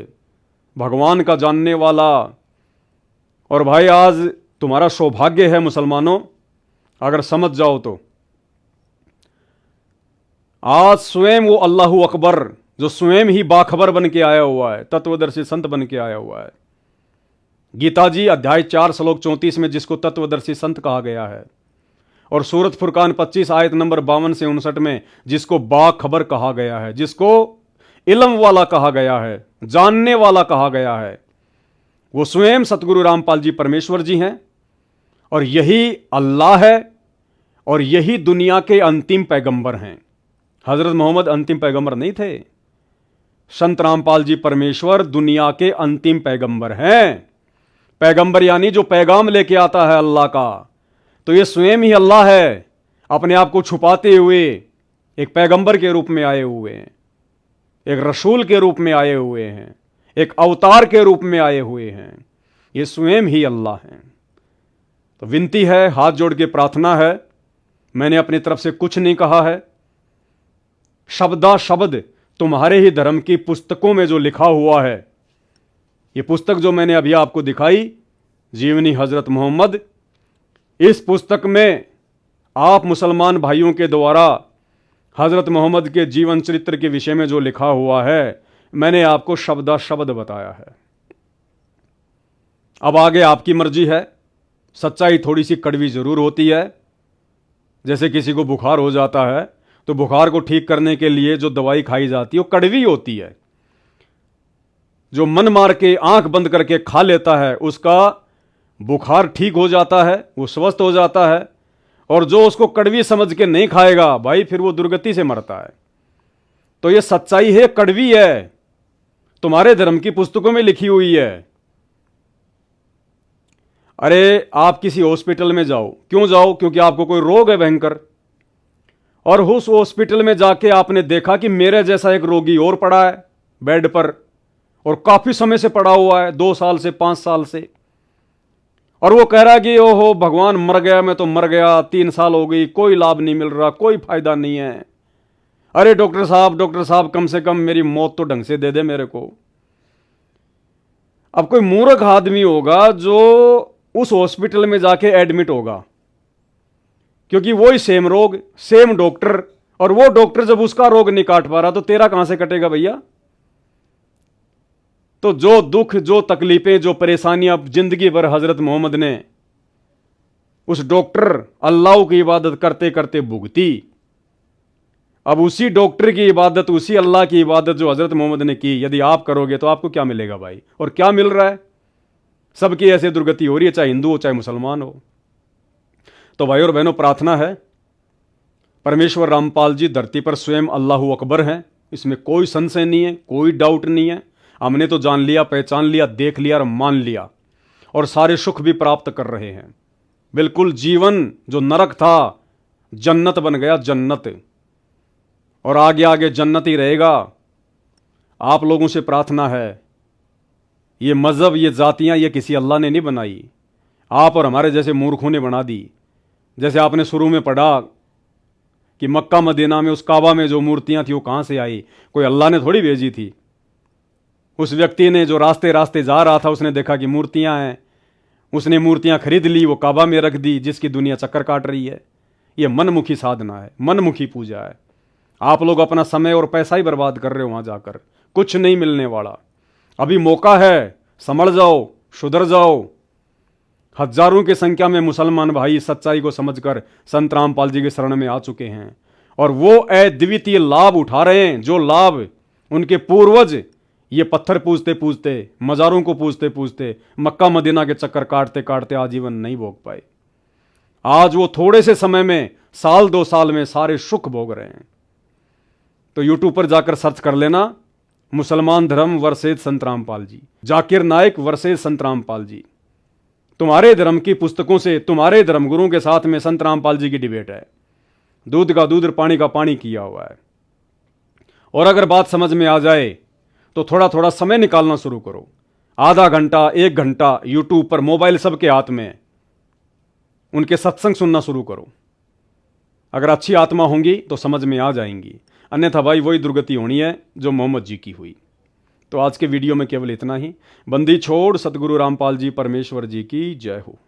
भगवान का जानने वाला। और भाई आज तुम्हारा सौभाग्य है मुसलमानों, अगर समझ जाओ तो आज स्वयं वो अल्लाहू अकबर जो स्वयं ही बाखबर बन के आया हुआ है, तत्वदर्शी संत बन के आया हुआ है। गीता जी अध्याय 4 श्लोक 34 में जिसको तत्वदर्शी संत कहा गया है, और सूरत फुरकान 25 आयत नंबर 52 से 59 में जिसको बाखबर कहा गया है, जिसको इल्म वाला कहा गया है, जानने वाला कहा गया है, वो स्वयं सतगुरु रामपाल जी परमेश्वर जी हैं। और यही अल्लाह है और यही दुनिया के अंतिम पैगंबर हैं। हजरत मोहम्मद अंतिम पैगंबर नहीं थे, संत रामपाल जी परमेश्वर दुनिया के अंतिम पैगंबर हैं। पैगंबर यानी जो पैगाम लेके आता है अल्लाह का, तो ये स्वयं ही अल्लाह है, अपने आप को छुपाते हुए एक पैगंबर के रूप में आए हुए हैं, एक रसूल के रूप में आए हुए हैं, एक अवतार के रूप में आए हुए हैं। ये स्वयं ही अल्लाह हैं। तो विनती है, हाथ जोड़ के प्रार्थना है, मैंने अपनी तरफ से कुछ नहीं कहा है। शब्दा शब्द तुम्हारे ही धर्म की पुस्तकों में जो लिखा हुआ है, ये पुस्तक जो मैंने अभी आपको दिखाई, जीवनी हजरत मोहम्मद, इस पुस्तक में आप मुसलमान भाइयों के द्वारा हजरत मोहम्मद के जीवन चरित्र के विषय में जो लिखा हुआ है, मैंने आपको शब्दा शब्द बताया है। अब आगे आपकी मर्जी है। सच्चाई थोड़ी सी कड़वी जरूर होती है। जैसे किसी को बुखार हो जाता है तो बुखार को ठीक करने के लिए जो दवाई खाई जाती है वो कड़वी होती है। जो मन मार के आंख बंद करके खा लेता है उसका बुखार ठीक हो जाता है, वो स्वस्थ हो जाता है। और जो उसको कड़वी समझ के नहीं खाएगा भाई, फिर वो दुर्गति से मरता है। तो ये सच्चाई है, कड़वी है, तुम्हारे धर्म की पुस्तकों में लिखी हुई है। अरे आप किसी हॉस्पिटल में जाओ, क्यों जाओ? क्योंकि आपको कोई रोग है भयंकर, और उस हॉस्पिटल में जाके आपने देखा कि मेरे जैसा एक रोगी और पड़ा है बेड पर, और काफी समय से पड़ा हुआ है, 2 साल से 5 साल से, और वो कह रहा है कि ओहो भगवान मर गया, मैं तो मर गया, 3 साल हो गई, कोई लाभ नहीं मिल रहा, कोई फायदा नहीं है। अरे डॉक्टर साहब कम से कम मेरी मौत तो ढंग से दे दे मेरे को। अब कोई मूर्ख आदमी होगा जो उस हॉस्पिटल में जाके एडमिट होगा, क्योंकि वही सेम रोग, सेम डॉक्टर, और वो डॉक्टर जब उसका रोग नहीं काट पा रहा तो तेरा कहां से कटेगा भैया? तो जो दुख, जो तकलीफें, जो परेशानियां जिंदगी भर हजरत मोहम्मद ने उस डॉक्टर अल्लाह की इबादत करते करते भुगती, अब उसी डॉक्टर की इबादत, उसी अल्लाह की इबादत जो हजरत मोहम्मद ने की, यदि आप करोगे तो आपको क्या मिलेगा भाई? और क्या मिल रहा है? सबकी ऐसे दुर्गति हो रही है, चाहे हिंदू हो चाहे मुसलमान हो। तो भाई और बहनों, प्रार्थना है, परमेश्वर रामपाल जी धरती पर स्वयं अल्लाहू अकबर हैं, इसमें कोई संशय नहीं है, कोई डाउट नहीं है। हमने तो जान लिया, पहचान लिया, देख लिया और मान लिया, और सारे सुख भी प्राप्त कर रहे हैं। बिल्कुल जीवन जो नरक था जन्नत बन गया, जन्नत, और आगे आगे जन्नत ही रहेगा। आप लोगों से प्रार्थना है, ये मज़हब, ये जातियां, ये किसी अल्लाह ने नहीं बनाई, आप और हमारे जैसे मूर्खों ने बना दी। जैसे आपने शुरू में पढ़ा कि मक्का मदीना में उस काबा में जो मूर्तियां थी वो कहां से आई? कोई अल्लाह ने थोड़ी भेजी थी। उस व्यक्ति ने जो रास्ते रास्ते जा रहा था, उसने देखा कि मूर्तियां हैं, उसने मूर्तियां खरीद ली, वो काबा में रख दी, जिसकी दुनिया चक्कर काट रही है। ये मनमुखी साधना है, मनमुखी पूजा है। आप लोग अपना समय और पैसा ही बर्बाद कर रहे हो, वहां जाकर कुछ नहीं मिलने वाला। अभी मौका है, समझ जाओ, सुधर जाओ। हजारों की संख्या में मुसलमान भाई सच्चाई को समझकर संत रामपाल जी के शरण में आ चुके हैं, और वो अद्वितीय लाभ उठा रहे हैं, जो लाभ उनके पूर्वज ये पत्थर पूजते पूजते, मज़ारों को पूजते पूजते, मक्का मदीना के चक्कर काटते काटते आजीवन नहीं भोग पाए। आज वो थोड़े से समय में, 1-2 साल में सारे सुख भोग रहे हैं। तो यूट्यूब पर जाकर सर्च कर लेना, मुसलमान धर्म वर्सेज संत रामपाल जी, जाकिर नाइक वर्सेज संत रामपाल जी। तुम्हारे धर्म की पुस्तकों से, तुम्हारे धर्मगुरुओं के साथ में संत रामपाल जी की डिबेट है। दूध का दूध, पानी का पानी किया हुआ है। और अगर बात समझ में आ जाए तो थोड़ा थोड़ा समय निकालना शुरू करो, आधा घंटा, 1 घंटा यूट्यूब पर, मोबाइल सबके हाथ में, उनके सत्संग सुनना शुरू करो। अगर अच्छी आत्मा होंगी तो समझ में आ जाएंगी, अन्यथा भाई वही दुर्गति होनी है जो मोहम्मद जी की हुई। तो आज के वीडियो में केवल इतना ही। बंदी छोड़ सतगुरु रामपाल जी परमेश्वर जी की जय हो।